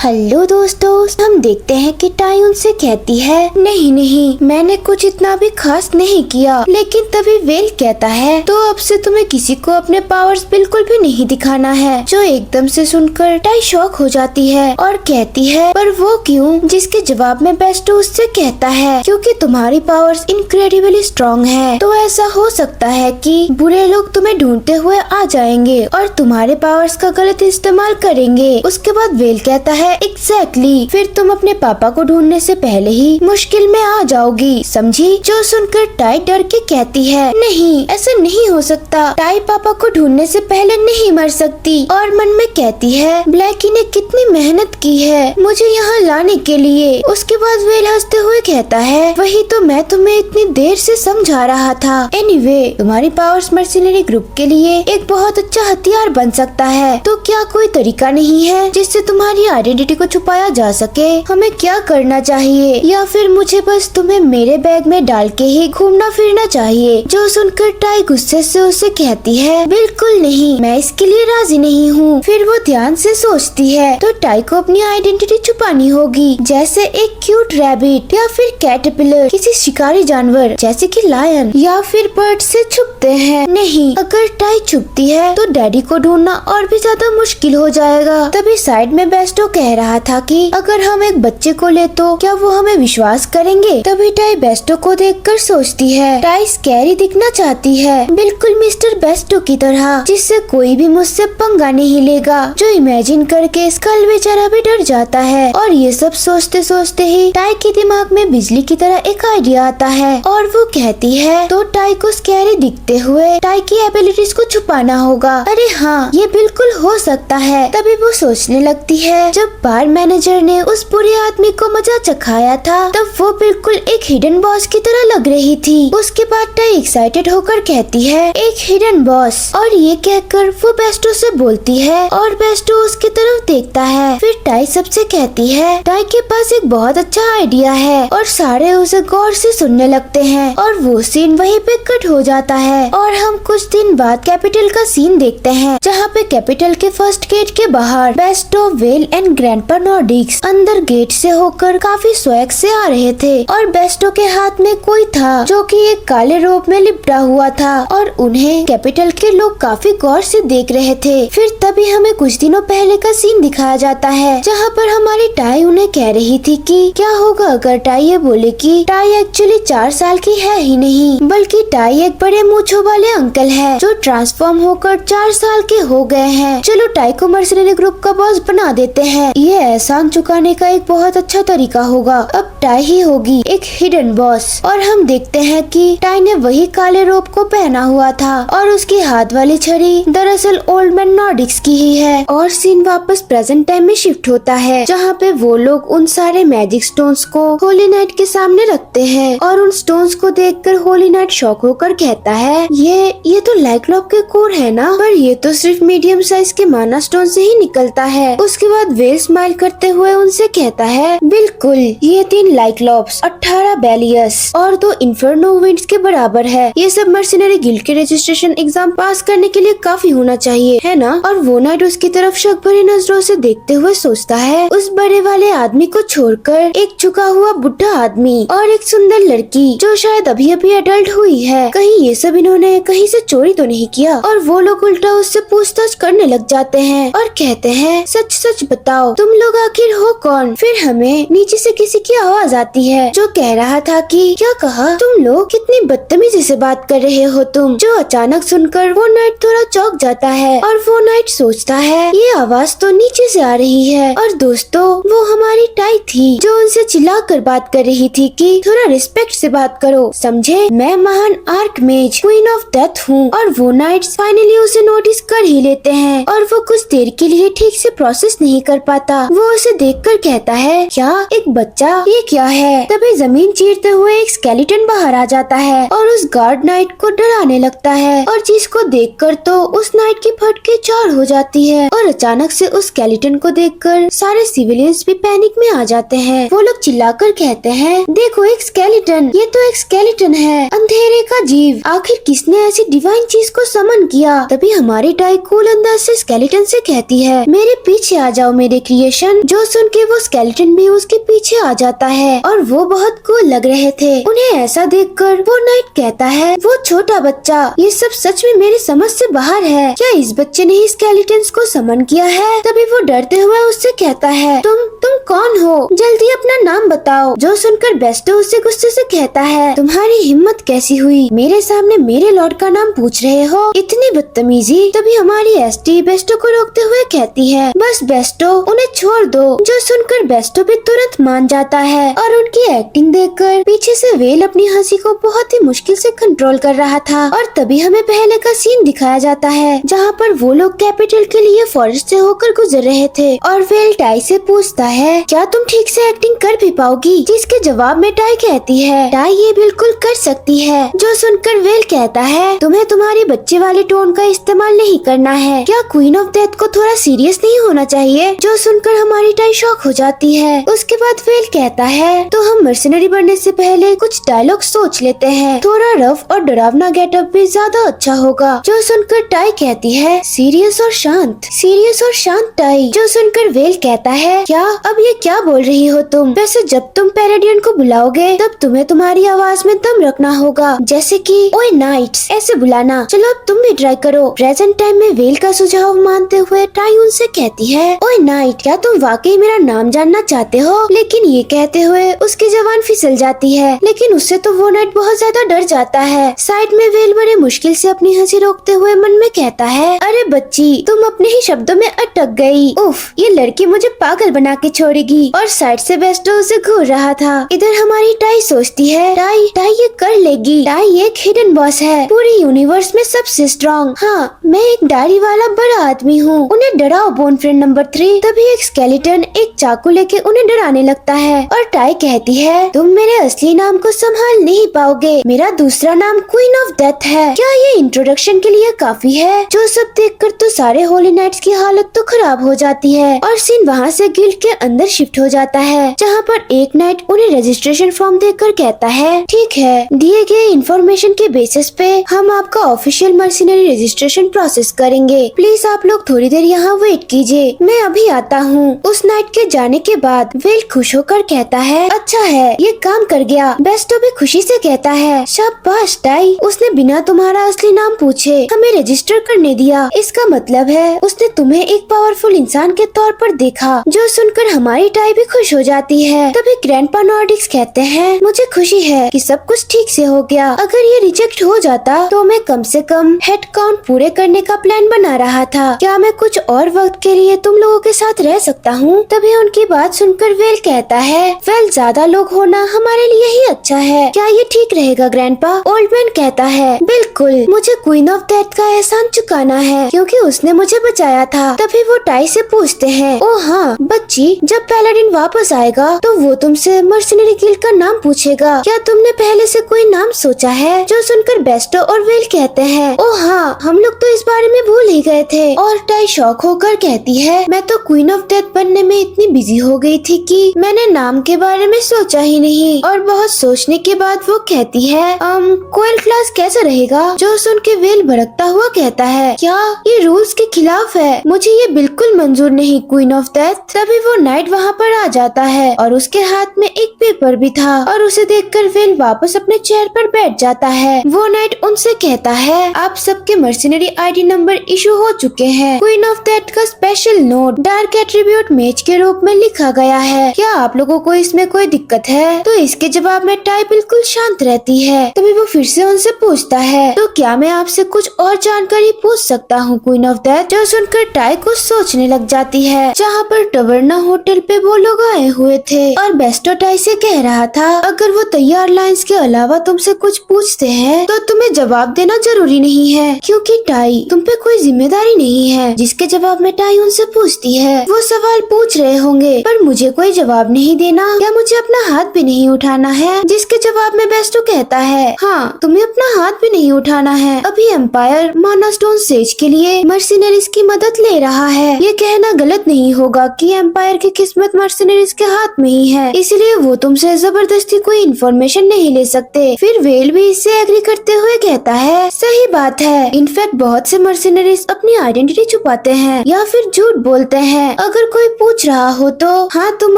Hello दोस्तों, हम देखते हैं कि टाई उनसे कहती है नहीं नहीं मैंने कुछ इतना भी खास नहीं किया। लेकिन तभी वेल कहता है तो अब से तुम्हें किसी को अपने पावर्स बिल्कुल भी नहीं दिखाना है। जो एकदम से सुनकर टाई शॉक हो जाती है और कहती है पर वो क्यों? जिसके जवाब में बेस्टो उससे कहता है क्योंकि तुम्हारी पावर्स इनक्रेडिबली स्ट्रॉन्ग है, तो ऐसा हो सकता है कि बुरे लोग तुम्हें ढूंढते हुए आ जाएंगे और तुम्हारे पावर्स का गलत इस्तेमाल करेंगे। उसके बाद वेल कहता है एग्जैक्टली, फिर तुम अपने पापा को ढूंढने से पहले ही मुश्किल में आ जाओगी, समझी? जो सुनकर टाई डर के कहती है नहीं ऐसा नहीं हो सकता, टाई पापा को ढूंढने से पहले नहीं मर सकती। और मन में कहती है ब्लैकी ने कितनी मेहनत की है मुझे यहाँ लाने के लिए। उसके बाद वेल हंसते हुए कहता है वही तो मैं तुम्हें इतनी देर से समझा रहा था। एनीवे, तुम्हारी पावर्स मर्सिनरी ग्रुप के लिए एक बहुत अच्छा हथियार बन सकता है, तो क्या कोई तरीका नहीं है जिससे तुम्हारी आइडेंटिटी को छुपाया जा सके? हमें क्या करना चाहिए? या फिर मुझे बस तुम्हें मेरे बैग में डाल के ही घूमना फिरना चाहिए? जो सुनकर टाई गुस्से से उसे कहती है बिल्कुल नहीं, मैं इसके लिए राजी नहीं हूँ। फिर वो ध्यान से सोचती है तो टाई को अपनी आइडेंटिटी छुपानी होगी, जैसे एक क्यूट रैबिट या फिर कैटरपिलर किसी शिकारी जानवर जैसे कि लायन या फिर बर्ड से छुपते हैं। नहीं, अगर टाई छुपती है तो डैडी को ढूंढना और भी ज्यादा मुश्किल हो जाएगा। तभी साइड में बेस्टो कह रहा था कि अगर हम एक बच्चे को ले तो क्या वो हमें विश्वास करेंगे? तभी टाई बेस्टो को देखकर सोचती है टाई स्कैरी दिखना चाहती है, बिल्कुल मिस्टर बेस्टो की तरह, जिससे कोई भी मुझसे पंगा नहीं लेगा। जो इमेजिन करके स्कल बेचारा भी डर जाता है। और ये सब सोचते सोचते ही टाई के दिमाग में बिजली की तरह एक आइडिया आता है और वो कहती है तो टाई को स्कैरी दिखते हुए टाई की एबिलिटीज को छुपाना होगा। अरे हाँ, ये बिल्कुल हो सकता है। तभी वो सोचने लगती है जब बार मैनेजर ने उस बुरे आदमी को मजा चखाया था तब वो बिल्कुल एक हिडन बॉस की तरह लग रही थी। उसके बाद टाई एक्साइटेड होकर कहती है एक हिडन बॉस, और ये कहकर वो बेस्टो से बोलती है और बेस्टो उसकी तरफ देखता है। फिर टाई सबसे कहती है टाई के पास एक बहुत अच्छा आइडिया है और सारे उसे गौर से सुनने लगते हैं और वो सीन वहीं पे कट हो जाता है और हम कुछ दिन बाद कैपिटल का सीन देखते हैं जहाँ पे कैपिटल के फर्स्ट गेट के बाहर Bairstow, well and grandpa Nordics अंदर गेट से होकर काफी स्वैग से आ रहे थे और बेस्टो के हाथ में कोई था जो कि एक काले रोब में लिपटा हुआ था और उन्हें कैपिटल के लोग काफी गौर से देख रहे थे। फिर तभी हमें कुछ दिनों पहले का सीन दिखाया जाता है जहाँ पर हमारी टाई उन्हें कह रही थी कि क्या होगा अगर टाई ये बोले कि टाई एक्चुअली 4 साल की है ही नहीं बल्कि टाई एक बड़े मूंछों वाले अंकल है जो ट्रांसफॉर्म होकर 4 साल के हो गए हैं। चलो टाई को मर्सिनरी ग्रुप का बॉस बना देते हैं, ये एहसान चुकाने का एक बहुत अच्छा तरीका होगा। अब टाई ही होगी एक हिडन बॉस। और हम देखते हैं कि टाई ने वही काले रोब को पहना हुआ था और उसकी हाथ वाली छड़ी दरअसल ओल्ड मैन नॉर्डिक्स की ही है। और सीन वापस प्रेजेंट टाइम में शिफ्ट होता है जहाँ पे वो लोग उन सारे मैजिक स्टोन्स को होली नाइट के सामने रखते हैं और उन स्टोन्स को देखकर होली नाइट शॉक होकर कहता है ये तो लाइक्लॉप के कोर है ना, पर ये तो सिर्फ मीडियम साइज के माना स्टोन से ही निकलता है। उसके बाद वेल स्माइल करते हुए उनसे कहता है बिल्कुल, ये 3 लाइक्लॉप्स, 18 बेलियस और 2 इन्फर्नो विंड्स के बराबर है। ये सब मर्सिनरी गिल्ड के रजिस्ट्रेशन एग्जाम पास करने के लिए काफी होना चाहिए, है ना? और वो नाइट उसकी तरफ शक भरी नजरों से देखते हुए सोचता है उस बड़े वाले आदमी को छोड़कर एक झुका हुआ बुढ़ा आदमी और एक सुंदर लड़की जो शायद अभी अभी एडल्ट हुई है, कहीं ये सब इन्होंने कहीं से चोरी तो नहीं किया? और वो लोग उल्टा उससे पूछताछ करने लग जाते हैं और कहते हैं सच सच बताओ तुम लोग आखिर हो कौन? फिर हमें नीचे से किसी की आवाज आती है जो कह रहा था कि क्या कहा? तुम लोग कितनी बदतमीजी से बात कर रहे हो तुम? जो अचानक सुनकर वो नाइट थोड़ा चौंक जाता है और वो नाइट सोचता है ये आवाज तो नीचे से आ रही है। और दोस्तों, वो हमारी टाई थी जो उनसे चिल्लाकर बात कर रही थी कि थोड़ा रिस्पेक्ट से बात करो, समझे? मैं महान आर्कमेज क्वीन ऑफ डेथ हूँ। और वो नाइट्स फाइनली उसे नोटिस कर ही लेते हैं और वो कुछ देर के लिए ठीक से प्रोसेस नहीं कर पाता। वो उसे देखकर कहता है क्या एक बच्चा, ये क्या है? तभी जमीन चीरते हुए एक स्केलेटन बाहर आ जाता है और उस गार्ड नाइट को डराने लगता है और जिसको देखकर तो उस नाइट की फटके 4 हो जाती है। और अचानक से उस स्केलेटन को देखकर सारे सिविलियंस भी पैनिक में आ जाते हैं। वो लोग चिल्लाकर कहते हैं देखो एक स्केलेटन, ये तो एक स्केलेटन है, अंधेरे का जीव, आखिर किसने ऐसी डिवाइन चीज को समन किया? तभी हमारी टाई कूल अंदाज से स्केलेटन से कहती है मेरे पीछे आ जाओ मेरे क्रिएटर। रेडिएशन, जो सुन के वो स्केलेटन भी उसके पीछे आ जाता है और वो बहुत कूल लग रहे थे। उन्हें ऐसा देखकर वो नाइट कहता है, वो छोटा बच्चा, ये सब सच में मेरी समझ से बाहर है। क्या इस बच्चे ने ही स्केलेटन्स को समन किया है? तभी वो डरते हुए उससे कहता है, तुम कौन हो? जल्दी अपना नाम बताओ। जो सुनकर बेस्टो उससे गुस्से से कहता है, तुम्हारी हिम्मत कैसी हुई मेरे सामने मेरे लॉर्ड का नाम पूछ रहे हो? इतनी बदतमीजी। तभी हमारी एसटी बेस्टो को रोकते हुए कहती है, बस बेस्टो, उन्हें छोड़ दो। जो सुनकर बेस्टो भी तुरंत मान जाता है और उनकी एक्टिंग देखकर पीछे से वेल अपनी हंसी को बहुत ही मुश्किल से कंट्रोल कर रहा था। और तभी हमें पहले का सीन दिखाया जाता है जहाँ पर वो लोग कैपिटल के लिए फॉरेस्ट से होकर गुजर रहे थे और वेल टाई से पूछता है, क्या तुम ठीक से एक्टिंग कर भी पाओगी? जिसके जवाब में टाई कहती है, टाई ये बिल्कुल कर सकती है। जो सुनकर वेल कहता है, तुम्हें तुम्हारी बच्चे वाले टोन का इस्तेमाल नहीं करना है। क्या क्वीन ऑफ डेथ को थोड़ा सीरियस नहीं होना चाहिए? जो सुनकर हमारी टाई शॉक हो जाती है। उसके बाद वेल कहता है, तो हम मर्सिनरी बनने से पहले कुछ डायलॉग सोच लेते हैं, थोड़ा रफ और डरावना गेटअप भी ज्यादा अच्छा होगा। जो सुनकर टाई कहती है, सीरियस और शांत, सीरियस और शांत टाई। जो सुनकर वेल कहता है, क्या अब ये क्या बोल रही हो तुम? वैसे जब तुम पैराडियन को बुलाओगे तब तुम्हें तुम्हारी आवाज में दम रखना होगा, जैसे कि ओए नाइट्स ऐसे बुलाना। चलो अब तुम भी ट्राई करो। प्रेजेंट टाइम में वेल का सुझाव मानते हुए टाई उनसे कहती है, ओए नाइट, क्या तुम वाकई मेरा नाम जानना चाहते हो? लेकिन ये कहते हुए उसकी जबान फिसल जाती है, लेकिन उससे तो वो नाइट बहुत ज्यादा डर जाता है। साइड में वेल बड़े मुश्किल से अपनी हंसी रोकते हुए मन में कहता है, अरे बच्ची, तुम अपने ही शब्दों में अटक गई। उफ, ये लड़की मुझे पागल बना के छोड़ेगी। और साइड से बेस्टो उसे घूर रहा था। इधर हमारी टाई सोचती है, टाई ये कर लेगी। टाई एक हिडन बॉस है, पूरी यूनिवर्स में सबसे स्ट्रॉन्ग। हाँ, मैं एक दाढ़ी वाला बड़ा आदमी हूँ। उन्हें डराओ बोन फ्रेंड नंबर 3। तभी एक स्केलेटन एक चाकू लेके उन्हें डराने लगता है और टाई कहती है, तुम मेरे असली नाम को संभाल नहीं पाओगे। मेरा दूसरा नाम क्वीन ऑफ डेथ है। क्या ये इंट्रोडक्शन के लिए काफी है? जो सब देखकर तो सारे होली नाइट्स की हालत तो खराब हो जाती है और सीन वहाँ से गिल्ड के अंदर शिफ्ट हो जाता है, जहाँ पर एक नाइट उन्हें रजिस्ट्रेशन फॉर्म देकर कहता है, ठीक है, दिए गए इन्फॉर्मेशन के बेसिस पे हम आपका ऑफिशियल मर्सिनरी रजिस्ट्रेशन प्रोसेस करेंगे। प्लीज आप लोग थोड़ी देर यहाँ वेट कीजिए, मैं अभी आता हूँ। उस नाइट के जाने के बाद वेल खुश होकर कहता है, अच्छा है, ये काम कर गया। बेस्टो भी खुशी से कहता है, शाबाश टाई, उसने बिना तुम्हारा असली नाम पूछे हमें रजिस्टर करने दिया। इसका मतलब है उसने तुम्हें एक पावरफुल इंसान के तौर पर देखा। जो सुनकर हमारी टाई भी खुश हो जाती है। तभी ग्रैंडपा नॉर्डिक्स कहते हैं, मुझे खुशी है कि सब कुछ ठीक से हो गया। अगर ये रिजेक्ट हो जाता तो मैं कम से कम हेड काउंट पूरे करने का प्लान बना रहा था। क्या मैं कुछ और वक्त के लिए तुम लोगों के साथ रह सकता हूँ? तभी उनकी बात सुनकर वेल कहता है, वेल ज्यादा लोग होना हमारे लिए ही अच्छा है। क्या ये ठीक रहेगा ग्रैंडपा? ओल्ड मैन कहता है, बिल्कुल, मुझे क्वीन ऑफ डेथ का एहसान चुकाना है क्योंकि उसने मुझे बचाया था। तभी वो टाई से पूछते हैं, ओ हाँ बच्ची, जब पैलाडिन वापस आएगा तो वो तुमसे मर्सिनरी गिल्ड का नाम पूछेगा। क्या तुमने पहले से कोई नाम सोचा है? जो सुनकर बेस्टो और वेल कहते हैं, ओ हाँ, हम लोग तो इस बारे में भूल ही गए थे। और टाई शॉक होकर कहती है, मैं तो क्वीन ऑफ डेथ बनने में इतनी बिजी हो गई थी कि मैंने नाम के बारे में सोचा ही नहीं। और बहुत सोचने के बाद वो कहती है, कोयल क्लास कैसा रहेगा? जो सुन के वेल भड़कता हुआ कहता है, क्या ये रूल्स के खिलाफ है? मुझे ये बिल्कुल मंजूर नहीं क्वीन ऑफ डेथ। तभी वो नाइट वहाँ पर आ जाता है और उसके हाथ में एक पेपर भी था और उसे देखकर वेल वापस अपने चेयर पर बैठ जाता है। वो नाइट उनसे कहता है, आप सबके मर्सिनरी आईडी नंबर इशू हो चुके हैं। क्वीन ऑफ डेथ का special note dark attribute match के रूप में लिखा गया है। क्या आप लोगों को इसमें कोई दिक्कत है? तो इसके जवाब में टाई बिल्कुल शांत रहती है। तभी वो फिर से उनसे पूछता है, तो क्या मैं आपसे कुछ और जानकारी पूछ सकता हूँ क्वीन ऑफ डेथ? जो सुनकर टाई कुछ सोचने लग जाती है। जहाँ पर टवर्ना होटल पे वो लोग आए हुए थे और बेस्टो टाई से कह रहा था, अगर वो तैयार लाइंस के अलावा तुमसे कुछ पूछते हैं तो तुम्हें जवाब देना जरूरी नहीं है क्योंकि टाई तुम पे कोई जिम्मेदारी नहीं है। जिसके जवाब में टाई उनसे पूछती है, वो सवाल पूछ रहे होंगे पर मुझे कोई जवाब नहीं देना या मुझे अपना हाथ भी नहीं उठाना है? जिसके जवाब में बेस्टो कहता है, हाँ, तुम्हें अपना हाथ भी नहीं उठाना है। अभी एम्पायर माना स्टोन सेज के लिए मर्सिनरीज की मदद ले रहा है। ये कहना गलत नहीं होगा कि एम्पायर के किस्मत मर्सिनरीज के हाथ में ही है, इसलिए वो तुमसे जबरदस्ती कोई इन्फॉर्मेशन नहीं ले सकते। फिर वेल भी इससे एग्री करते हुए कहता है, सही बात है। इनफैक्ट बहुत से मर्सिनरीज अपनी आइडेंटिटी छुपाते हैं या फिर झूठ बोलते हैं। अगर कोई पूछ रहा हो तो हाँ, तुम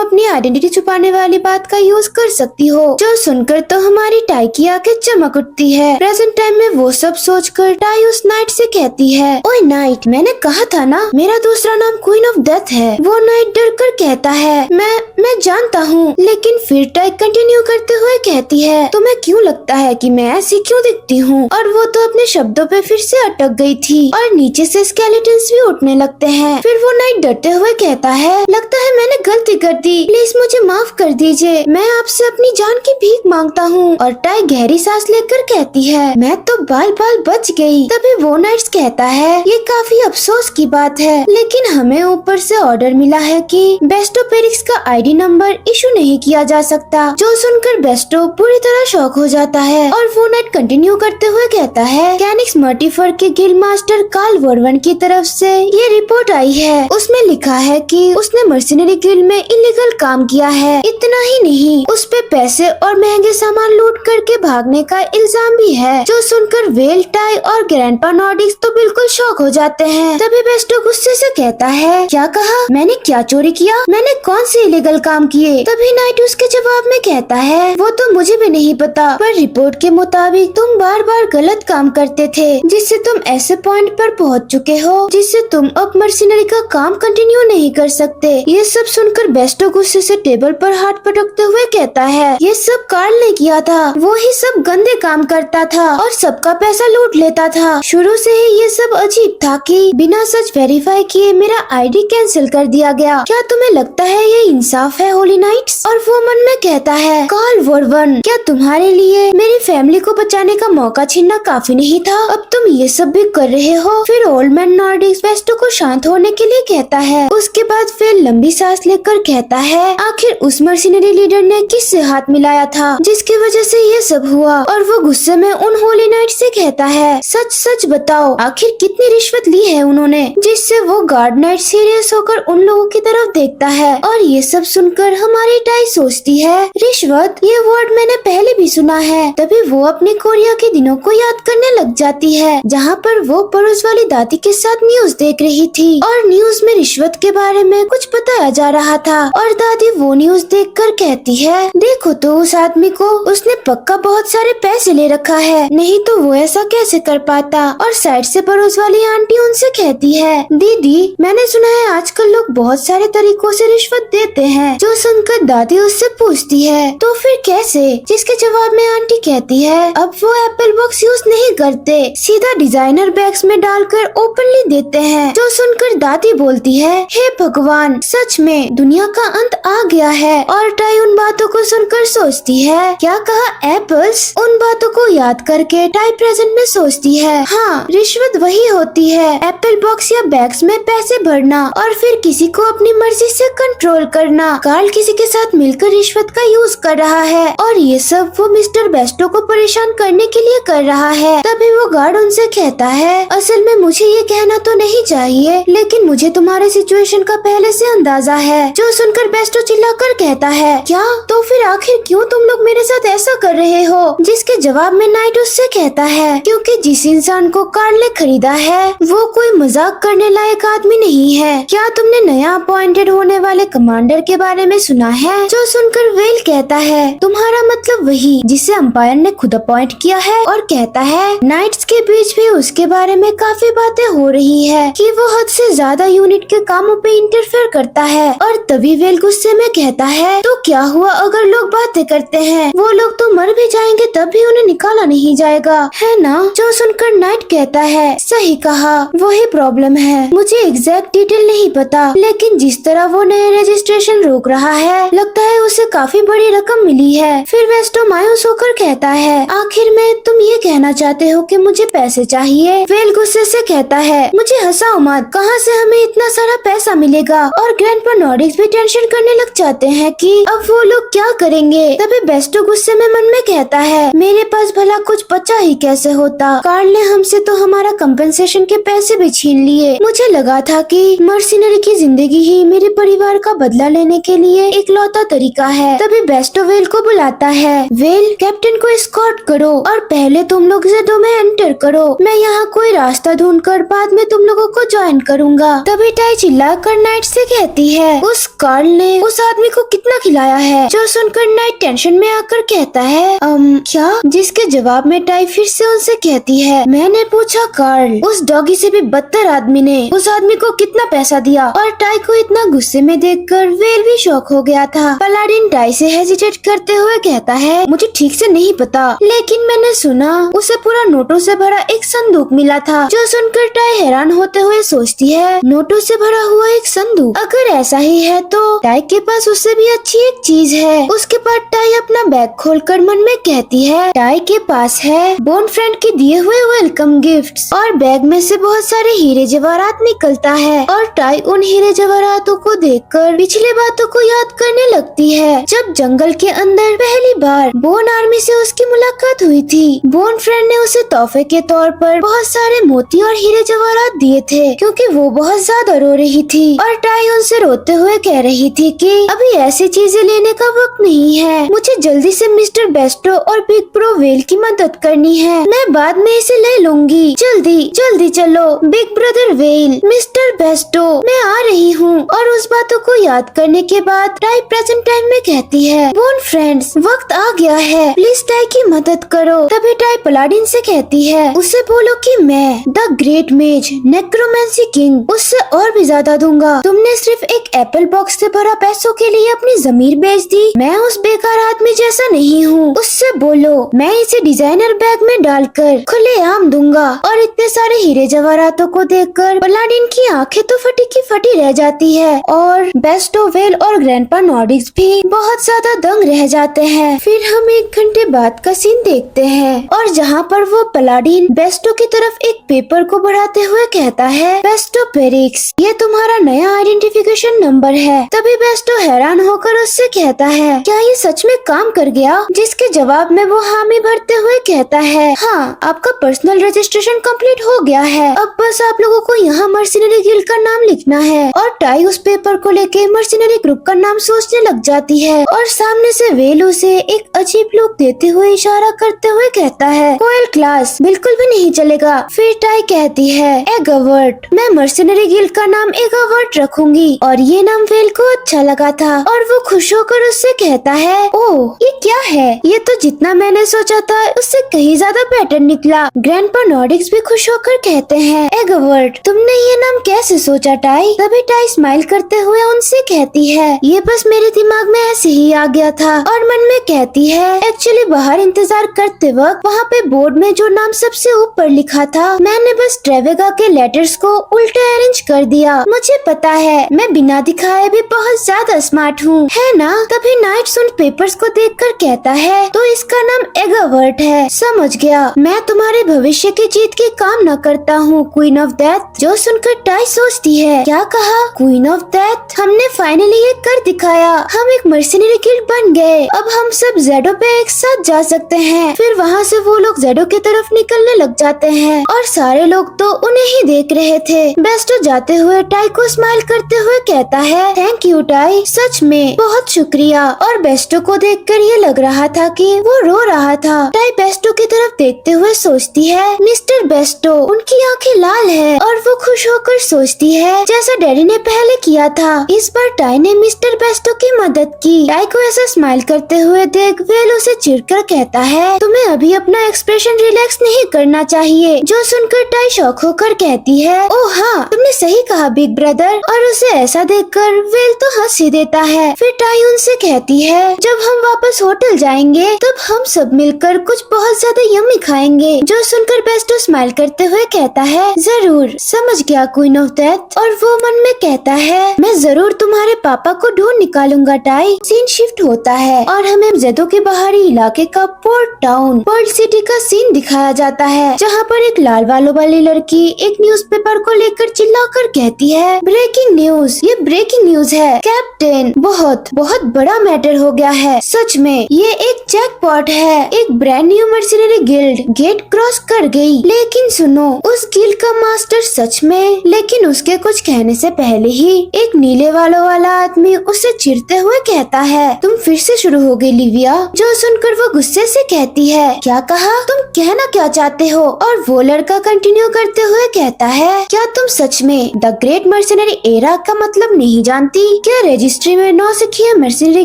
अपनी आइडेंटिटी छुपाने वाली बात का यूज कर सकती हो। जो सुनकर तो हमारी टाई की आंखें चमक उठती है। प्रेजेंट टाइम में वो सब सोचकर टाई उस नाइट से कहती है, ओए नाइट, मैंने कहा था ना मेरा दूसरा नाम क्वीन ऑफ डेथ है। वो नाइट डर कर कहता है, मैं जानता हूँ। लेकिन फिर टाई कंटिन्यू करते हुए कहती है, तुम्हें क्यों लगता है कि मैं ऐसी क्यों दिखती हूँ? और वो तो अपने शब्दों पे फिर से अटक गई थी और नीचे से स्केलेटन्स भी उठने लगते हैं। फिर वो नाइट डरते हुए कहता है, लगता है मैंने गलती कर दी, प्लीज मुझे माफ कर दीजिए, मैं आपसे अपनी जान की भीख मांगता हूँ। और टाई गहरी सांस लेकर कहती है, मैं तो बाल बच गई। तभी वो नाइट्स कहता है, ये काफी अफसोस की बात है, लेकिन हमें ऊपर से ऑर्डर मिला है कि बेस्टो पेरिक्स का आईडी नंबर इशू नहीं किया जा सकता। जो सुनकर बेस्टो पूरी तरह शॉक हो जाता है और वो नाइट कंटिन्यू करते हुए कहता है, कैनिक्स मर्टिफर के गिल्ड मास्टर कार्ल वर्वन की तरफ से ये रिपोर्ट आई है। उसमें लिखा है कि उसने मर्सिनरी गिल्ड में इलीगल काम किया है। इतना ही नहीं, उस पे पैसे और महंगे सामान लूट करके भागने का इल्जाम भी है। जो सुनकर वेल, टाई और ग्रैंडपा नॉर्डिक्स तो बिल्कुल शॉक हो जाते हैं। तभी बेस्टो गुस्से से कहता है, क्या कहा? मैंने क्या चोरी किया? मैंने कौन से इलीगल काम किए? तभी नाइट उसके जवाब में कहता है, वो तो मुझे भी नहीं पता, पर रिपोर्ट के मुताबिक तुम बार बार गलत काम करते थे, जिससे तुम ऐसे पॉइंट पर पहुंच चुके हो जिससे तुम अब मर्सिनरी का काम कंटिन्यू नहीं कर सकते। ये सब सुनकर बेस्टो गुस्से से टेबल पर हाथ पटकते हुए कहता है, ये सब कार्ल ने किया था, वो ही सब गंदे काम करता था और सबका पैसा लूट लेता था। शुरू से ही ये सब अजीब था कि बिना सच वेरीफाई किए मेरा आईडी कैंसिल कर दिया गया। क्या तुम्हें लगता है ये इंसाफ है होली नाइट्स? और वो मन में कहता है, कार्ल वर्वन, क्या तुम्हारे लिए मेरी फैमिली को बचाने का मौका छीनना काफी नहीं था? अब तुम ये सब भी कर रहे हो। फिर ओल्ड मैन नॉर्डिक्स बेस्टो को शांत होने के लिए कहता है। उसके बाद फिर लंबी सांस लेकर कहता है, आखिर उस मर्सिनरी लीडर ने किससे हाथ मिलाया था जिसकी वजह से ये सब हुआ? और वो गुस्से में उन होली नाइट से कहता है, सच सच बताओ, आखिर कितनी रिश्वत ली है उन्होंने? जिससे वो गार्ड नाइट सीरियस होकर उन लोगों की तरफ देखता है। और ये सब सुनकर हमारी टाई सोचती है, रिश्वत, ये वर्ड मैंने पहले भी सुना है। तभी वो अपने कोरिया के दिनों को याद करने लग जाती है, जहाँ पर वो पड़ोस वाली दादी के साथ न्यूज देख रही थी और न्यूज में रिश्वत के बारे में कुछ बताया जा रहा था। और दादी वो न्यूज देखकर कहती है, देखो तो उस आदमी को, उसने पक्का बहुत सारे पैसे ले रखा है, नहीं तो वो ऐसा कैसे कर पाता? और साइड से पड़ोस वाली आंटी उनसे कहती है, दीदी, मैंने सुना है आजकल लोग बहुत सारे तरीकों से रिश्वत देते हैं। जो सुनकर दादी उससे पूछती है, तो फिर कैसे? जिसके जवाब में आंटी कहती है, अब वो एप्पल बॉक्स यूज नहीं करते, सीधा डिजाइनर बैग्स में डालकर ओपनली देते हैं। जो सुनकर दादी बोलती है, हे भगवान, सच में दुनिया का अंत आ गया है। और टाई उन बातों को सुनकर सोचती है, क्या कहा एप्पल्स? उन बातों को याद करके टाई प्रेजेंट में सोचती है, हाँ, रिश्वत वही होती है, एप्पल बॉक्स या बैग्स में पैसे भरना और फिर किसी को अपनी मर्जी से कंट्रोल करना। कार्ल किसी के साथ मिलकर रिश्वत का यूज कर रहा है और ये सब वो मिस्टर बेस्टो को परेशान करने के लिए कर रहा है। तभी वो गार्ड उनसे कहता है, असल में मुझे ये कहना तो नहीं चाहिए, लेकिन मुझे तुम्हारे सिचुएशन का पहले से अंदाजा है। जो सुनकर बेस्टो चिल्लाकर कहता है, क्या? तो फिर आखिर क्यों तुम लोग मेरे साथ ऐसा कर रहे हो? जिसके जवाब में नाइट उससे कहता है, क्योंकि जिस इंसान को कार्ल ने खरीदा है वो कोई मजाक करने लायक आदमी नहीं है। क्या तुमने नया अपॉइंटेड होने वाले कमांडर के बारे में सुना है? जो सुनकर वेल कहता है, तुम्हारा मतलब वही जिसे अंपायर ने खुद अपॉइंट किया है? और कहता है, नाइट्स के बीच भी उसके बारे में काफी बातें हो रही है कि वो हद से ज्यादा यूनिट के कामों पे इंटरफेयर करता है। और तभी वेल गुस्से में कहता है, तो क्या हुआ अगर लोग बातें करते हैं? वो लोग तो मर भी जाएंगे तब भी उन्हें निकाला नहीं जाएगा, है ना? जो सुनकर नाइट कहता है, सही कहा, वही प्रॉब्लम है। मुझे एग्जैक्ट डिटेल नहीं पता, लेकिन जिस तरह वो नए रजिस्ट्रेशन रोक रहा है, लगता है उसे काफी बड़ी रकम मिली है। फिर वेस्टो मायूस होकर कहता है, आखिर में तुम ये कहना चाहते हो कि मुझे पैसे चाहिए? वेल गुस्से से कहता है, मुझे हंसाओ मत, कहाँ से हमें इतना सारा पैसा मिलेगा? और ग्रैंडपा नॉर्डिक्स भी टेंशन करने लग जाते हैं कि अब वो लोग क्या करेंगे। तभी बेस्टो गुस्से में मन में कहता है, मेरे पास भला कुछ बचा ही कैसे होता? कार्ल ने हमसे तो हमारा कंपेंसेशन के पैसे भी छीन लिए। मुझे लगा था कि मर्सिनरी की जिंदगी ही मेरे परिवार का बदला लेने के लिए इकलौता तरीका है। तभी बेस्टो वेल को बुलाता है। वेल, कैप्टन को एस्कॉर्ट करो और पहले तुम लोग ज़ेडो में एंटर करो। मैं यहाँ कोई रास्ता ढूंढकर बाद में तुम लोगों को ज्वाइन करूँगा। तभी टाई चिल्लाकर नाइट से कहती है उस कार्ल ने उस आदमी को कितना खिलाया है। जो सुनकर नाइट टेंशन में आकर कहता है क्या? जिसके जवाब में टाई फिर से उनसे कहती है मैंने पूछा कार्ल, उस डॉगी से भी बदतर आदमी ने उस आदमी को कितना पैसा दिया। और टाई को इतना गुस्से में देखकर वेल भी शॉक हो गया था। पलाडिन टाई से हेजिटेट करते हुए कहता है मुझे ठीक से नहीं पता, लेकिन मैंने सुना उसे पूरा नोटों से भरा एक संदूक मिला था। जो सुनकर टाई हैरान होते हुए सोचती है नोटों से भरा हुआ एक संदूक, अगर ऐसा ही है तो टाई के पास उससे भी अच्छी एक चीज है। उसके बाद टाई अपना बैग खोलकर मन में कहती है टाई के पास है बोन फ्रेंड के दिए हुए वेलकम गिफ्ट्स। और बैग में से बहुत सारे हीरे जवाहरात निकलता है और टाई उन हीरे जवाहरातों को देखकर पिछले बातों को याद करने लगती है। जब जंगल के अंदर पहली बार बोन आर्मी से उसकी मुलाकात हुई थी, बोन फ्रेंड ने उसे तोहफे के तौर पर बहुत सारे मोती और हीरे जवाहरात दिए थे क्योंकि वो बहुत ज्यादा रो रही थी। और टाई उनसे रोते हुए कह रही थी कि अभी ऐसी चीजें लेने का वक्त नहीं है, मुझे जल्दी से मिस्टर बेस्टो और बिग ब्रो वेल की मदद करनी है, मैं बाद में इसे ले लूंगी, जल्दी जल्दी चलो। Big brother well, mister Bairstow, मैं आ रही हूँ। और उस बातों को याद करने के बाद टाई प्रेजेंट टाइम में कहती है बोन फ्रेंड्स, वक्त आ गया है, प्लीज टाई की मदद करो। तभी टाई पलाडिन से कहती है उसे बोलो कि मैं द ग्रेट मेज नेक्रोमेंसी किंग उससे और भी ज्यादा दूंगा। तुमने सिर्फ एक एप्पल बॉक्स से भरा पैसों के लिए अपनी जमीर बेच दी, मैं उस बेकार आदमी जैसा नहीं हूँ। उससे बोलो मैं इसे डिजाइनर बैग में डालकर खुलेआम दूंगा। और इतने सारे हीरे जवाहरातों को देखकर पलाडिन की आंखें तो फटी की फटी रह जाती है और बेस्टो वेल और ग्रैंडपा नॉर्डिक्स भी बहुत ज्यादा दंग रह जाते हैं। फिर हम 1 घंटे बाद का सीन देखते हैं और जहाँ पर वो पलाडिन बेस्टो की तरफ एक पेपर को बढ़ाते हुए कहता है बेस्टो पेरिक्स, ये तुम्हारा नया आइडेंटिफिकेशन नंबर है। तभी बेस्टो हैरान होकर उससे कहता है क्या ये सच में काम कर गया? जिसके जवाब में वो हामी भरते हुए कहता है हाँ, आपका पर्सनल रजिस्ट्रेशन कंप्लीट हो गया है, अब बस आप लोगों को यहाँ मर्सिनरी गिल्ड का नाम लिखना है। और टाई उस पेपर को लेके मर्सिनरी ग्रुप का नाम सोचने लग जाती है और सामने से वेल उसे एक अजीब लुक देते हुए इशारा करते हुए कहता है कोयल क्लास, बिल्कुल भी नहीं चलेगा। फिर टाई कहती है एगवर्ट, मैं मर्सिनरी गिल्ड का नाम एगवर्ट रखूंगी। और ये नाम वेल को अच्छा लगा था और वो खुश होकर उससे कहता है ओह ये क्या है? ये तो जितना मैंने सोचा था उससे कहीं ज्यादा बेटर निकला। ग्रैंडपा नॉर्डिक्स भी खुश होकर कहते हैं एगवर्ट, तुमने ये नाम कैसे सोचा टाई? तभी टाई स्माइल करते हुए उनसे कहती है ये बस मेरे दिमाग में ऐसे ही आ गया था। और मन में कहती है एक्चुअली बाहर इंतजार करते वक्त वहाँ पे बोर्ड में जो नाम सबसे ऊपर लिखा था मैंने बस ट्रेवेगा के लेटर्स को उल्टा अरेंज कर दिया। मुझे पता है मैं बिना दिखाए भी बहुत ज्यादा स्मार्ट हूँ, है ना? तभी नाइट्स उन पेपर्स को देखकर कहता है तो इसका नाम एगवर्ट है, समझ गया। मैं तुम्हारे भविष्य की जीत की कामना करता हूँ क्वीन ऑफ डेथ। जो सुनकर टाई सोचती है क्या कहा? Queen of death? हमने फाइनली ये कर दिखाया, हम एक मर्सिनरी गिल्ड बन गए। अब हम सब ज़ेडो पे एक साथ जा सकते हैं। फिर वहाँ से वो लोग ज़ेडो की तरफ निकलने लग जाते हैं और सारे लोग तो उन्हें ही देख रहे थे। बेस्टो जाते हुए टाई को स्माइल करते हुए कहता है थैंक यू टाई, सच में बहुत शुक्रिया। और बेस्टो को देखकर ये लग रहा था कि वो रो रहा था। टाई बेस्टो की तरफ देखते हुए सोचती है मिस्टर बेस्टो, उनकी आंखें लाल है और वो खुश होकर सोचती है जैसा डैडी ने पहले किया था। इस बार टाई ने मिस्टर बेस्टो की मदद की। टाई को ऐसा स्माइल करते हुए देख वेल उसे चिढ़कर कहता है तुम्हें अभी अपना एक्सप्रेशन रिलैक्स नहीं करना चाहिए। जो सुनकर टाई शॉक होकर कहती है ओह हाँ, तुमने सही कहा बिग ब्रदर। और उसे ऐसा देखकर वेल तो हंस ही देता है। फिर टाई उनसे कहती है जब हम वापस होटल जाएंगे तब हम सब मिलकर कुछ बहुत ज्यादा यम्मी खाएंगे। जो सुनकर बेस्टो स्माइल करते हुए कहता है जरूर, समझ गया क्वीन ऑफ डेथ। और वो मन में कहता है मैं जरूर तुम्हारे पापा को ढूंढ निकालूंगा टाई। सीन शिफ्ट होता है और हमें ज़ेडो के बाहरी इलाके का पोर्ट टाउन वर्ल्ड सिटी का सीन दिखाया जाता है, जहाँ पर एक लाल बालों वाली लड़की एक न्यूज़पेपर को लेकर चिल्लाकर कहती है ब्रेकिंग न्यूज, ये ब्रेकिंग न्यूज है कैप्टन, बहुत बहुत बड़ा मैटर हो गया है सच में। ये एक जैकपॉट है, एक brand new mercenary guild gate cross कर गई। लेकिन सुनो, उस गिल्ड का मास्टर सच में, लेकिन उसके कुछ कहने से पहले ही एक नीले बालों वाला आदमी उसे चिढ़ते हुए कहता है, तुम फिर से शुरू हो गई लिविया। जो सुनकर वो गुस्से से कहती है, क्या कहा? तुम कहना क्या चाहते हो? और वो लड़का कंटिन्यू करते हुए कहता है, क्या तुम सच में द ग्रेट मर्सिनरी एरा का मतलब नहीं जानती? क्या रजिस्ट्री में नौसिखिया मर्सिनरी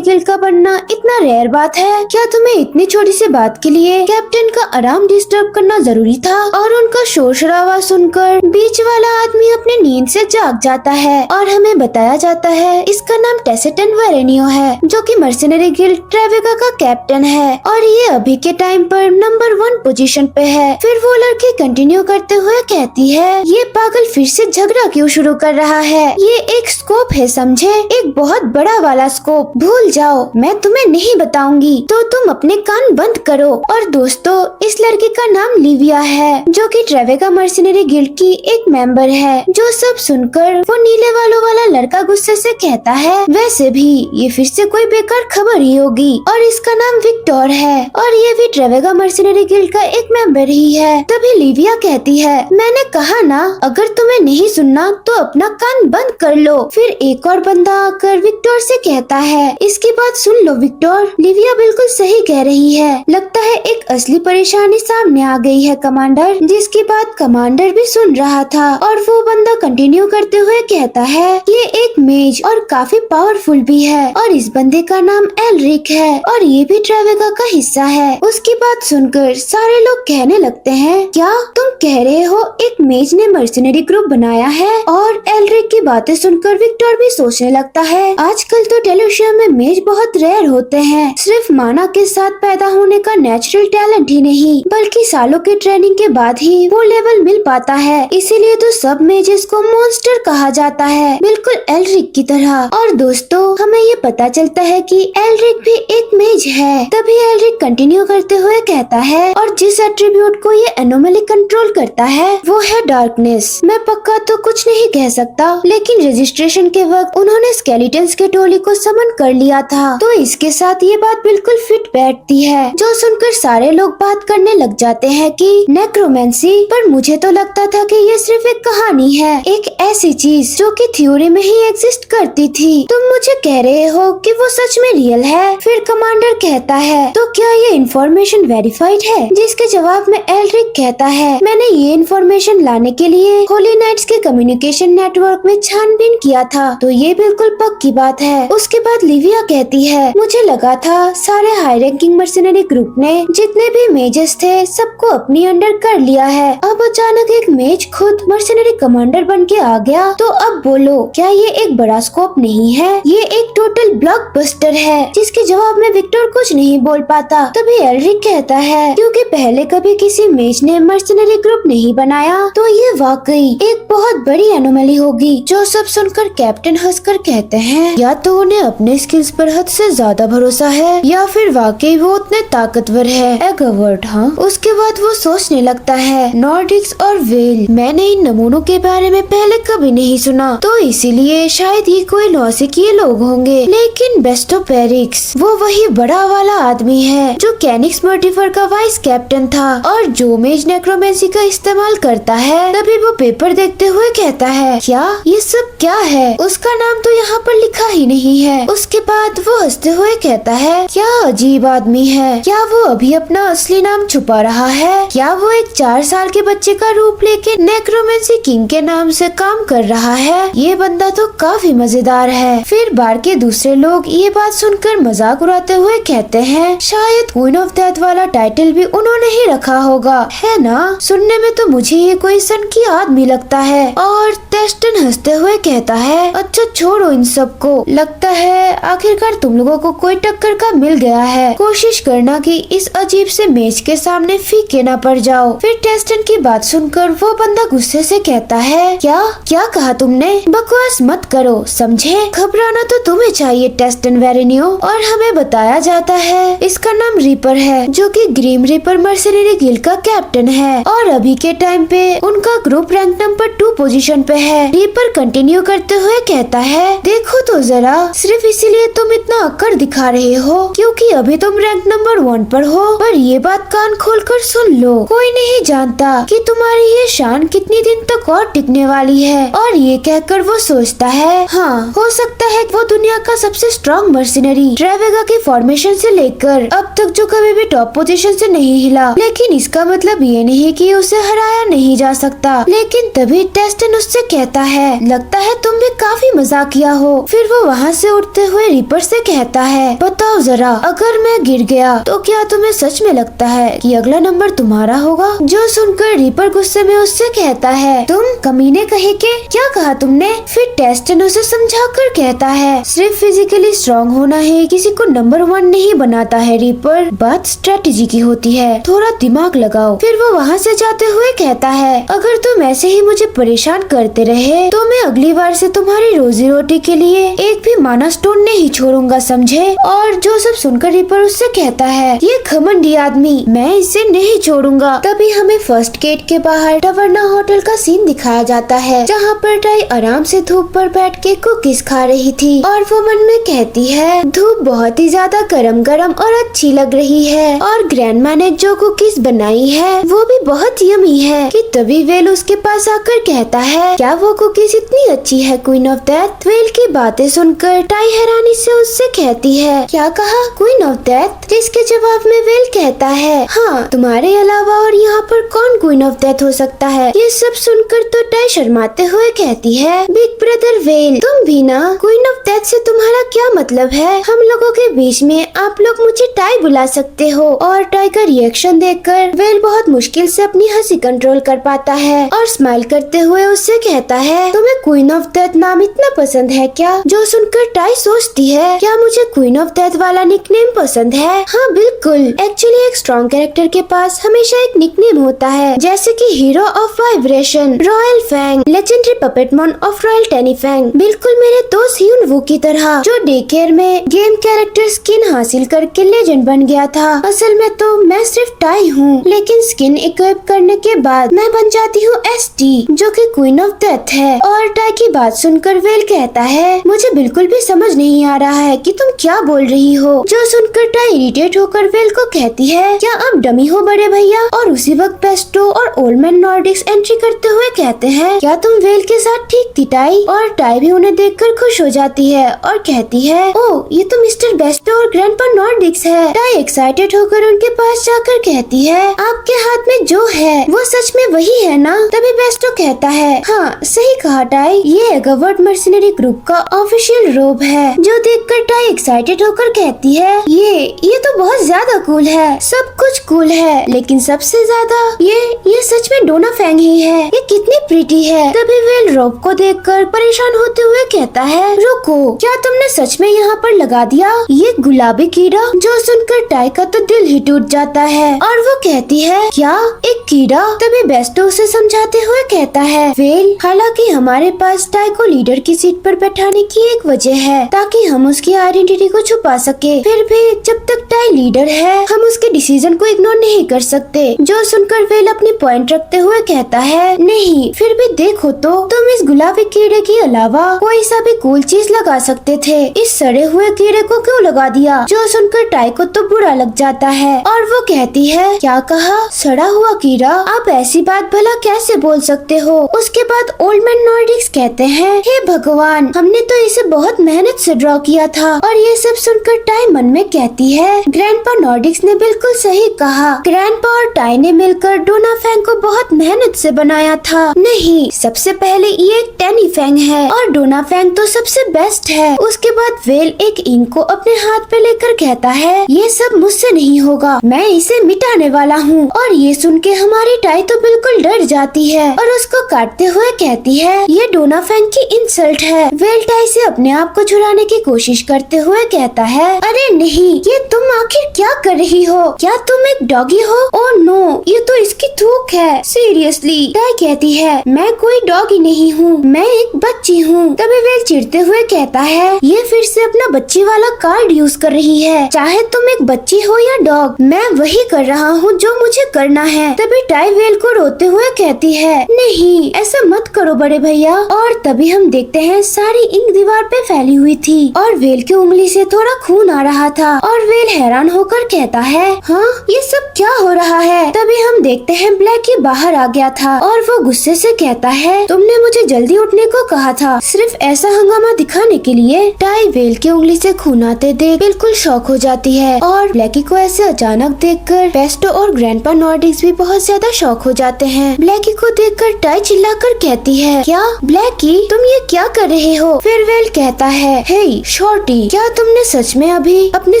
गिल्ड का बनना इतना रेयर बात है? क्या तुम्हें इतनी छोटी सी बात के लिए कैप्टन का आराम डिस्टर्ब करना जरूरी था? और उनका शोर शराबा सुनकर बीच वाला आदमी अपने नींद से जाग जाता है और हमें बताया जाता है इसका नाम टेसिटन वेरेनियो है, जो कि मर्सिनरी गिल्ड ट्रेवेगा का कैप्टन है और ये अभी के टाइम पर नंबर 1 पोजीशन पे है। फिर वो लड़की कंटिन्यू करते हुए कहती है, ये पागल फिर से झगड़ा क्यों शुरू कर रहा है? ये एक स्कोप है, समझे? एक बहुत बड़ा वाला स्कोप। भूल जाओ, मैं तुम्हें नहीं बताऊंगी, तो तुम अपने कान बंद करो। और दोस्तों, इस लड़की का नाम लिविया है, जो कि ट्रेवेगा मर्सिनरी गिल्ड की एक मेंबर है। जो सब सुनकर वो नीले बालों वाला लड़का गुस्से से कहता है, वैसे भी ये फिर से कोई बेकार खबर ही होगी और इसका नाम विक्टर है और ये भी ट्रेवेगा मर्सिनरी गिल्ड का एक मेंबर ही है। तभी लिविया कहती है, मैंने कहा ना, अगर तुम्हें नहीं सुनना तो अपना कान बंद कर लो। फिर एक और बंदा आकर विक्टर से कहता है, इसकी बात सुन लो विक्टर, लिविया बिल्कुल सही कह रही है। लगता है एक असली परेशानी सामने आ गई है कमांडर, जिसकी बात कमांडर भी सुन रहा था। और वो बंदा कंटिन्यू करते हुए कहता है, ये एक मेज और काफी पावरफुल भी है और इस बंदे का नाम एल्रिक है और ये भी ट्रेवेगा का हिस्सा है। उसकी बात सुनकर सारे लोग कहने लगते हैं, क्या तुम कह रहे हो एक मेज ने मर्सिनरी ग्रुप बनाया है? और एल्रिक की बातें सुनकर विक्टर भी सोचने लगता है, आजकल तो टेलुशिया में मेज बहुत रेयर होते हैं। सिर्फ माना के साथ पैदा होने का नेचुरल टैलेंट ही नहीं, बल्कि सालों की ट्रेनिंग के बाद ही वो लेवल मिल पाता है। इसीलिए तो सब मेजेस को मॉन्स्टर कहा जाता है, बिल्कुल एल्रिक की तरह। और दोस्तों, हमें ये पता चलता है कि एल्रिक भी एक मेज है। तभी एल्रिक कंटिन्यू करते हुए कहता है, और जिस एट्रीब्यूट को ये एनोमली कंट्रोल करता है वो है डार्कनेस। मैं पक्का तो कुछ नहीं कह सकता, लेकिन रजिस्ट्रेशन के वक्त उन्होंने स्केलेटन्स के टोली को समन कर लिया था, तो इसके साथ ये बात बिल्कुल फिट बैठती है। जो सुनकर सारे लोग बात करने लग जाते हैं कि नेक्रोमेंसी, पर मुझे तो लगता था कि ये सिर्फ एक कहानी है, एक ऐसी चीज जो कि थ्योरी में ही एग्जिस्ट करती थी। तुम मुझे कह रहे हो कि वो सच में रियल है? फिर कमांडर कहता है, तो क्या ये इन्फॉर्मेशन वेरीफाइड है? जिसके जवाब में एल्रिक कहता है, मैंने ये इन्फॉर्मेशन लाने के लिए होली नाइट्स के कम्युनिकेशन नेटवर्क में छानबीन किया था, तो ये बिल्कुल पक्की बात है। उसके बाद लिविया कहती है, मुझे लगा था सारे हाई रैंकिंग मर्सिनरी ग्रुप ने जितने भी मेजेस थे सबको अपनी अंडर कर लिया है। अब अचानक एक मेज खुद मर्सिनरी कमांडर बन के आ गया, तो अब बोलो, क्या ये एक बड़ा स्कोप नहीं है? ये एक टोटल ब्लॉकबस्टर है। जिसके जवाब में विक्टर कुछ नहीं बोल पाता। तभी एल्रिक कहता है, क्योंकि पहले कभी किसी मेज ने मर्सिनरी ग्रुप नहीं बनाया, तो ये वाकई एक बहुत बड़ी एनोमली होगी। जो सब सुनकर कैप्टन हंसकर कहते हैं, या तो उन्हें अपने स्किल्स पर हद से ज्यादा भरोसा है, या फिर वाकई वो उतने ताकतवर है। एगवर्ट, हाँ। उसके बाद वो सोचने लगता है, नॉर्डिक्स और वेल, मैंने इन नमूनों के बारे में पहले कभी नहीं सुना, तो इसीलिए शायद ये कोई नौसिखिए लोग होंगे। लेकिन बेस्टोपेरिक्स, वो वही बड़ा वाला आदमी है जो कैनिक्स मर्टिफर का वाइस कैप्टन था और जो मेज नेक्रोमेंसी का इस्तेमाल करता है। तभी वो पेपर देखते हुए कहता है, क्या ये सब क्या है? उसका नाम तो यहाँ पर लिखा ही नहीं है। उसके बाद वो हंसते हुए कहता है, क्या अजीब आदमी है। क्या वो अभी अपना असली नाम छुपा रहा है? क्या वो एक 4 साल के बच्चे का रूप लेके नेक्रोमेंसी किंग के नाम से काम कर रहा है? ये बंदा तो काफी मजेदार है। फिर बार के दूसरे लोग ये बात सुनकर मजाक उड़ाते हुए कहते हैं, शायद क्वीन ऑफ डेथ वाला टाइटल भी उन्होंने ही रखा होगा, है ना? सुनने में तो मुझे ये कोई सनकी आदमी लगता है। और टेस्टन हंसते हुए कहता है, अच्छा छोड़ो इन सबको, लगता है आखिरकार तुम लोगों को कोई टक्कर का मिल गया है। कोशिश करना कि इस अजीब से मेज के सामने फीके ना पड़ जाओ। फिर टेस्टन की बात सुनकर वो बंदा गुस्से से कहता है, क्या कहा तुमने? बकवास मत करो, समझे? घबराना तो तुम्हें चाहिए टेस्टन वेरेनियो। और हमें बताया जाता है इसका नाम रीपर है, जो कि ग्रीम रीपर मर्सिनरी गिल्ड का कैप्टन है और अभी के टाइम पे उनका ग्रुप रैंक नंबर 2 पोजीशन पे है। रीपर कंटिन्यू करते हुए कहता है, देखो तो जरा, सिर्फ इसीलिए तुम इतना अक्कड़ दिखा रहे हो क्योंकि अभी तुम रैंक नंबर 1 पर हो, पर ये बात कान खोलकर सुन लो, कोई नहीं जानता कि तुम्हारी ये शान कितनी दिन तक और टिकने वाली है। और ये कहकर वो सोचता है, हाँ हो सकता है वो दुनिया का सबसे स्ट्रॉन्ग मर्सिनरी ट्रेवेगा के फॉर्मेशन से लेकर अब तक जो कभी भी टॉप पोजीशन से नहीं हिला, लेकिन इसका मतलब ये नहीं कि उसे हराया नहीं जा सकता। लेकिन तभी टेस्टन उससे कहता है, लगता है तुम भी काफी मजाकिया हो। फिर वो वहाँ से उठते हुए रीपर से कहता है, बताओ जरा, अगर मैं गिर गया तो क्या तुम्हें सच में लगता है कि अगला नंबर तुम्हारा होगा? जो सुनकर रीपर गुस्से में उससे कहता है, तुम कमीने कहे के क्या कहा तुमने? फिर टेस्टन उसे समझाकर कहता है, सिर्फ फिजिकली स्ट्रॉन्ग होना है किसी को नंबर 1 नहीं बनाता है रीपर, बात स्ट्रेटेजी की होती है, थोड़ा दिमाग लगाओ। फिर वो वहाँ से जाते हुए कहता है, अगर तुम ऐसे ही मुझे परेशान करते रहे तो मैं अगली बार से तुम्हारी रोजी रोटी के लिए एक भी माना स्टोन नहीं छोड़ूंगा, समझे? और जो सब सुनकर रीपर उससे कहता है, ये घमंडी आदमी, मैं इसे नहीं छोड़ूंगा। तभी हमें फर्स्ट गेट के बाहर टवर्ना होटल का सीन दिखाया जाता है, जहाँ पर टाई आराम से धूप पर बैठ के कुकीज खा रही थी और वो मन में कहती है, धूप बहुत ही ज्यादा गरम गरम और अच्छी लग रही है और ग्रैंडमा ने जो कुकीज बनाई है वो भी बहुत यमी है। कि तभी वेल उसके पास आकर कहता है, क्या वो कुकीज इतनी अच्छी है क्वीन ऑफ डेथ? वेल की बातें सुनकर टाई हैरानी से उससे कहती है, क्या कहा क्वीन ऑफ डेथ? जिसके जवाब में वेल कहता है, हाँ, तुम्हारे अलावा और यहाँ पर कौन क्वीन ऑफ डेथ हो सकता है? ये सब सुनकर तो टाई शर्माते हुए कहती है, बिग ब्रदर वेल, तुम भी ना, क्वीन ऑफ डेथ से तुम्हारा क्या मतलब है? हम लोगों के बीच में आप लोग मुझे टाई बुला सकते हो। और टाई का रिएक्शन देखकर वेल बहुत मुश्किल से अपनी हंसी कंट्रोल कर पाता है और स्माइल करते हुए उससे कहता है, तुम्हें क्वीन ऑफ डेथ नाम इतना पसंद है क्या? जो सुनकर टाई सोचती है, क्या मुझे क्वीन ऑफ डेथ वाला निकनेम पसंद है? हाँ बिल्कुल, एक्चुअली एक स्ट्रॉन्ग कैरेक्टर के पास हमेशा एक निकनेम होता है, जैसे कि hero of vibration, royal fang, legendary Puppetmon of royal टेनीफैंग, बिल्कुल मेरे दोस्त ह्यून वू की तरह, जो डे केयर में गेम कैरेक्टर स्किन हासिल करके लेजेंड बन गया था। असल में तो मैं सिर्फ टाई हूँ, लेकिन स्किन इक्विप करने के बाद मैं बन जाती हूँ एसटी, जो कि क्वीन ऑफ डेथ है। और टाई की बात सुनकर वेल कहता है, मुझे बिल्कुल भी समझ नहीं आ रहा है कि तुम क्या बोल रही हो। जो सुनकर टाई इरिटेट होकर वेल को कहती है, क्या आप डमी हो बड़े भैया? और उसी वक्त पेस्टो और ओल्ड मैन नॉर्डिक्स एंट्री करते हुए कहते हैं, क्या तुम वेल के साथ ठीक थी टाई? और टाई भी उन्हें देखकर खुश हो जाती है और कहती है, ओह, ये तो मिस्टर बेस्टो और ग्रैंडपा नॉर्डिक्स है। टाई एक्साइटेड होकर उनके पास जाकर कहती है, आपके हाथ में जो है वो सच में वही है ना? तभी बेस्टो कहता है, हाँ सही कहा टाई, ये एगवर्ड मर्सिनरी ग्रुप का ऑफिशियल रोब है। जो देखकर टाई एक्साइटेड होकर कहती है, ये तो बहुत ज्यादा कूल है, सब कुछ कूल है, लेकिन सबसे ज्यादा ये सच में डोना फैंग ही है, ये कितनी प्रीटी है। तभी वेल रोब को देखकर परेशान होते हुए कहता है, रुको, क्या तुमने सच में यहाँ पर लगा दिया ये गुलाबी कीड़ा? जो सुनकर टाई का तो दिल ही टूट जाता है और वो कहती है, क्या एक कीड़ा? तभी बेस्टो उसे समझाते हुए कहता है, वेल, हालांकि हमारे पास टाई को लीडर की सीट पर बैठाने की एक वजह है, ताकि हम उसकी आइडेंटिटी को छुपा सके। फिर भी जब तक टाई लीडर है, हम उसके डिसीजन को इग्नोर नहीं कर सकते। जो सुनकर वेल अपनी पॉइंट रखते हुए कहता है, नहीं, फिर भी देखो तो, तुम इस गुलाबी कीड़े के अलावा कोई सा भी कूल चीज लगा सकते थे, इस सड़े हुए कीड़े को क्यों लगा दिया? जो सुनकर टाई को तो बुरा लग जाता है और वो कहती है, क्या कहा, सड़ा हुआ कीड़ा? आप ऐसी बात भला कैसे बोल सकते हो? उसके बाद ओल्ड मैन नॉर्डिक्स कहते हैं, हे भगवान, हमने तो इसे बहुत मेहनत से ड्रॉ किया था। और ये सब सुनकर टाई मन में कहती है, ग्रैंडपा नॉर्डिक्स ने बिल्कुल सही कहा, ग्रैंडपा और टाई ने मिलकर डोना फैंग को बहुत मेहनत से बनाया था। नहीं, सबसे पहले ये एक टेनी फैंग है और डोना फैंग तो सबसे बेस्ट है। उसके बाद वेल एक इंक को अपने हाथ पे लेकर कहता है, ये सब मुझसे नहीं होगा, मैं इसे मिटाने वाला हूँ। और ये सुन के हमारी टाई तो बिल्कुल डर जाती है और उसको काटते हुए कहती है, ये डोना फैंग की इंसल्ट है। वेल टाई से अपने आप को छुड़ाने की कोशिश करते हुए कहता है, अरे नहीं, ये तुम आखिर क्या कर रही हो? क्या तुम एक डॉगी हो? ओह नो, ये तो इसकी थूक है, सीरियसली। टाई कहती है, मैं कोई डॉगी नहीं हूँ, मैं एक बच्ची हूँ। तभी वेल चिढ़ते हुए कहता है, ये फिर से अपना बच्ची वाला कार्ड वर्ड यूज कर रही है। चाहे तुम एक बच्ची हो या डॉग, मैं वही कर रहा हूँ जो मुझे करना है। तभी टाई वेल को रोते हुए कहती है, नहीं ऐसा मत करो बड़े भैया। और तभी हम देखते हैं सारी इंक दीवार पे फैली हुई थी और वेल की उंगली से थोड़ा खून आ रहा था और वेल हैरान होकर कहता है, हाँ ये सब क्या हो रहा है। तभी हम देखते हैं ब्लैकी बाहर आ गया था और वो गुस्से से कहता है, तुमने मुझे जल्दी उठने को कहा था, सिर्फ ऐसा हंगामा दिखाने के लिए। टाई वेल की उंगली से खून आते देख बिल्कुल शॉक हो जाती है और ब्लैकी को ऐसे अचानक देखकर पेस्टो और ग्रैंडपा नॉर्डिक्स भी बहुत ज्यादा शॉक हो जाते हैं। ब्लैकी को देखकर टाई चिल्लाकर कहती है, क्या ब्लैकी तुम ये क्या कर रहे हो। फिर वेल कहता है, हे शॉर्टी, क्या तुमने सच में अभी अपने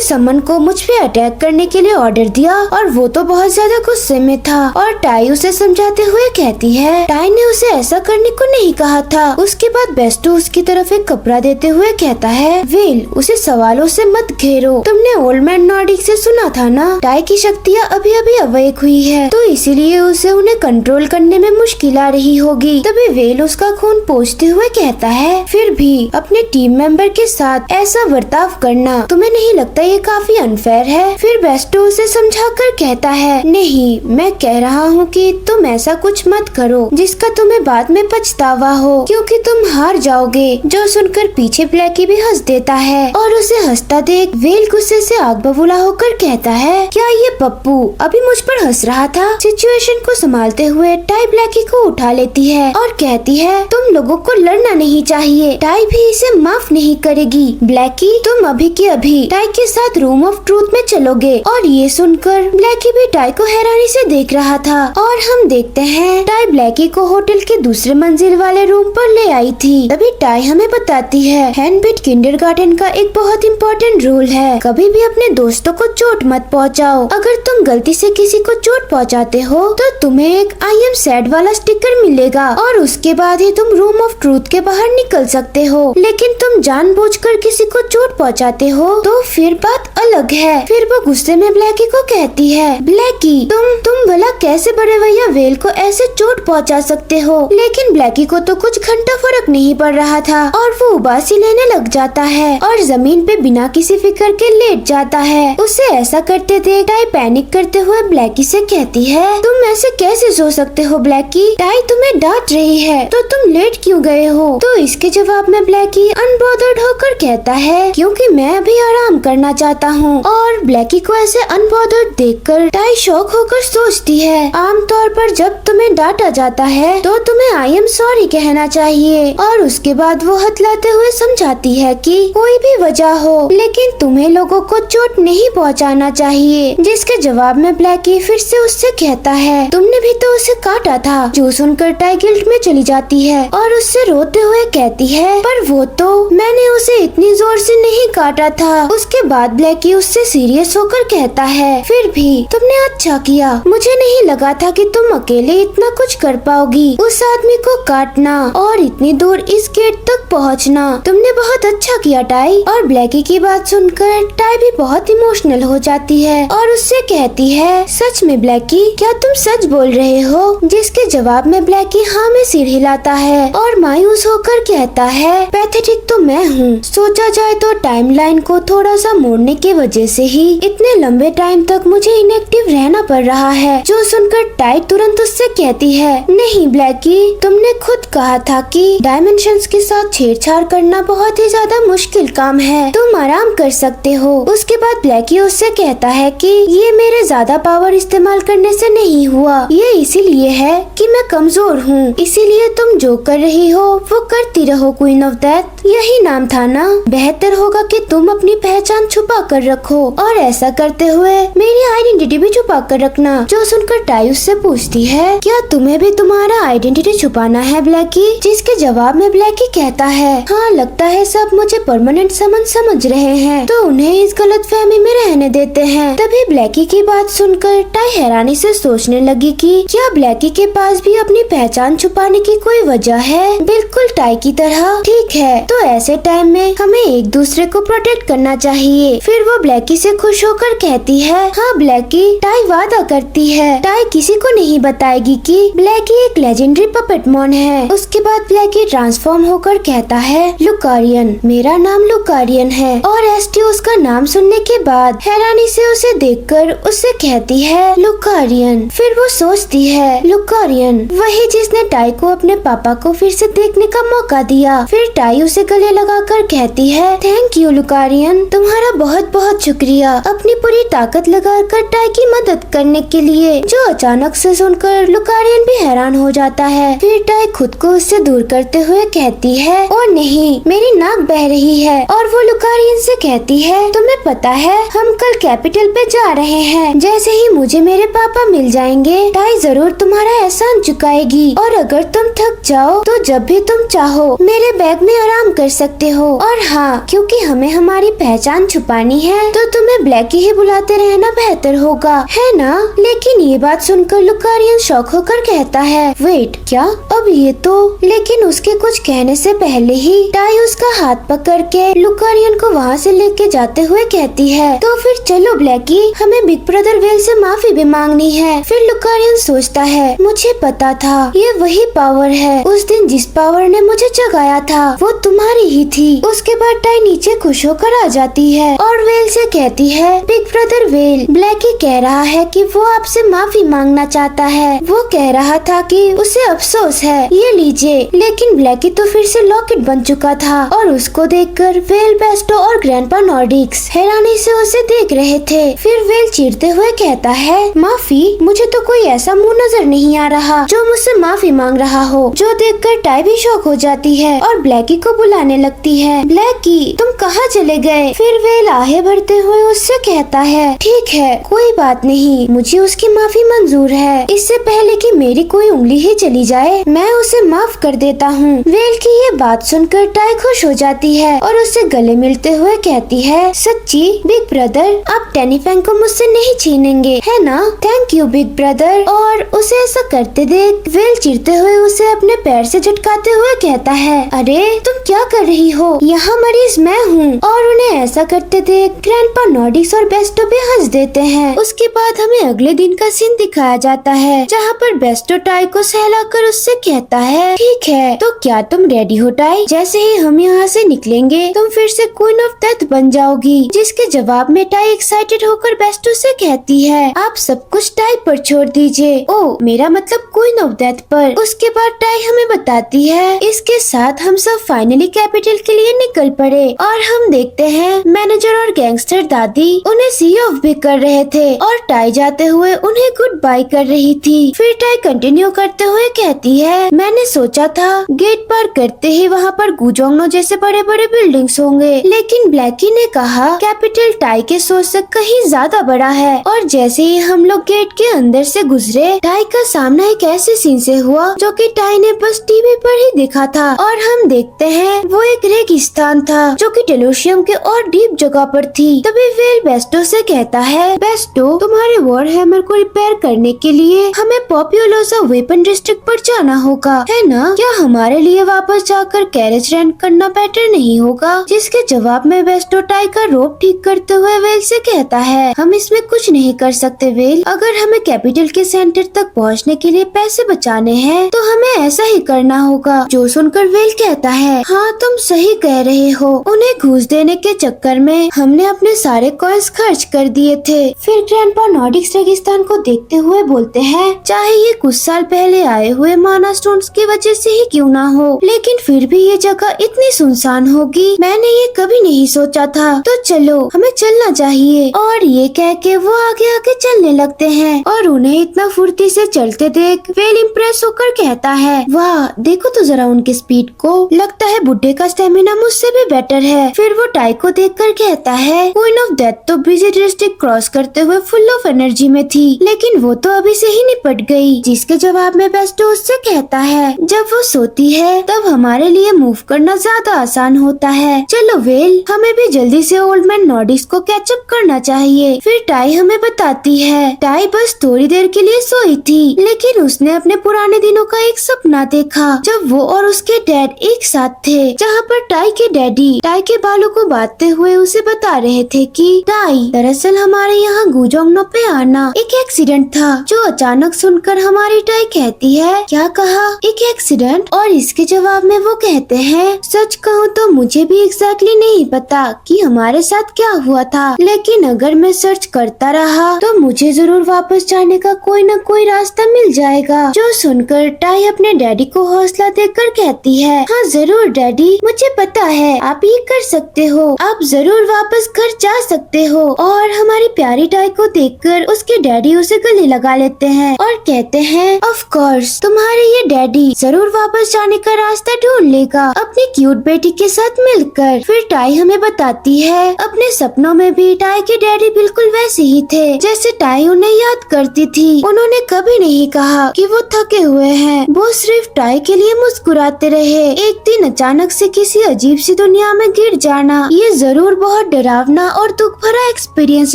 समन को मुझ पे अटैक करने के लिए ऑर्डर दिया। और वो तो बहुत ज्यादा गुस्से में था और टाई उसे समझाते हुए कहती है, टाई ने उसे ऐसा करने को नहीं कहा था। उसके बाद बेस्टो उसकी तरफ एक कपड़ा देते हुए कहता है, वेल उसे सवालों से मत घेरो, तुमने ओल्ड मैन नॉर्डिक से सुना था ना, टाई की शक्तियाँ अभी अभी अवेक हुई है, तो इसीलिए उसे उन्हें कंट्रोल करने में मुश्किल आ रही होगी। तभी वेल उसका खून पोंछते हुए कहता है, फिर भी अपने टीम मेंबर के साथ ऐसा बर्ताव करना तुम्हें नहीं लगता ये काफी अनफेयर है। फिर बेस्टो उसे समझाकर कहता है, नहीं मैं कह रहा हूँ कि तुम ऐसा कुछ मत करो जिसका तुम्हें बाद में पछतावा हो, क्योंकि तुम हार जाओगे। जो सुनकर पीछे ब्लैकी भी हंस देता है और उसे हंसता देख वेल गुस्से से आग बबूला होकर कहता है, क्या ये पप्पू अभी मुझ पर हंस रहा था। सिचुएशन को संभालते हुए टाई ब्लैकी को उठा लेती है और कहती है, तुम लोगों को लड़ना नहीं चाहिए, टाई भी इसे माफ नहीं करेगी। ब्लैकी तुम अभी के अभी टाई के साथ रूम ऑफ ट्रूथ में चलोगे। और ये सुनकर ब्लैकी भी टाई को हैरानी से देख रहा था और हम देखते हैं टाई ब्लैकी को होटल के दूसरे मंजिल वाले रूम पर ले आई थी। तभी टाई हमें बताती है, हैंडबिट किंडरगार्टन का एक बहुत इम्पोर्टेंट रूल है, कभी भी अपने दोस्तों को चोट मत पहुंचाओ। अगर तुम गलती से किसी को चोट पहुंचाते हो तो तुम्हें एक आई एम सैड वाला स्टिकर मिलेगा और उसके बाद ही तुम रूम ऑफ ट्रूथ के बाहर निकल सकते हो। लेकिन तुम जानबूझकर किसी को चोट पहुंचाते हो तो फिर बात अलग है। फिर वो गुस्से में ब्लैकी को कहती है, ब्लैकी तुम भला कैसे बड़े भैया वेल को ऐसे चोट पहुंचा सकते हो। लेकिन ब्लैकी को तो कुछ घंटा फर्क नहीं पड़ रहा था और वो उबासी लेने लग जाता है और जमीन पे बिना किसी फिक्र के लेट जाता है। उसे ऐसा करते देख टाई पैनिक करते हुए ब्लैकी से कहती है, तुम ऐसे कैसे सो सकते हो ब्लैकी, टाई तुम्हें डांट रही है तो तुम लेट क्यों गए हो। तो इसके जवाब में ब्लैकी अनबॉदर्ड होकर कहता है, क्योंकि मैं अभी आराम करना चाहता हूँ। और ब्लैकी को ऐसे अनबॉदर्ड देखकर टाई शॉक होकर सोचती है, आमतौर पर जब तुम्हें डांटा जाता है तो तुम्हें आई एम सॉरी कहना चाहिए। और उसके बाद वो हथलाते हुए समझाती है कि कोई भी वजह हो लेकिन तुम्हें लोगों को चोट नहीं पहुंचाना चाहिए। जिसके जवाब में ब्लैकी फिर से उससे कहता है, तुमने भी तो उसे काटा था। जो सुनकर टाई गिल्ट में चली जाती है और उससे रोते हुए कहती है, पर वो तो मैंने उसे इतनी जोर से नहीं काटा था। उसके बाद ब्लैकी उससे सीरियस होकर कहता है, फिर भी तुमने अच्छा किया, मुझे नहीं लगा था कि तुम अकेले इतना कुछ कर पाओगी। उस आदमी को काटना और इतनी दूर इस गेट तक पहुंचना, तुमने बहुत अच्छा किया टाई। और ब्लैकी की बात सुनकर टाई भी बहुत इमोशनल हो जाती है और उससे कहती है, सच में ब्लैकी क्या तुम सच बोल रहे हो। जिसके जवाब में ब्लैकी हाँ में सिर हिलाता है और मायूस होकर कहता है, पैथेटिक तो मैं हूँ। सोचा जाए तो टाइमलाइन को थोड़ा सा मोड़ने की वजह से ही इतने लंबे टाइम तक मुझे इनएक्टिव रहना पड़ रहा है। जो सुनकर टाई तुरंत उससे कहती है, नहीं ब्लैकी, तुमने खुद कहा था कि डायमेंशंस के साथ छेड़छाड़ करना बहुत ही ज्यादा मुश्किल काम है, तुम आराम कर सकते हो। उसके बाद ब्लैकी उससे कहता है कि ये मेरे ज्यादा पावर इस्तेमाल करने से नहीं हुआ, ये इसीलिए है कि मैं कमजोर हूँ, इसीलिए तुम जो कर रही हो वो करती रहो क्वीन ऑफ डेथ। यही नाम था ना, बेहतर होगा कि तुम अपनी पहचान छुपा कर रखो और ऐसा करते हुए मेरी आइडेंटिटी भी छुपा कर रखना। जो सुनकर टाई उससे पूछती है, क्या तुम्हें भी तुम्हारा आइडेंटिटी छुपाना है ब्लैकी। जिसके जवाब में ब्लैकी कहता है, हाँ लगता है सब मुझे परमानेंट समझ रहे हैं तो उन्हें इस गलतफहमी में रहने देते हैं। तभी ब्लैकी की बात सुनकर टाई हैरानी से सोचने लगी कि क्या ब्लैकी के पास भी अपनी पहचान छुपाने की कोई वजह है। बिल्कुल टाई की तरह। ठीक है, तो ऐसे टाइम में हमें एक दूसरे को प्रोटेक्ट करना चाहिए। फिर वो ब्लैकी से खुश होकर कहती है, हाँ ब्लैकी। टाई वादा करती है टाई किसी को नहीं बताएगी कि ब्लैकी एक लेजेंडरी पपेटमॉन है। उसके बाद ब्लैकी ट्रांसफॉर्म होकर कहता है, लुकारियन, मेरा नाम लुकारियन है और एस्टी उसका नाम सुनने के बाद हैरानी से उसे देखकर उससे कहती है लुकारियन। फिर वो सोचती है लुकारियन वही जिसने टाई को अपने पापा को फिर से देखने का मौका दिया। फिर टाई उसे गले लगाकर कहती है थैंक यू लुकारियन, तुम्हारा बहुत बहुत शुक्रिया अपनी पूरी ताकत लगाकर टाई की मदद करने के लिए। जो अचानक से सुनकर लुकारियन भी हैरान हो जाता है। फिर टाई खुद को उससे दूर करते हुए कहती है ओ नहीं, मेरी नाक बह रही है। और वो लुकारियन से कहती है तुम्हें पता है हम कल कैपिटल पे जा रहे हैं, जैसे ही मुझे मेरे पापा मिल जाएंगे टाई जरूर तुम्हारा एहसान चुकाएगी। और अगर तुम थक जाओ तो जब भी तुम चाहो मेरे बैग में आराम कर सकते हो। और हाँ, क्योंकि हमें हमारी पहचान छुपानी है तो तुम्हें ब्लैकी ही बुलाते रहना बेहतर होगा, है ना? लेकिन ये बात सुनकर लुकारियन शॉक होकर कहता है वेट, क्या? अब ये तो। लेकिन उसके कुछ कहने से पहले ही टाई उसका हाथ पकड़ के लुकारियन को वहाँ से लेके जाते हुए कहती है तो फिर चलो ब्लैकी, हमें बिग ब्रदर वेल से माफी भी मांगनी है। फिर लुकारियन सोचता है मुझे पता था ये वही पावर है, उस दिन जिस पावर ने मुझे जगाया था वो तुम्हारी ही थी। उसके बाद टाई नीचे खुश होकर आ जाती है और वेल से कहती है बिग ब्रदर वेल, ब्लैकी कह रहा है कि वो आपसे माफी मांगना चाहता है। वो कह रहा था कि उसे अफसोस है, ये लीजिए। लेकिन ब्लैकी तो फिर से लॉकेट बन चुका था और उसको देखकर वेल, बेस्टो और ग्रैंडपा नॉर्डिक्स हैरानी से उसे देख रहे थे। फिर वेल चीरते हुए कहता है माफी, मुझे तो कोई ऐसा मुंह नजर नहीं आ रहा जो मुझसे माफी मांग रहा हो। जो देखकर टाई भी शॉक हो जाती है और ब्लैकी को बुलाने लगती है ब्लैकी तुम कहाँ चले गए? फिर वेल आहे भरते हुए उससे कहता है ठीक है कोई बात नहीं, मुझे उसकी माफी मंजूर है। इससे पहले कि मेरी कोई उंगली ही चली जाए मैं उसे माफ कर देता हूँ। वेल की ये बात सुनकर टाई खुश हो जाती है और उससे गले मिलते हुए कहती है सच्ची बिग ब्रदर, आप टेनी फैंग को मुझसे नहीं छीनेंगे, है ना? Thank you big brother. और उसे ऐसा करते देख वेल चिढ़ते हुए उसे अपने पैर से झटकाते हुए कहता है अरे तुम क्या कर रही हो, यहाँ मरीज मैं हूँ। और उन्हें ऐसा करते देख ग्रैंडपा नॉर्डिक्स और बेस्टो भी हंस देते हैं। उसके बाद हमें अगले दिन का सीन दिखाया जाता है जहाँ पर बेस्टो टाई को सहलाकर उससे कहता है ठीक है तो क्या तुम रेडी हो टाई? जैसे ही हम यहाँ से निकलेंगे तुम फिर से क्वीन ऑफ डेथ बन जाओगी। जिसके जवाब में टाई एक्साइटेड होकर बेस्टो से कहती है आप सब कुछ टाई पर छोड़ दीजिए। ओ मेरा मतलब क्वीन ऑफ डेथ पर। उसके बाद टाई हमें बताती है इसके साथ हम सब फाइनली कैपिटल के लिए निकल पड़े और हम देखते हैं मैनेजर और गैंगस्टर दादी उन्हें सी ऑफ भी कर रहे थे और टाई जाते हुए उन्हें गुड बाय कर रही थी। फिर टाई कंटिन्यू करते हुए कहती है मैंने सोचा था गेट पार करते ही वहाँ पर गुजोंगनो जैसे बड़े बड़े बिल्डिंग्स होंगे, लेकिन ब्लैकी ने कहा कैपिटल टाई के सोच से कहीं ज्यादा बड़ा है। और जैसे ही हम लोग गेट के अंदर से गुजरे टाई का सामना एक ऐसे सीन से हुआ जो कि टाई ने बस टीवी पर ही देखा था और हम देखते हैं वो एक रेगिस्तान था जो कि टेलोशियम के और डीप जगह पर थी। तभी वेल बेस्टो से कहता है बेस्टो तुम्हारे वॉर हैमर को रिपेयर करने के लिए हमें पॉपुलोसा वेपन डिस्ट्रिक्ट पर जाना होगा, है ना? क्या हमारे लिए वापस जाकर कैरेज रेंट करना बेटर नहीं होगा? जिसके जवाब में बेस्टो टाई का रोप ठीक करते हुए वेल से कहता है हम इसमें कुछ नहीं कर सकते वेल, अगर हमें कैपिटल के सेंटर तक पहुंचने के लिए पैसे बचाने हैं तो हमें ऐसा ही करना होगा। जो सुनकर वेल कहता है हाँ तुम सही कह रहे हो, उन्हें घूस देने के चक्कर में हमने अपने सारे कॉइन्स खर्च कर दिए थे। फिर ग्रैंडपा नॉर्डिक्स रेगिस्तान को देखते हुए बोलते हैं चाहे ये कुछ साल पहले आए हुए माना स्टोन्स की वजह से ही क्यों ना हो, लेकिन फिर भी ये जगह इतनी सुनसान होगी मैंने ये कभी नहीं सोचा था। तो चलो हमें चलना चाहिए। और ये कह के वो आगे आगे चलने लगते हैं और उन्हें इतना फुर्ती से चलते देख वेल इम्प्रेस होकर कहता है वाह देखो तो जरा उनकी स्पीड को, लगता है बुड्ढे का स्टेमिना मुझसे भी बेटर है। फिर वो टाई को देखकर कहता है क्वीन ऑफ डेथ तो बिजी डिस्ट्रिक्ट क्रॉस करते हुए फुल ऑफ एनर्जी में थी, लेकिन वो तो अभी से ही निपट गई। जिसके जवाब में बेस्टो उससे कहता है जब वो सोती है तब हमारे लिए मूव करना ज्यादा आसान होता है। चलो वेल हमें भी जल्दी से ओल्ड मैन नॉर्डिक्स को कैचअप सब करना चाहिए। फिर टाई हमें बताती है टाई बस थोड़ी देर के लिए सोई थी, लेकिन उसने अपने पुराने दिनों का एक सपना देखा जब वो और उसके डैड एक साथ थे, जहाँ पर टाई के डैडी टाई के बालों को बांधते हुए उसे बता रहे थे कि टाई, दरअसल हमारे यहाँ गुजोंगनो पे आना एक एक्सीडेंट था। जो अचानक सुनकर हमारी टाई कहती है, क्या कहा, एक एक्सीडेंट? और इसके जवाब में वो कहते हैं, सच कहूँ तो मुझे भी एग्जैक्टली नहीं पता कि हमारे साथ क्या हुआ था, लेकिन अगर मैं सर्च करता रहा तो मुझे जरूर वापस जाने का कोई न कोई रास्ता मिल जाएगा। जो सुनकर टाई अपने डैडी को हौसला देकर कहती है, हाँ जरूर डैडी, मुझे पता है आप ये कर सकते हो, आप जरूर वापस घर जा सकते हो। और हमारी प्यारी टाई को देखकर उसके डैडी उसे गले लगा लेते हैं और कहते हैं, ऑफ कोर्स तुम्हारे ये डैडी जरूर वापस जाने का रास्ता ढूंढ लेगा अपनी क्यूट बेटी के साथ मिलकर। फिर टाई हमें बताती है अपने सपनों में भी टाई के डैडी बिल्कुल वैसे ही थे जैसे टाई उन्हें याद करती थी। उन्होंने कभी नहीं कहा कि वो थके हुए हैं, वो सिर्फ टाई के लिए मुस्कुराते रहे। एक दिन अचानक से किसी अजीब सी दुनिया में गिर जाना, ये जरूर बहुत डरावना और दुख भरा एक्सपीरियंस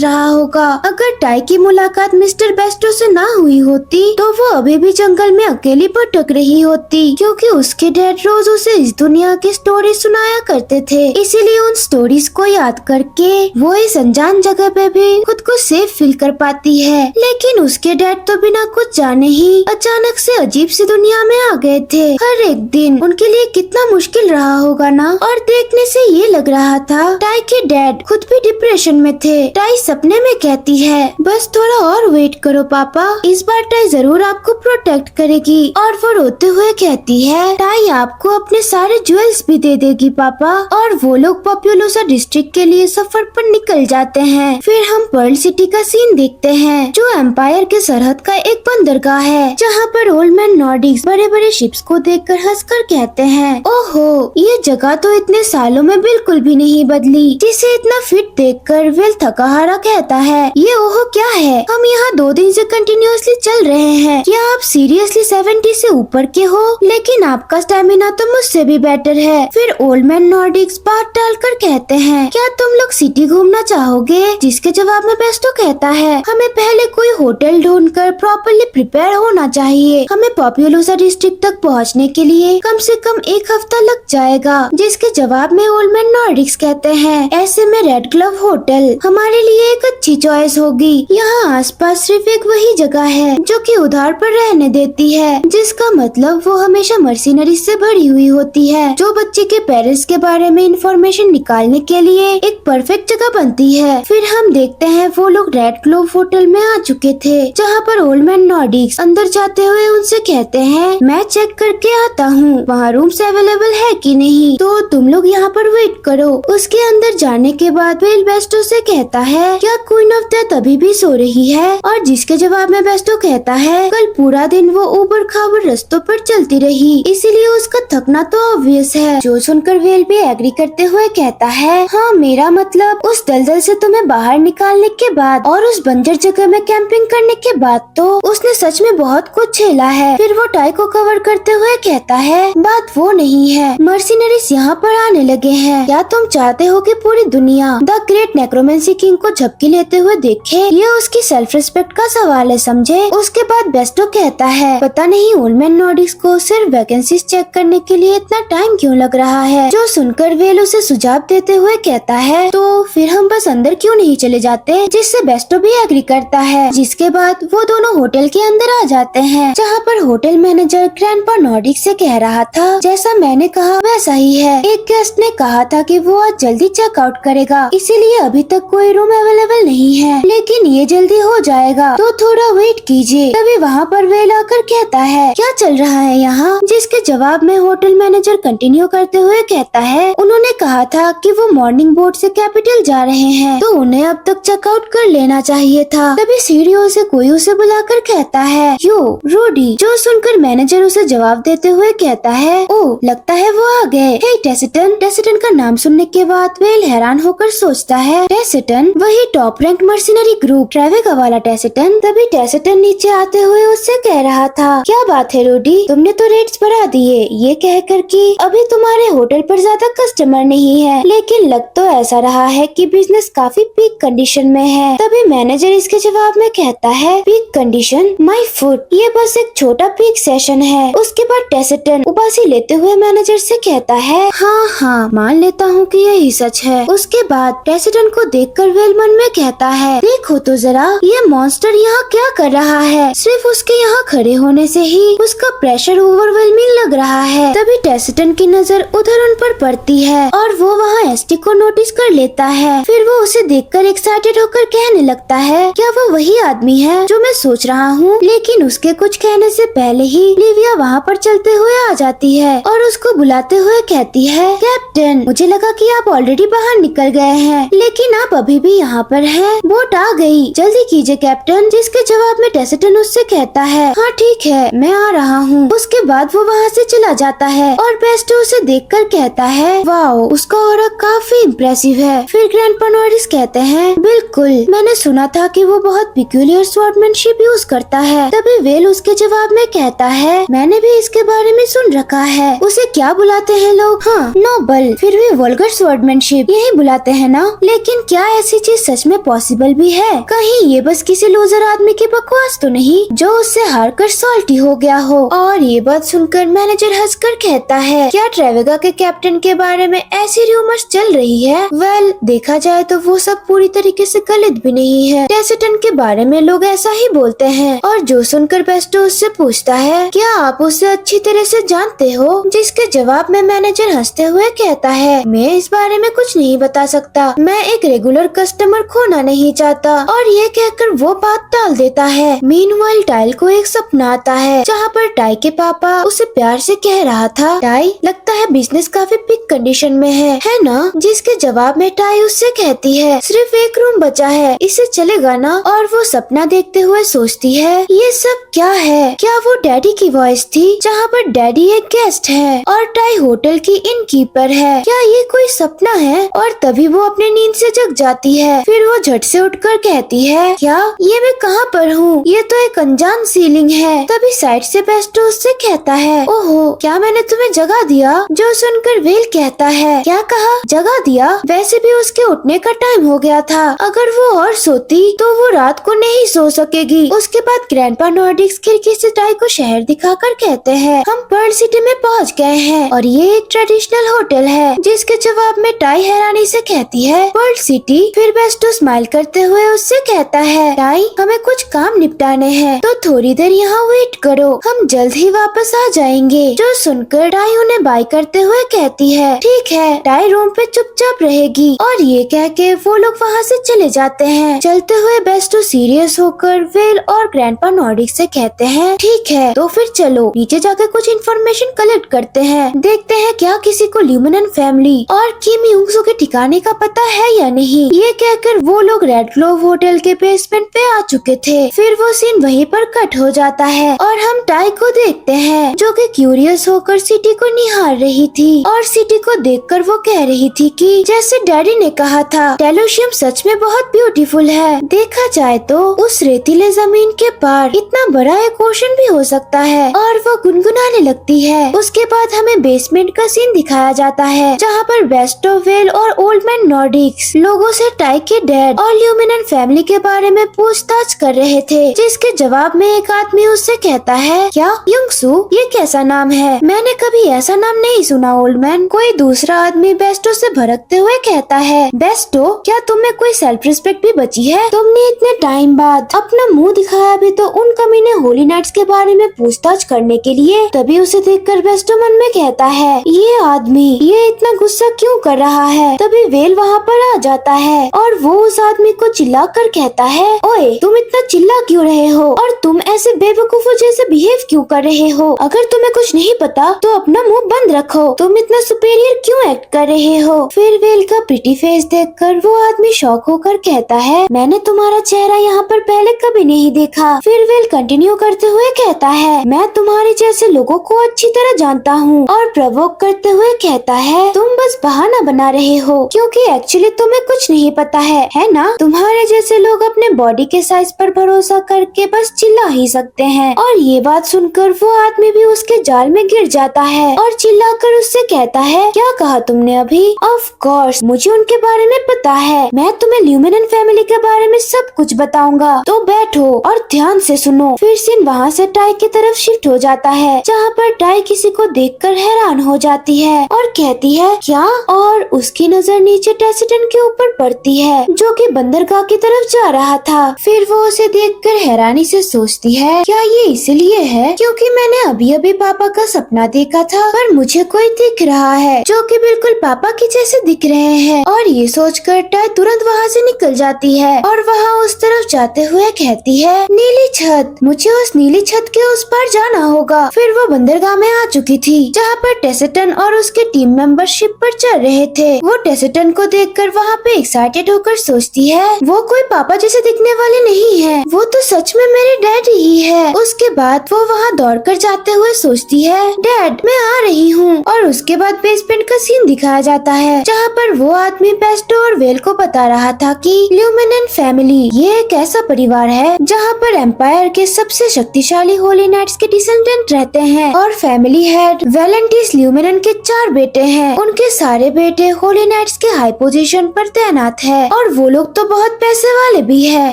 रहा होगा। अगर टाई की मुलाकात मिस्टर बेस्टो से ना हुई होती तो वो अभी भी जंगल में अकेली भटक रही होती, क्योंकि उसके डैड रोज उसे इस दुनिया की स्टोरी सुनाया करते थे। इसीलिए उन स्टोरीज को याद करके वो इस अनजान जगह पे भी खुद को सेफ फील कर पाती है। लेकिन उसके डैड तो बिना कुछ जाने ही अचानक से अजीब सी दुनिया में आ गए थे। हर एक दिन उनके लिए कितना मुश्किल रहा होगा ना। और देखने से ये लग रहा था टाई के डैड खुद भी डिप्रेशन में थे। टाई सपने में कहती है, बस थोड़ा और वेट करो पापा, इस बार टाई जरूर आपको प्रोटेक्ट करेगी। और वो रोते हुए कहती है, टाई आपको अपने सारे ज्वेल्स भी दे देगी पापा। और वो लोग पॉपुलोसा डिस्ट्रिक्ट के लिए सफर पर निकल जाते हैं। फिर हम पर्ल सिटी का सीन देखते हैं, जो एम्पायर के सरहद का एक बंदरगाह है, जहाँ पर ओल्ड मैन नॉर्डिक्स बड़े बड़े शिप्स को देखकर हंसकर कहते हैं, ओहो ये जगह तो इतने सालों में बिल्कुल भी नहीं बदली। जिसे इतना फिट देखकर वेल थका हारा कहता है, ये ओहो क्या है, हम यहाँ 2 दिन से कंटिन्यूअसली चल रहे हैं, क्या आप सीरियसली 70 से ऊपर के हो? लेकिन आपका स्टेमिना तो मुझसे भी बेटर है। फिर ओल्ड मैन नॉर्डिक्स बात टालकर कहते हैं, क्या तुम लोग सिटी घूमना चाहोगे? जिसके जवाब में बेस्टो कहता है, हमें पहले कोई होटल ढूंढकर प्रॉपर्ली प्रिपेयर होना चाहिए। हमें पॉपुलोसा डिस्ट्रिक्ट तक पहुंचने के लिए कम से कम 1 हफ्ता लग जाएगा। जिसके जवाब में ओल्ड मैन नॉर्डिक्स कहते हैं, ऐसे में रेड ग्लव होटल हमारे लिए एक अच्छी चॉइस होगी। यहाँ आसपास सिर्फ एक वही जगह है जो कि उधार पर रहने देती है, जिसका मतलब वो हमेशा मर्सिनरी से भरी हुई होती है, जो बच्चे के पेरेंट्स के बारे में इंफॉर्मेशन निकालने के लिए एक परफेक्ट जगह बनती है। फिर हम देखते हैं वो लोग रेड ग्लोव होटल में आ चुके थे, जहाँ पर ओल्ड मैन नॉर्डिक्स अंदर जाते हुए उनसे कहते हैं, मैं चेक करके आता हूँ वहाँ रूम्स अवेलेबल है कि नहीं, तो तुम लोग यहाँ पर वेट करो। उसके अंदर जाने के बाद वेल बेस्टो से कहता है, क्या क्वीन ऑफ डेथ अभी भी सो रही है? और जिसके जवाब में बेस्टो कहता है, कल पूरा दिन वो ऊबड़ खाबड़ रास्तों पर चलती रही, इसीलिए उसका थकना तो ऑब्वियस है। जो सुनकर वेल भी एग्री करते हुए कहता है, हाँ मेरा मतलब उस दलदल से तुम्हें बाहर निकालने के बाद और उस बंजर जगह में कैंपिंग करने के बाद तो उसने सच में बहुत कुछ झेला है। फिर वो टाई को कवर करते हुए कहता है, बात वो नहीं है, मर्सिनरीज यहाँ पर आने लगे हैं। क्या तुम चाहते हो कि पूरी दुनिया द ग्रेट नेक्रोमेंसी किंग को झपकी लेते हुए देखे? ये उसकी सेल्फ रिस्पेक्ट का सवाल है, समझे? उसके बाद बेस्टो कहता है, पता नहीं ओल्ड मैन नॉर्डिक्स को सिर्फ वैकेंसीज चेक करने के लिए इतना टाइम क्यों लग रहा है। जो सुनकर वेल उसे सुझाव देते हुए कहता है, तो फिर हम बस अंदर क्यों नहीं चले जाते? जिससे बेस्टो भी एग्री करता है। जिसके बाद वो दोनों होटल के अंदर आ जाते हैं, जहाँ पर होटल मैनेजर ग्रैंडपा नॉर्डिक से कह रहा था, जैसा मैंने कहा वैसा ही है। एक गेस्ट ने कहा था कि वो आज जल्दी चेकआउट करेगा, इसीलिए अभी तक कोई रूम अवेलेबल नहीं है, लेकिन ये जल्दी हो जाएगा, तो थोड़ा वेट कीजिए। तभी वहाँ पर वेल आकर कहता है, क्या चल रहा है यहाँ? जिसके जवाब में होटल मैनेजर कंटिन्यू करते हुए कहता है, उन्होंने कहा था कि वो मॉर्निंग बोट से कैपिटल जा रहे हैं, तो उन्हें अब तक चेकआउट कर लेना चाहिए था। तभी सीढ़ियों से कोई उसे बुलाकर कहता है, यो रूडी। जो सुनकर मैनेजर उसे जवाब देते हुए कहता है, ओ लगता है वो आ गए। हे टेसिटन। टेसिटन का नाम सुनने के बाद वेल हैरान होकर सोचता है, टेसिटन वही टॉप रैंक मर्सिनरी ही ग्रुप ट्रेविगा वाला टेसिटन। तभी टेसिटन नीचे आते हुए उससे कह रहा था, क्या बात है रूडी, तुमने तो रेट्स बढ़ा दिए, ये कहकर कि अभी तुम्हारे होटल पर ज्यादा कस्टमर नहीं है, लेकिन लग तो ऐसा रहा है कि बिजनेस काफी पीक कंडीशन में है। तभी मैनेजर इसके जवाब में कहता है, पीक कंडीशन माय फुट, ये बस एक छोटा पीक सेशन है। उसके बाद टेसिटन उबासी लेते हुए मैनेजर से कहता है, हाँ मान लेता हूँ कि यही सच है। उसके बाद टेसिटन को देखकर वेल मन में कहता है, देखो तो जरा ये मॉन्स्टर यहाँ क्या कर रहा है, सिर्फ उसके यहाँ खड़े होने से ही उसका प्रेशर ओवरवेलमिंग लग रहा है। तभी टेसिटन की नजर उधर उन पर पड़ती है और वो वहाँ एसटी को नोटिस कर लेता है। फिर वो उसे देखकर एक्साइटेड होकर कहने लगता है, क्या वो वही आदमी है जो मैं सोच रहा हूँ। लेकिन उसके कुछ कहने से पहले ही लिविया वहाँ पर चलते हुए आ जाती है और उसको बुलाते हुए कहती है, कैप्टन मुझे लगा कि आप ऑलरेडी बाहर निकल गए हैं, लेकिन आप अभी भी यहाँ पर हैं। बोट आ गई, जल्दी कीजिए कैप्टन। जिसके जवाब में टेसिटन उससे कहता है, हाँ ठीक है मैं आ रहा हूँ। उसके बाद वो वहाँ से चला जाता है और बेस्टो उसे देखकर कहता है, वाओ उसका ऑरा काफी इम्प्रेसिव है। फिर ग्रैंडपा नॉरिस कहते हैं, बिल्कुल मैंने सुना था कि वो बहुत पिक्यूलियर स्वॉर्डमैनशिप यूज करता है। तभी वेल उसके जवाब में कहता है, मैंने भी इसके बारे में सुन रखा है। उसे क्या बुलाते हैं लोग, हाँ नोबल, फिर भी वल्गर स्वॉर्डमैनशिप यही बुलाते हैं ना। लेकिन क्या ऐसी चीज सच में पॉसिबल भी है? कहीं ये बस किसी लूजर आदमी की बकवास तो नहीं जो उससे हारकर सॉल्टी हो गया हो। और ये बात सुनकर मैनेजर हंसकर कहता है, क्या ट्रेविगा के कैप्टन के बारे में ऐसी रूमर्स चल रही है? वेल देखा जाए तो वो सब पूरी तरीके से गलत भी नहीं है। टेसिटन के बारे में लोग ऐसा ही बोलते हैं। और जो सुनकर बेस्टो उससे पूछता है, क्या आप उसे अच्छी तरह से जानते हो? जिसके जवाब में मैनेजर हंसते हुए कहता है, मैं इस बारे में कुछ नहीं बता सकता, मैं एक रेगुलर कस्टमर खोना नहीं चाहता। और ये कहकर वो बात टाल देता है। मीनवाइल टाइल को एक सपना आता है जहाँ पर टाई के पापा उसे प्यार से कह रहा था, टाई लगता है बिजनेस काफी पीक कंडीशन में है ना? जिसके जवाब में टाई उससे कहती है, सिर्फ एक रूम बचा है, इससे चलेगा ना? और वो सपना देखते हुए सोचती है, ये सब क्या है? क्या वो डैडी की वॉइस थी जहाँ पर डैडी एक गेस्ट है और टाई होटल की इनकीपर है? क्या ये कोई सपना है? और तभी वो अपने नींद से जग जाती है। फिर वो झट से उठकर कहती है, क्या ये मैं कहाँ पर हूँ? ये तो एक अनजान सीलिंग है। तभी साइड से बेस्टो उससे कहता है, ओहो क्या मैंने तुम्हें जगा दिया? जो सुनकर वेल कहता है, क्या कहा जगा दिया? वैसे भी उसके उठने का टाइम हो गया था, अगर वो और सोती तो वो रात को नहीं सो सकेगी। उसके बाद ग्रैंडपा नॉर्डिक्स खिड़की से टाई को शहर दिखाकर कहते हैं, हम पर्ल सिटी में पहुँच गए हैं और ये एक ट्रेडिशनल होटल है। जिसके जवाब में टाई हैरानी से कहती है, पर्ल सिटी? फिर बेस्टो स्माइल करते हुए उससे कहता है, टाई हमें कुछ काम निपटाने हैं तो थोड़ी देर यहाँ वेट करो, हम जल्द ही वापस आ जाएंगे। जो सुनकर टाई उन्हें बाय करते हुए कहती है, ठीक है। टाई रूम पे चुपचाप रहेगी और ये कह के वो लोग वहाँ से चले जाते हैं। चलते हुए बेस्टो सीरियस होकर वेल और ग्रैंडपा नॉर्डिक से कहते हैं, ठीक है तो फिर चलो नीचे जाकर कुछ इन्फॉर्मेशन कलेक्ट करते हैं, देखते हैं क्या किसी को ल्यूमिनन फैमिली और किम युंगसो के ठिकाने का पता है या नहीं। ये कहकर वो लोग रेड ग्लोव होटल के बेसमेंट पे आ चुके थे। फिर वो सीन वहीं पर कट हो जाता है और हम टाई को देखते हैं जो कि क्यूरियस होकर सिटी को निहार रही थी और सिटी को देखकर वो कह रही थी कि जैसे डैडी ने कहा था, टेलोशियम सच में बहुत ब्यूटीफुल है। देखा जाए तो उस रेतीले जमीन के पार इतना बड़ा एक ओशन भी हो सकता है। और वो गुनगुनाने लगती है। उसके बाद हमें बेसमेंट का सीन दिखाया जाता है जहाँ पर बेस्टो, वेल और ओल्ड मैन नॉर्डिक्स लोगों से टाई के डैड और ल्यूमिनन फैमिली के बारे में पूछताछ कर रहे थे। जिसके जवाब में एक आदमी उससे कहता है, क्या युंगसू ये कैसा नाम है? मैंने कभी ऐसा नाम नहीं सुना ओल्ड मैन। कोई दूसरा आदमी बेस्टो से भड़कते हुए कहता है, बेस्टो क्या तुम्हें कोई सेल्फ रिस्पेक्ट भी बची है? तुमने इतने टाइम बाद अपना मुंह दिखाया भी तो उन कमीने होली नाइट्स के बारे में पूछताछ करने के लिए। तभी उसे देखकर बेस्टो मन में कहता है, ये आदमी ये इतना गुस्सा क्यों कर रहा है? तभी वेल वहाँ पर आ जाता है और वो उस आदमी को चिल्ला कर कहता है, ओए तुम इतना चिल्ला क्यों रहे हो और तुम ऐसे बेवकूफों जैसे बिहेव क्यों कर रहे हो? अगर तुम्हें कुछ नहीं पता तो अपना मुंह बंद रखो, तुम इतना सुपीरियर क्यों एक्ट कर रहे हो? फिर वेल का प्रिटी फेस देखकर वो आदमी शॉक होकर कहता है, मैंने तुम्हारा चेहरा यहाँ पर पहले कभी नहीं देखा। फिर वेल कंटिन्यू करते हुए कहता है, मैं तुम्हारे जैसे लोगों को अच्छी तरह जानता हूँ। और प्रवोक करते हुए कहता है, तुम बस बहाना बना रहे हो क्योंकि एक्चुअली तुम्हें कुछ नहीं पता है ना? तुम्हारे तुम्हारे जैसे लोग अपने बॉडी के साइज पर भरोसा करके बस चिल्ला ही सकते हैं। और ये बात सुनकर वो आदमी भी उसके जाल में गिर जाता है और चिल्लाकर उससे कहता है, क्या कहा तुमने अभी? ऑफ कोर्स मुझे उनके बारे में पता है, मैं तुम्हें ल्यूमिनन फैमिली के बारे में सब कुछ बताऊंगा, तो बैठो और ध्यान से सुनो। फिर सीन वहाँ से टाई की तरफ शिफ्ट हो जाता है, जहाँ पर टाई किसी को देखकर हैरान हो जाती है और कहती है, क्या? और उसकी नजर नीचे टेसिटन के ऊपर पड़ती है, जो कि बंदरगाह की तरफ जा रहा था। फिर वो उसे देखकर हैरानी से सोचती है, क्या ये इसलिए है क्योंकि मैंने अभी अभी पापा का सपना देखा था, पर मुझे कोई दिख रहा है जो कि बिल्कुल पापा के जैसे दिख रहे हैं। और ये सोचकर टाई तुरंत वहाँ से निकल जाती है और वहाँ उस तरफ जाते हुए कहती है, नीली छत, मुझे उस नीली छत के उस पार जाना होगा। फिर वो बंदरगाह में आ चुकी थी, जहाँ पर टेसिटन और उसके टीम मेंबर शिप पर चल रहे थे। वो टेसिटन को देखकर वहाँ पे एक्साइटेड होकर सोचती है, वो कोई पापा जैसे दिखने वाले नहीं है, वो तो सच में मेरे डैड ही है। उसके बाद वो वहाँ दौड़कर जाते हुए सोचती है, डैड मैं आ रही हूँ। और उसके बाद बेसमेंट का सीन दिखाया जाता है, जहाँ पर वो आदमी बेस्टो और वेल को बता रहा था कि ल्यूमिनन फैमिली ये एक ऐसा परिवार है जहाँ पर एम्पायर के सबसे शक्तिशाली होली नाइट्स के डिसेंडेंट रहते हैं और फैमिली हेड वेलेंटिस ल्यूमिनन के 4 बेटे हैं। उनके सारे बेटे होली नाइट्स के हाई पोजीशन पर तैनात है और वो लोग तो बहुत पैसे वाले भी है।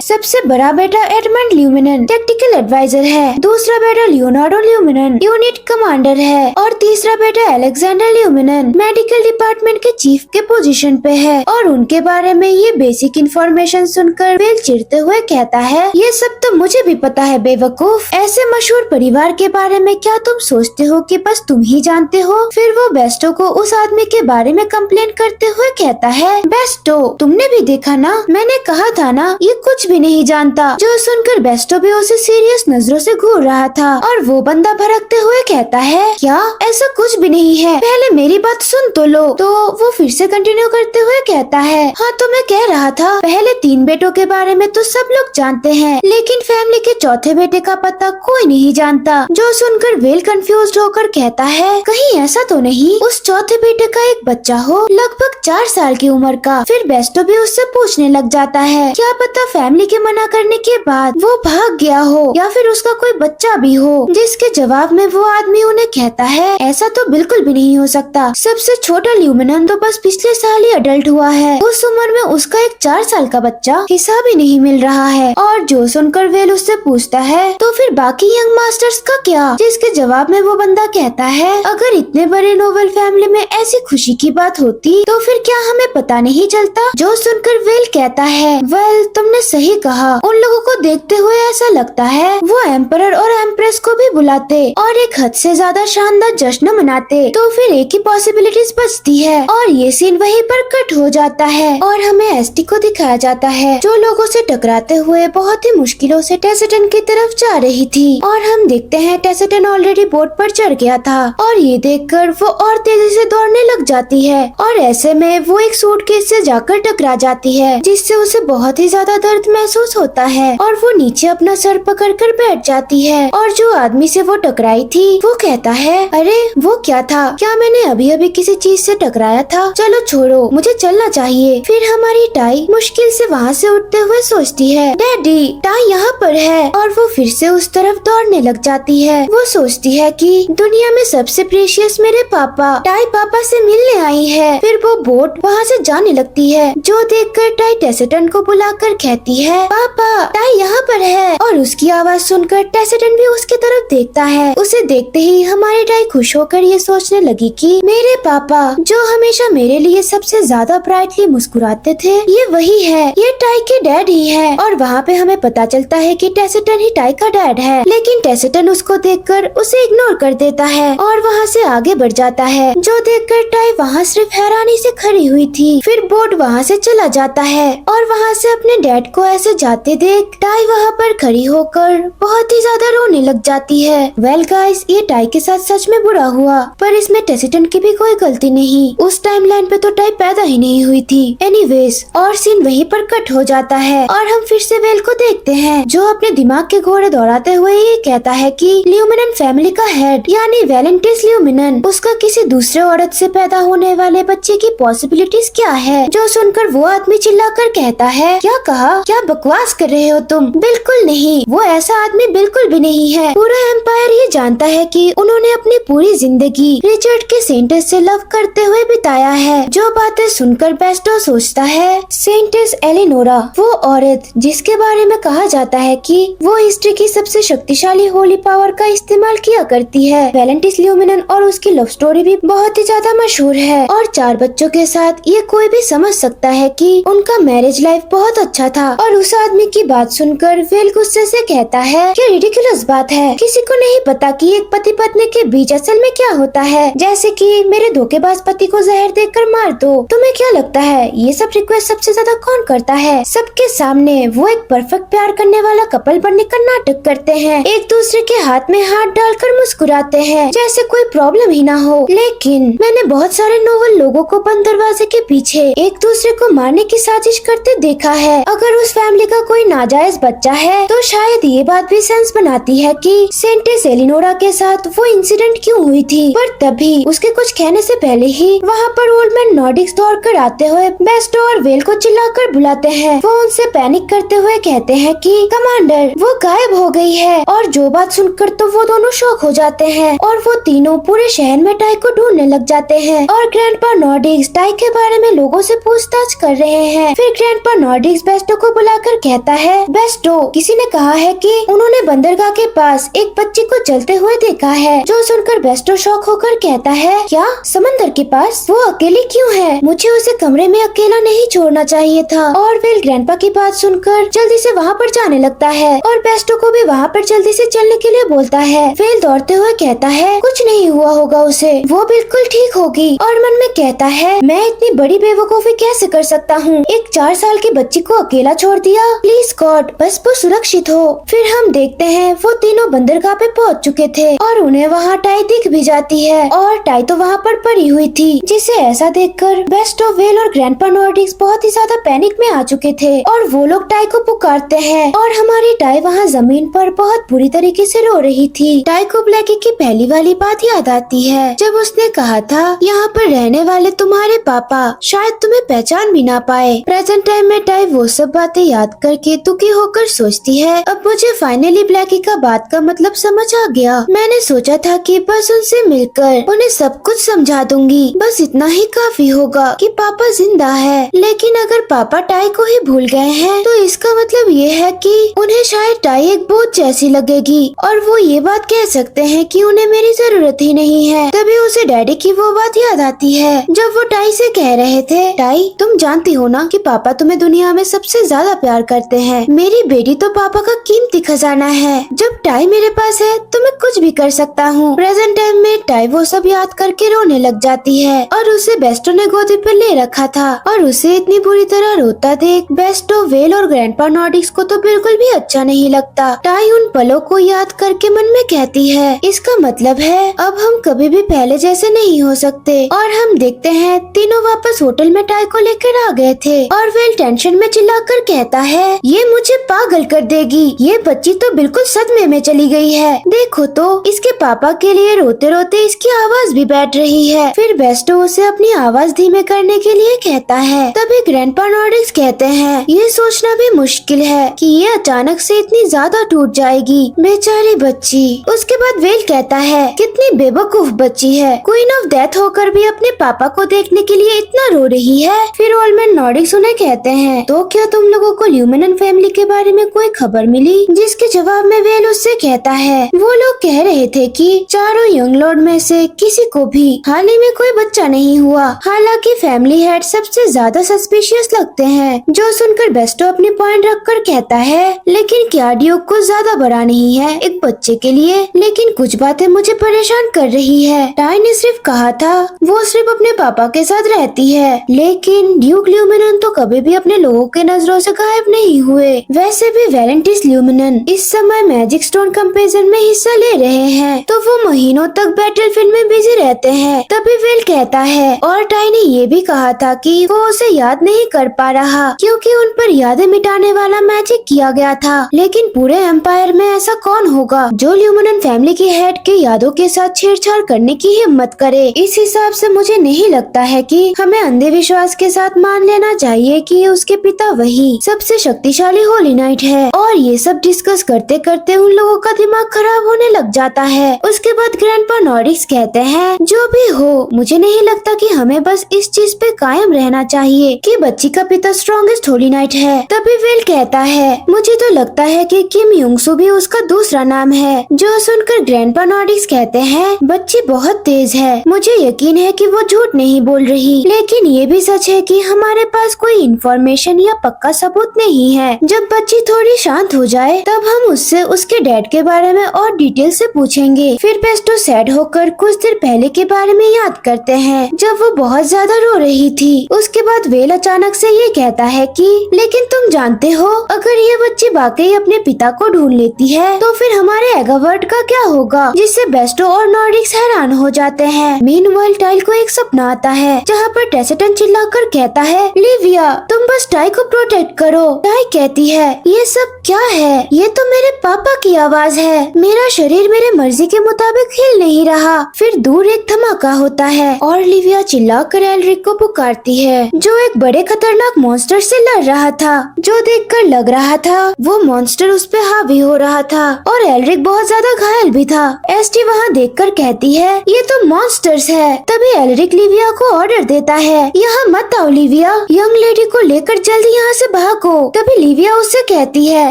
सबसे बड़ा बेटा एडमंड ल्यूमिनन टेक्टिकल एडवाइजर है, दूसरा बेटा लियोनार्डो ल्यूमिनन यूनिट कमांडर है और तीसरा बेटा अलेक्जेंडर ल्यूमिनन मेडिकल डिपार्टमेंट के चीफ के पोजीशन पे है। और उनके बारे में ये बेसिक इन्फॉर्मेशन सुनकर वेल चिढ़ते हुए कहता है, ये सब तो मुझे भी पता है बेवकूफ, ऐसे मशहूर परिवार के बारे में क्या तुम सोचते हो कि बस तुम ही जानते हो? फिर वो बेस्टो को उस आदमी के बारे में कंप्लेन करते हुए कहता है, बेस्टो तुमने भी देखा ना, मैंने कहा था ना ये कुछ भी नहीं जानता। जो सुनकर बेस्टो भी उसे सीरियस नजरों से घूर रहा था और वो बंदा भड़कते हुए कहता है, क्या? ऐसा कुछ भी नहीं है, पहले मेरी बात सुन तो लो। तो वो फिर से कंटिन्यू करते हुए कहता है, हाँ तो मैं कह रहा था पहले 3 बेटों के बारे में तो सब लोग जानते हैं, लेकिन फैमिली के चौथे बेटे का पता कोई नहीं जानता। जो सुनकर वेल कंफ्यूज्ड होकर कहता है, कहीं ऐसा तो नहीं उस चौथे बेटे का एक बच्चा हो लगभग 4 साल की उम्र का? फिर बेस्टो भी उससे पूछने लग जाता है, क्या पता फैमिली के मना करने के बाद वो भाग गया हो या फिर उसका कोई बच्चा भी हो। जिसके जवाब में वो आदमी उन्हें कहता है, ऐसा तो बिल्कुल भी नहीं हो सकता, सबसे छोटा ल्यूमिनन तो बस पिछले साल ही अडल्ट हुआ है, उस उम्र में उसका एक 4 साल का बच्चा हिसाब ही नहीं मिल रहा है। और जो सुनकर वेल उससे पूछता है, तो फिर बाकी यंग मास्टर्स का क्या? जिसके जवाब में वो बंदा कहता है, अगर इतने बड़े नोबल फैमिली में ऐसी खुशी की बात होती तो फिर क्या हमें पता नहीं चलता? जो सुनकर वेल कहता है, वेल तुमने सही कहा, उन लोगों को देखते हुए ऐसा लगता है वो एम्परर और एम्प्रेस को भी बुलाते और एक हद से ज्यादा शानदार जश्न मनाते, तो फिर एक ही पॉसिबिलिटीज बचती है। और ये सीन वहीं पर कट हो जाता है और हमें एसटी को दिखाया जाता है, जो लोगों से टकराते हुए बहुत ही मुश्किलों से टेसिटन की तरफ जा रही थी। और हम देखते हैं टेसिटन ऑलरेडी बोट पर चढ़ गया था और ये देखकर वो और तेजी से दौड़ने लग जाती है और ऐसे में वो एक सूटकेस से जाकर टकरा जाती है, जिससे उसे बहुत ही ज्यादा दर्द महसूस होता है और वो नीचे अपना सर पकड़कर बैठ जाती है। और जो आदमी से वो टकराई थी वो कहता है, अरे वो क्या था? क्या मैंने अभी अभी किसी चीज से टकराया था? चलो छोड़ो, मुझे चलना चाहिए। फिर हमारी टाई मुश्किल से वहाँ से उठते हुए सोचती है, डैडी टाई यहाँ पर है। और वो फिर से उस तरफ दौड़ने लग जाती है। वो सोचती है कि दुनिया में सबसे प्रेशियस मेरे पापा। टाई पापा से मिलने आई है। फिर वो बोट वहाँ से जाने लगती है, जो देखकर टाई टेसिटन को बुलाकर कहती है, पापा टाई यहाँ पर है। और उसकी आवाज सुनकर टेसिटन भी उसकी तरफ देखता है। उसे देखते ही हमारी टाई खुश होकर ये सोचने लगी कि मेरे पापा जो हमेशा मेरे लिए सबसे ज्यादा ब्राइटली मुस्कुराते थे, ये वही है, ये टाई के डैड ही है। और वहाँ पे हमें पता चलता है कि टेसिटन ही टाई का डैड है, लेकिन टेसिटन उसको देखकर उसे इग्नोर कर देता है और वहाँ से आगे बढ़ जाता है, जो देखकर टाई वहाँ सिर्फ हैरानी से खड़ी हुई थी। फिर बोट वहाँ से चला जाता है और वहाँ से अपने डैड को ऐसे जाते देख टाई वहाँ पर खड़ी होकर बहुत ही ज्यादा रोने लग जाती है। वेल गाइस, ये टाई के साथ सच में बुरा हुआ, पर इसमें टेसिटन की भी कोई गलती नहीं। उस टाइमलाइन पे तो टाई पैदा ही नहीं हुई थी। एनीवेज, और सीन वहीं पर कट हो जाता है और हम फिर से वेल को देखते हैं, जो अपने दिमाग के घोड़े दौड़ाते हुए ये कहता है कि ल्यूमिनन फैमिली का हेड यानी वेलेंटिस ल्यूमिनन, उसका किसी दूसरे औरत से पैदा होने वाले बच्चे की पॉसिबिलिटीज क्या है? जो सुनकर वो आदमी चिल्लाकर कहता है। क्या कहा? क्या बकवास कर रहे हो तुम? बिल्कुल नहीं, वो ऐसा आदमी बिल्कुल भी नहीं है। पूरा एम्पायर ये जानता है कि उन्होंने अपनी पूरी जिंदगी रिचर्ड के सेंटेस से लव करते हुए बिताया है। जो बातें सुनकर बेस्टो सोचता है, सेंटेस एलिनोरा, वो औरत जिसके बारे में कहा जाता है कि वो हिस्ट्री की सबसे शक्तिशाली होली पावर का इस्तेमाल किया करती है। वैलेंटिस ल्यूमिनन और उसकी लव स्टोरी भी बहुत ही ज्यादा मशहूर है और 4 बच्चों के साथ ये कोई भी समझ सकता है कि उनका मैरिज लाइफ बहुत अच्छा था। और उस आदमी की बात सुनकर वेल गुस्से से कहता है, क्या रिडिकुलस बात है, किसी को नहीं पता कि एक पति पत्नी के बीच असल में क्या होता है, जैसे कि मेरे धोखेबाज पति को जहर देकर मार दो। तुम्हें क्या लगता है ये सब रिक्वेस्ट सबसे ज्यादा कौन करता है? सबके सामने वो एक परफेक्ट प्यार करने वाला कपल बनने का नाटक करते हैं, एक दूसरे के हाथ में हाथ डालकर मुस्कुराते हैं जैसे कोई प्रॉब्लम ही ना हो। लेकिन मैंने बहुत सारे नोवल लोगों को बंद दरवाजे के पीछे एक दूसरे को मारने की साजिश करते देखा है। अगर उस फैमिली का कोई नाजायज बच्चा है तो शायद ये बात भी सेंस बनाती है कि सेंटेस एलिनोरा के साथ वो इंसिडेंट क्यों हुई थी। पर तभी उसके कुछ कहने से पहले ही वहाँ पर ओल्ड मैन नॉर्डिक्स दौड़कर आते हुए बेस्टो और वेल को चिल्लाकर बुलाते हैं। वो उनसे पैनिक करते हुए कहते हैं कि कमांडर वो गायब हो गई है। और जो बात सुनकर तो वो दोनों शॉक हो जाते हैं और वो तीनों पूरे शहर में टाई को ढूंढने लग जाते हैं। और ग्रैंडपा नॉर्डिक्स टाई के बारे में लोगों से पूछताछ कर रहे हैं। फिर ग्रैंडपा नॉर्डिक्स बेस्टो को बुलाकर कहता है, बेस्टो, किसी ने कहा है कि उन्होंने बंदरगाह के पास एक बच्ची को चलते हुए देखा है। जो सुनकर बेस्टो शॉक होकर कहता है, क्या समंदर के पास? वो अकेली क्यों है? मुझे उसे कमरे में अकेला नहीं छोड़ना चाहिए था। और वेल ग्रैंडपा की बात सुनकर जल्दी से वहाँ पर जाने लगता है और बेस्टो को भी वहाँ पर जल्दी से चलने के लिए बोलता है। वेल दौड़ते हुए कहता है, कुछ नहीं हुआ होगा उसे, वो बिल्कुल ठीक होगी। और मन में कहता है, मैं इतनी बड़ी बेवकूफी कैसे कर सकता हूँ, एक 4 साल की बच्ची को अकेला छोड़ दिया। प्लीज गॉड, बस वो सुरक्षित हो। फिर हम देखते हैं वो तीनों बंदरगाह पे पहुँच चुके थे और उन्हें वहाँ टाई दिख भी जाती है और टाई तो वहाँ पर पड़ी हुई थी, जिसे ऐसा देखकर बेस्टो, वेल और ग्रैंडपा नॉर्डिक्स बहुत ही ज्यादा पैनिक में आ चुके थे और वो लोग टाई को पुकारते हैं। और हमारी टाई वहाँ जमीन पर बहुत बुरी तरीके से रो रही थी। टाई को ब्लैकी की पहली वाली बात याद आती है जब उसने कहा था, यहाँ पर रहने वाले तुम्हारे पापा शायद तुम्हें पहचान भी ना पाए। प्रेजेंट टाइम में टाई वो सब बातें याद करके दुखी होकर सोचती है, अब मुझे फाइनली ब्लैकी का बात का मतलब समझ आ गया। मैंने सोचा था कि बस उनसे मिलकर उन्हें सब कुछ समझा दूंगी, बस इतना ही काफी होगा कि पापा जिंदा है। लेकिन अगर पापा टाई को ही भूल गए हैं तो इसका मतलब ये है कि उन्हें शायद टाई एक बोझ जैसी लगेगी और वो ये बात कह सकते हैं कि उन्हें मेरी जरूरत ही नहीं है। तभी उसे डैडी की वो बात याद आती है जब वो टाई से कह रहे थे, टाई तुम जानती हो ना कि पापा तुम्हें दुनिया में सबसे ज्यादा प्यार करते हैं। मेरी बेटी तो पापा का कीमती खजाना है। जब टाई मेरे पास है तो मैं कुछ भी कर सकता हूँ। प्रेजेंट टाइम में टाई वो सब याद करके रोने लग जाती है और उसे बेस्टो ने गोदी पर ले रखा था और उसे इतनी बुरी तरह रोता देख बेस्टो, वेल और ग्रैंडपा नॉर्डिक्स को तो बिल्कुल भी अच्छा नहीं लगता। टाई उन पलों को याद करके मन में कहती है, इसका मतलब है अब हम कभी भी पहले जैसे नहीं हो सकते। और हम देखते हैं तीनों वापस होटल में टाई को लेकर आ गए थे और वेल टेंशन में चिल्लाकर कहता है, ये मुझे पागल कर देगी, ये बच्ची तो बिल्कुल सदमे में चली गई है। देखो तो इसके पापा के लिए रोते रोते इसकी आवाज भी बैठ रही है। फिर बेस्टो उसे अपनी आवाज धीमे करने के लिए कहता है। तभी ग्रैंडपा नॉर्डिक्स कहते हैं, ये सोचना भी मुश्किल है कि ये अचानक से इतनी ज्यादा टूट जाएगी, बेचारी बच्ची। उसके बाद वेल कहता है, कितनी बेवकूफ बच्ची है, क्वीन ऑफ डेथ होकर भी अपने पापा को देखने के लिए इतना रो रही है। फिर ओल्ड मैन नॉर्डिक्स उन्हें कहते हैं, तो क्या तुम लोगों को ल्यूमिनन फैमिली के बारे में कोई खबर मिली? जिसके जवाब में वेल उससे कहता है, वो लोग कह रहे थे कि चारों यंग लॉर्ड में से किसी को भी हाल ही में कोई बच्चा नहीं हुआ। हालांकि फैमिली हेड सबसे ज्यादा सस्पिशियस लगते हैं। जो सुनकर बेस्टो अपनी पॉइंट रखकर कहता है, लेकिन क्या ड्यूक को ज्यादा बड़ा नहीं है एक बच्चे के लिए? लेकिन कुछ बातें मुझे परेशान कर रही है। टाई ने सिर्फ कहा था वो सिर्फ अपने पापा के साथ रहती है, लेकिन ड्यूक ल्यूमिनन तो कभी भी अपने लोगों के नजरों से गायब नहीं हुए। वैसे भी वैलेंटिस ल्यूमिनन इस समय मैजिक स्टोन कंपेरिजन में हिस्सा ले रहे हैं, तो वो महीनों तक बैटलफील्ड में बिजी रहते हैं। तभी वेल कहता है, और टाई ने ये भी कहा था कि वो उसे याद नहीं कर पा रहा क्योंकि उन पर यादें मिटाने वाला मैजिक किया गया था। लेकिन पूरे एम्पायर में ऐसा कौन होगा जो ल्यूमिनन फैमिली की हेड के यादों के साथ छेड़छाड़ करने की हिम्मत करे? इस हिसाब से मुझे नहीं लगता है कि हमें अंधविश्वास के साथ मान लेना चाहिए कि उस उसके पिता वही सबसे शक्तिशाली होली नाइट है। और ये सब डिस्कस करते करते उन लोगों का दिमाग खराब होने लग जाता है। उसके बाद ग्रैंडपा नॉर्डिक्स कहते हैं, जो भी हो, मुझे नहीं लगता कि हमें बस इस चीज पे कायम रहना चाहिए कि बच्ची का पिता स्ट्रॉन्गेस्ट होली नाइट है। तभी वेल कहता है, मुझे तो लगता है कि किम युंगसू भी उसका दूसरा नाम है। जो सुनकर ग्रैंडपा नॉर्डिक्स कहते हैं, बच्ची बहुत तेज है, मुझे यकीन है कि वो झूठ नहीं बोल रही, लेकिन ये भी सच है कि हमारे पास कोई इंफॉर्मेशन या पक्का सबूत नहीं है। जब बच्ची थोड़ी शांत हो जाए तब हम उससे उसके डैड के बारे में और डिटेल से पूछेंगे। फिर पेस्टो सैड होकर कुछ देर पहले के बारे में याद करते हैं जब वो बहुत ज्यादा रो रही थी। उसके बाद वेल अचानक से ये कहता है कि लेकिन तुम जानते हो, अगर ये बच्ची वाकई अपने पिता को ढूंढ लेती है तो फिर हमारे एगावर्ड का क्या होगा, जिससे बेस्टो और नॉर्डिक्स हैरान हो जाते हैं। मीनवाइल टाइल को एक सपना आता है जहाँ पर टेसेटन चिल्लाकर कहता है, लिविया तुम बस टाई को प्रोटेक्ट करो। टाई कहती है, ये सब क्या है? ये तो मेरे पापा की आवाज है, मेरा शरीर मेरे मर्जी के मुताबिक हिल नहीं रहा। फिर दूर एक धमाका होता है और लिविया चिल्लाकर एल्रिक को पुकारती है, जो एक बड़े खतरनाक मॉन्स्टर से लड़ रहा था। जो देखकर लग रहा था वो मॉन्स्टर उस पे हावी हो रहा था और एल्रिक बहुत ज्यादा घायल भी था। एसटी वहाँ देखकर कहती है, ये तो मॉन्स्टर्स है। तभी एल्रिक लिविया को ऑर्डर देता है, यहाँ मत आओ लिविया, यंग लेडी को लेकर जल्दी यहाँ से भागो। तभी लिविया उससे कहती है,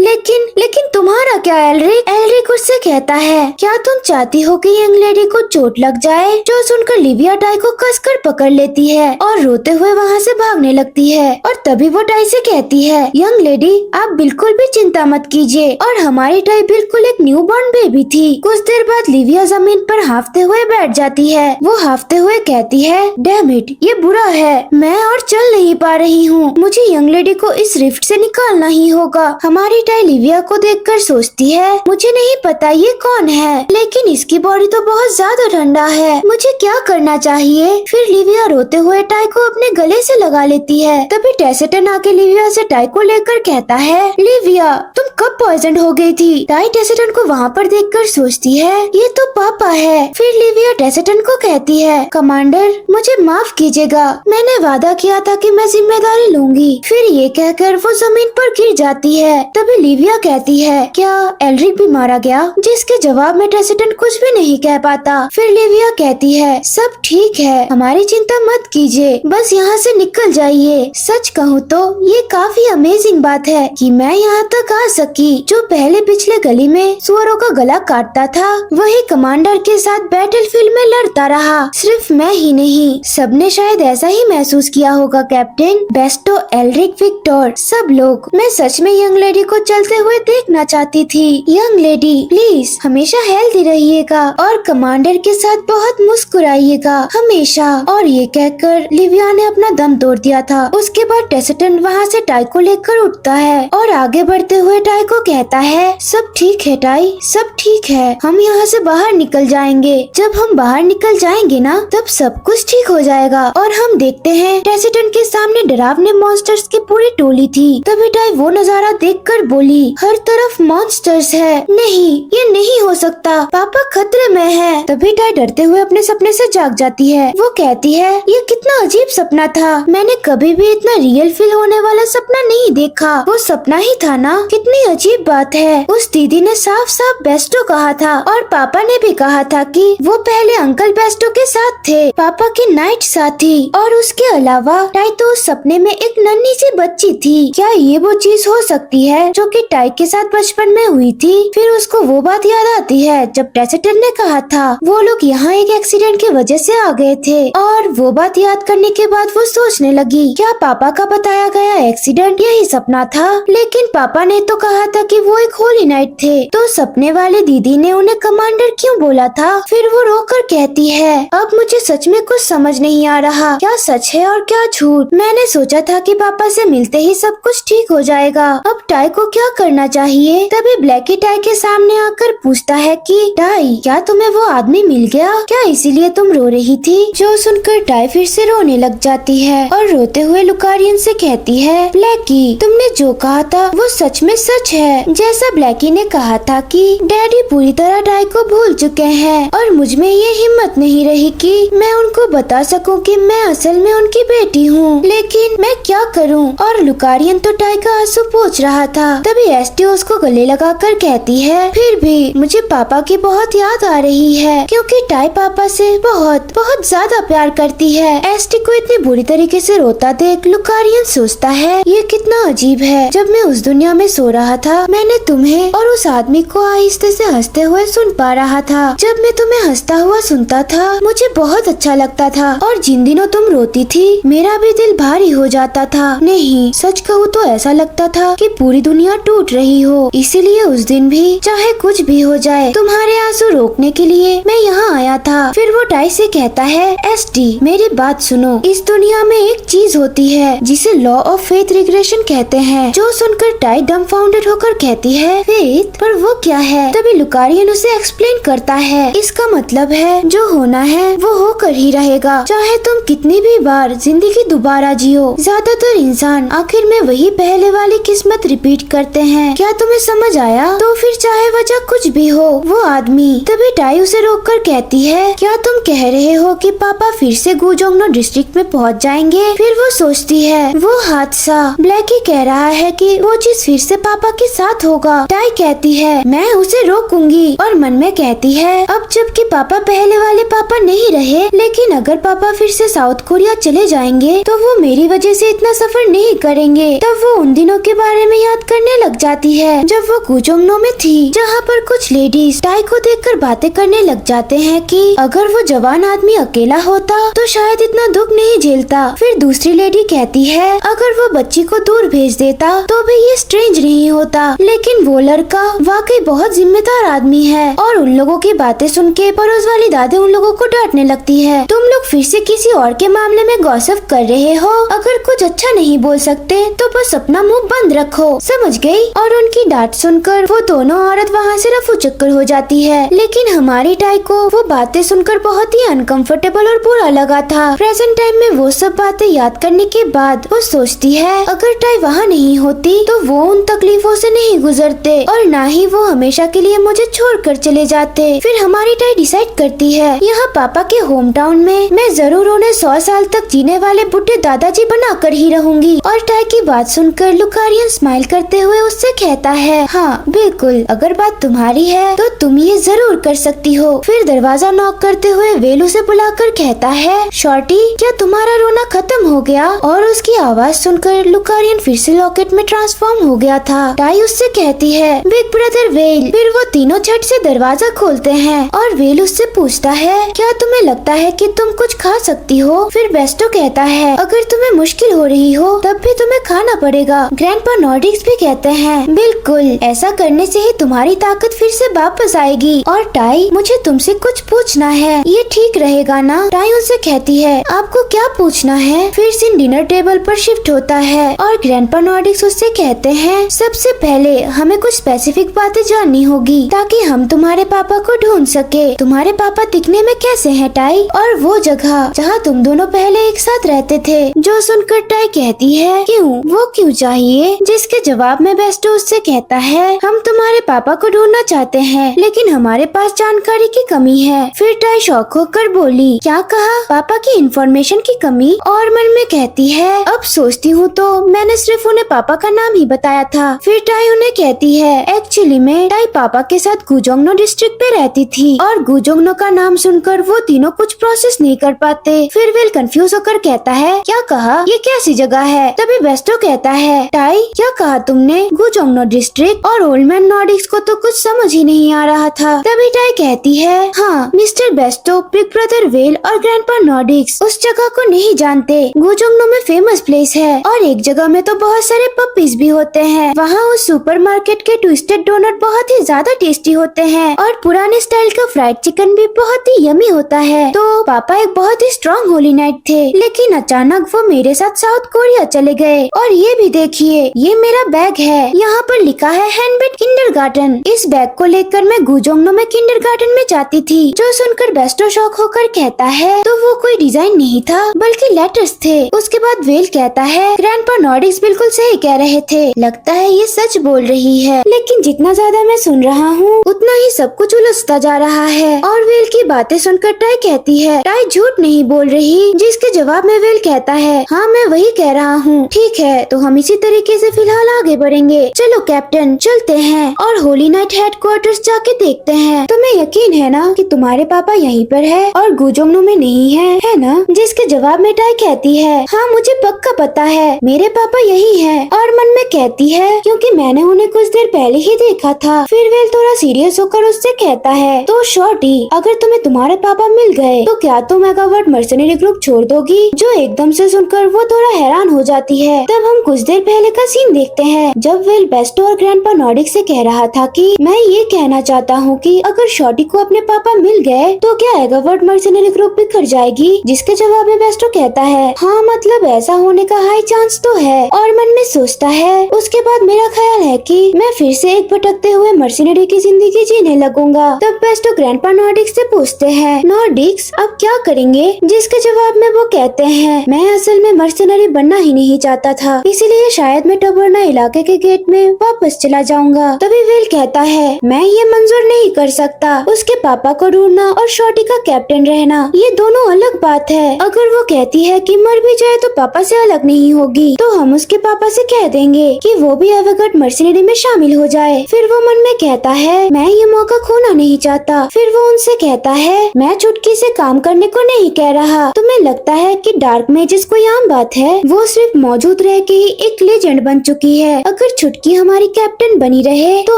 लेकिन तुम्हारा क्या एल्रिक? एल्रिक उससे कहता है, क्या तुम चाहती हो कि यंग लेडी को चोट लग जाए? जो सुनकर लिविया टाई को कसकर पकड़ लेती है और रोते हुए वहाँ से भागने लगती है। और तभी वो टाई से कहती है, यंग लेडी आप बिल्कुल भी चिंता मत कीजिए, और हमारी टाई बिल्कुल एक न्यू बॉर्न बेबी थी। कुछ देर बाद लिविया जमीन पर हाफते हुए बैठ जाती है। वो हाफते हुए कहती है, डैम इट, ये बुरा है, मैं और चल नहीं पा रही हूँ, मुझे यंग लेडी को इस रिफ्ट से निकालना ही होगा। हमारी टाई लिविया को देखकर सोचती है, मुझे नहीं पता ये कौन है, लेकिन इसकी बॉडी तो बहुत ज्यादा ठंडा है, मुझे क्या करना चाहिए? फिर लिविया रोते हुए टाई को अपने गले से लगा लेती है। तभी टेसेटन आके लिविया से टाई को लेकर कहता है, लिविया तुम कब पॉइजन हो गई थी? टाई टेसेटन को वहाँ पर देखकर सोचती है, ये तो पापा है। फिर लिविया टेसेटन को कहती है, कमांडर मुझे माफ कीजिएगा, मैंने वादा किया था कि मैं जिम्मेदारी लूंगी। फिर ये कहकर वो जमीन पर गिर जाती है। तभी लिविया कहती है, क्या एल्रिक भी मारा गया? जिसके जवाब में टेसेटन कुछ भी नहीं कह पाता। फिर लिविया कहती है, सब ठीक है, हमारी चिंता मत कीजिए, बस यहाँ से निकल जाइए। सच कहूँ तो ये काफी अमेजिंग बात है कि मैं यहाँ तक आ सकी। जो पहले पिछले गली में सुअरों का गला काटता था, वही कमांडर के साथ बैटलफील्ड में लड़ता रहा। सिर्फ मैं ही नहीं, सबने शायद ऐसा ही महसूस किया होगा कैप्टन। बेस्टो, एल्रिक, विक्टर, सब लोग। मैं सच में यंग लेडी को चलते हुए देखना चाहती थी। यंग लेडी प्लीज हमेशा हेल्दी रहिएगा और कमांडर के साथ बहुत मुस्कुराइएगा हमेशा। और ये कहकर लिविया ने अपना दम तोड़ दिया था। उसके बाद टेसेटन वहाँ से टाई को लेकर उठता है और आगे बढ़ते हुए टाई को कहता है, सब ठीक है टाई, सब ठीक है, हम यहाँ से बाहर निकल जाएंगे। जब हम बाहर निकल जाएंगे ना, तब सब कुछ ठीक हो जाएगा। और हम देखते हैं टेसेटन के सामने डरावने मॉन्स्टर्स की पूरी टोली थी। तभी टाई वो नजारा देखकर बोली, हर तरफ मॉन्स्टर्स है। नहीं, ये नहीं हो सकता, पापा खतरे में है। तभी टाई डरते हुए अपने सपने से जाग जाती है। वो कहती है, ये कितना अजीब सपना था, मैंने कभी भी इतना रियल फील होने वाला सपना नहीं देखा। वो सपना ही था ना? कितनी अजीब बात है। उस दीदी ने साफ साफ बेस्टो कहा था और पापा ने भी कहा था कि वो पहले अंकल बेस्टो के साथ थे, पापा के नाइट साथी। और उसके अलावा टाई तो उस सपने में एक नन्ही सी बच्ची थी। क्या ये वो चीज हो सकती है जो कि टाई के साथ बचपन में हुई थी? फिर उसको वो बात याद आती है जब टेसेटन ने कहा था वो लोग यहाँ एक एक्सीडेंट की वजह से आ गए थे। और वो बात याद करने के बाद वो सोचने लगी, क्या पापा का बताया गया एक्सीडेंट यही सपना था? लेकिन पापा ने तो कहा था कि वो एक होली नाइट थे, तो सपने वाली दीदी ने उन्हें कमांडर क्यों बोला था? फिर वो रोकर कहती है, अब मुझे सच में कुछ समझ नहीं आ रहा, क्या सच है और क्या झूठ। मैंने सोचा था कि पापा से मिलते ही सब कुछ ठीक हो जाएगा। अब टाई को क्या करना चाहिए? तभी ब्लैकी टाई के सामने आकर पूछता है कि टाई, क्या तुम्हें वो आदमी मिल गया? क्या इसीलिए तुम रो रही थी? जो सुनकर टाई फिर से रोने लग जाती है और रोते हुए लुकारियन से कहती है, ब्लैकी तुमने जो कहा था वो सच में सच है। है। जैसा ब्लैकी ने कहा था कि डैडी पूरी तरह टाई को भूल चुके हैं और मुझ में ये हिम्मत नहीं रही कि मैं उनको बता सकूं कि मैं असल में उनकी बेटी हूँ, लेकिन मैं क्या करूँ। और लुकारियन तो टाई का आंसू पोंछ रहा था। तभी एस्टी उसको गले लगाकर कहती है, फिर भी मुझे पापा की बहुत याद आ रही है, क्योंकि टाई पापा से बहुत बहुत ज्यादा प्यार करती है। एस्टी को इतनी बुरी तरीके से रोता देख लुकारियन सोचता है, ये कितना अजीब है। जब मैं उस दुनिया में सो रहा था, मैंने तुम्हें और उस आदमी को आहिस्ते से हंसते हुए सुन पा रहा था। जब मैं तुम्हें हंसता हुआ सुनता था, मुझे बहुत अच्छा लगता था, और जिन दिनों तुम रोती थी, मेरा भी दिल भारी हो जाता था। नहीं, सच कहूँ तो ऐसा लगता था कि पूरी दुनिया टूट रही हो। इसीलिए उस दिन भी चाहे कुछ भी हो जाए, तुम्हारे आंसू रोकने के लिए मैं यहाँ आया था। फिर वो टाई से कहता है, एस्टी मेरी बात सुनो, इस दुनिया में एक चीज होती है जिसे लॉ ऑफ फेथ रिग्रेशन कहते हैं। जो सुनकर टाई डम्फाउंडेड होकर कहती है, फेथ, पर वो क्या है? तभी लुकारियन उसे एक्सप्लेन करता है, इसका मतलब है जो होना है वो होकर ही रहेगा, चाहे तुम कितनी भी बार जिंदगी दोबारा जियो। ज्यादातर इंसान आखिर में वही पहले वाली किस्मत रिपीट करते हैं। क्या तुम्हें समझ आया? तो फिर चाहे वजह कुछ भी हो, वो आदमी। तभी टाई उसे रोककर कहती है, क्या तुम कह रहे हो कि पापा फिर से गुजोंगनो डिस्ट्रिक्ट में पहुंच जाएंगे? फिर वो सोचती है, वो हादसा। ब्लैकी कह रहा है कि वो चीज फिर से पापा के साथ होगा। टाई कहती है, मैं उसे रोकूंगी, और मन में कहती है, अब जबकि पापा पहले वाले पापा नहीं रहे, लेकिन अगर पापा फिर से साउथ कोरिया चले जाएंगे तो वो मेरी वजह से इतना सफर नहीं करेंगे। तब वो उन दिनों के बारे में याद करने लग जाती है जब वो गुजोंगनो में थी, जहाँ पर कुछ लेडीज टाई को देखकर बातें करने लग जाते हैं कि अगर वो जवान आदमी अकेला होता तो शायद इतना दुख नहीं झेलता। फिर दूसरी लेडी कहती है, अगर वो बच्ची को दूर भेज देता तो भी ये स्ट्रेंज नहीं होता, लेकिन वो लड़का वाकई बहुत जिम्मेदार आदमी है। और उन लोगों की बातें सुन के पड़ोस वाली दादी उन लोगों को डांटने लगती है, तुम लोग फिर से किसी और के मामले में गॉसिप कर रहे हो। अगर कुछ अच्छा नहीं बोल सकते तो बस अपना मुंह बंद रखो, समझ गई? और उनकी डांट सुनकर वो दोनों औरत वहाँ से रफू चक्कर हो जाती है। लेकिन हमारी टाई को वो बातें सुनकर बहुत ही अनकंफर्टेबल और बुरा लगा था। प्रेजेंट टाइम में वो सब बातें याद करने के बाद वो सोचती है, अगर टाई वहाँ नहीं होती तो वो उन तकलीफों से नहीं गुजरते, और ना ही वो हमेशा के लिए मुझे छोड़कर चले जाते। फिर हमारी टाई डिसाइड करती है, यहाँ पापा के होम टाउन में मैं जरूर उन्हें 100 साल तक जीने वाले बुढ़े दादाजी बनाकर ही रहूंगी। और टाई की बात सुनकर लुकारियन स्माइल करते हुए उससे कहता है, हाँ बिल्कुल, अगर बात तुम्हारी है तो तुम ये जरूर कर सकती हो। फिर दरवाजा नॉक करते हुए वेल उसे बुलाकर कहता है, शॉर्टी, क्या तुम्हारा रोना खत्म हो गया? और उसकी आवाज सुनकर लुकारियन फिर से लॉकेट में ट्रांसफॉर्म हो गया था। टाई उससे कहती है, बिग ब्रदर वेल। फिर वो तीनों झट से दरवाजा खोलते हैं और वेल उससे पूछता है, क्या तुम्हें लगता है कि तुम कुछ खा सकती हो? फिर बेस्टो कहता है, अगर तुम्हें मुश्किल हो रही हो तब भी तुम्हें खाना पड़ेगा। ग्रैंडपा नॉर्डिक्स भी कहते हैं, बिल्कुल, ऐसा करने से ही तुम्हारी ताकत फिर से वापस आएगी। और टाई, मुझे तुमसे कुछ पूछना है, ये ठीक रहेगा ना? टाई उनसे कहती है, आपको क्या पूछना है? फिर सीन डिनर टेबल पर शिफ्ट होता है और ग्रैंडपा नॉर्डिक्स उससे कहते हैं, सबसे पहले हमें कुछ स्पेसिफिक बातें जाननी होगी ताकि हम तुम्हारे पापा को ढूंढ सके। तुम्हारे पापा दिखने में कैसे हैं टाई? और वो जगह जहाँ तुम दोनों पहले एक साथ रहते थे। जो सुनकर टाई कहती है, क्यों? वो क्यों चाहिए? जिसके जवाब में बेस्टो उससे कहता है, हम तुम्हारे पापा को ढूंढना चाहते हैं, लेकिन हमारे पास जानकारी की कमी है। फिर टाई शॉक होकर बोली, क्या कहा? पापा की इंफॉर्मेशन की कमी? और मन में कहती है, अब सोचती हूँ तो मैंने सिर्फ उन्हें पापा का नाम ही बताया था। फिर टाई उन्हें कहती है, एक्चुअली में टाई पापा के साथ गुजोंगनो डिस्ट्रिक्ट पे रहती थी, और गुजोंगनो का नाम सुनकर वो तीनों कुछ प्रोसेस नहीं कर पाते। फिर वेल कंफ्यूज होकर कहता है, क्या कहा? ये कैसी जगह है? तभी बेस्टो कहता है, टाई, क्या कहा तुमने? गुजोंगनो डिस्ट्रिक्ट? और ओल्ड मैन नॉर्डिक्स को तो कुछ समझ ही नहीं आ रहा था। तभी टाई कहती है, हाँ mister Bairstow, big brother well और ग्रैंडपा नॉर्डिक्स उस जगह को नहीं जानते। गुजोंगनो में फेमस प्लेस है, और एक जगह में तो बहुत सारे पपीज भी होते हैं। वहाँ उस सुपरमार्केट के ट्विस्टेड डोनट बहुत ही ज्यादा टेस्टी होते हैं, और पुराने स्टाइल का फ्राइड चिकन भी बहुत ही यमी होता है। तो पापा एक बहुत ही स्ट्रॉन्ग होली नाइट थे, लेकिन अचानक वो मेरे साथ साउथ कोरिया चले गए। और ये भी देखिए, ये मेरा बैग है, यहाँ पर लिखा है हैंडमेड किंडरगार्टन। इस बैग को लेकर मैं गुजोंगनो में किंडरगार्टन में जाती थी। जो सुनकर बेस्टो शॉक होकर कहता है, तो वो कोई डिजाइन नहीं था बल्कि लेटर्स थे। उसके बाद वेल कहता है, ग्रैंडपा नॉर्डिक्स बिल्कुल सही कह रहे थे, लगता है ये सच बोल रही है, लेकिन जितना ज्यादा मैं सुन रहा हूँ उतना ही सब कुछ उलझता जा रहा है। और वेल की बातें सुनकर टाई कहती है टाई झूठ नहीं बोल रही, जिसके जवाब में वेल कहता है हाँ मैं वही कह रहा हूँ। ठीक है, तो हम इसी तरीके से फिलहाल आगे बढ़ेंगे। चलो कैप्टन चलते हैं और होली नाइट हेडक्वार्टर्स जाके देखते हैं। तुम्हें यकीन है ना कि तुम्हारे पापा यहीं पर है और गुजोंगनू में नहीं है ना? जिसके जवाब में टाई कहती है हाँ मुझे पक्का पता है, मेरे पापा यही है। और मन में कहती है क्योंकि मैंने उन्हें कुछ देर पहले ही देखा था। फिर वेल थोड़ा सीरियस होकर उससे कहता है तो शॉर्टी, अगर तुम्हें तुम्हारे पापा मिल गए तो क्या तुम मेगावर्ड मर्सनरी ग्रुप छोड़ दोगी? जो एकदम से सुनकर वो थोड़ा हैरान हो जाती है। तब हम कुछ देर पहले का सीन देखते हैं जब वेल बेस्टो और ग्रैंडपा नॉर्डिक से कह रहा था कि मैं ये कहना चाहता हूँ कि अगर शॉर्टी को अपने पापा मिल गए तो क्या मेगावर्ड मर्सनरी ग्रुप बिखर जाएगी? जिसके जवाब में बेस्टो कहता है हाँ मतलब ऐसा होने का हाई चांस तो है। और मन में सोचता है उसके बाद मेरा ख्याल है कि मैं फिर से एक भटकते हुए मर्सिनरी की जिंदगी जीने लगूंगा। तब बेस्टो ग्रैंडपा नॉर्डिक्स से पूछते हैं नॉर्डिक्स अब क्या करेंगे? जिसके जवाब में वो कहते हैं मैं असल में मर्सिनरी बनना ही नहीं चाहता था, इसीलिए शायद मैं टबरना इलाके के गेट में वापस चला जाऊंगा। तभी वेल कहता है मैं ये मंजूर नहीं कर सकता, उसके पापा को ढूंढना और शॉर्टी का कैप्टन रहना ये दोनों अलग बात है। अगर वो कहती है कि मर भी जाए तो पापा से अलग नहीं होगी तो हम उसके पापा से कह देंगे कि वो भी एवेगर्ड मर्सिनरी में शामिल हो जाए। फिर वो मन में कहता है मैं ये मौका खोना नहीं चाहता। फिर वो उनसे कहता है मैं चुटकी से काम करने को नहीं कह रहा। तुम्हें लगता है कि डार्क मेजिस कोई आम बात है? वो सिर्फ मौजूद रह के ही एक लेजेंड बन चुकी है। अगर चुटकी हमारी कैप्टन बनी रहे तो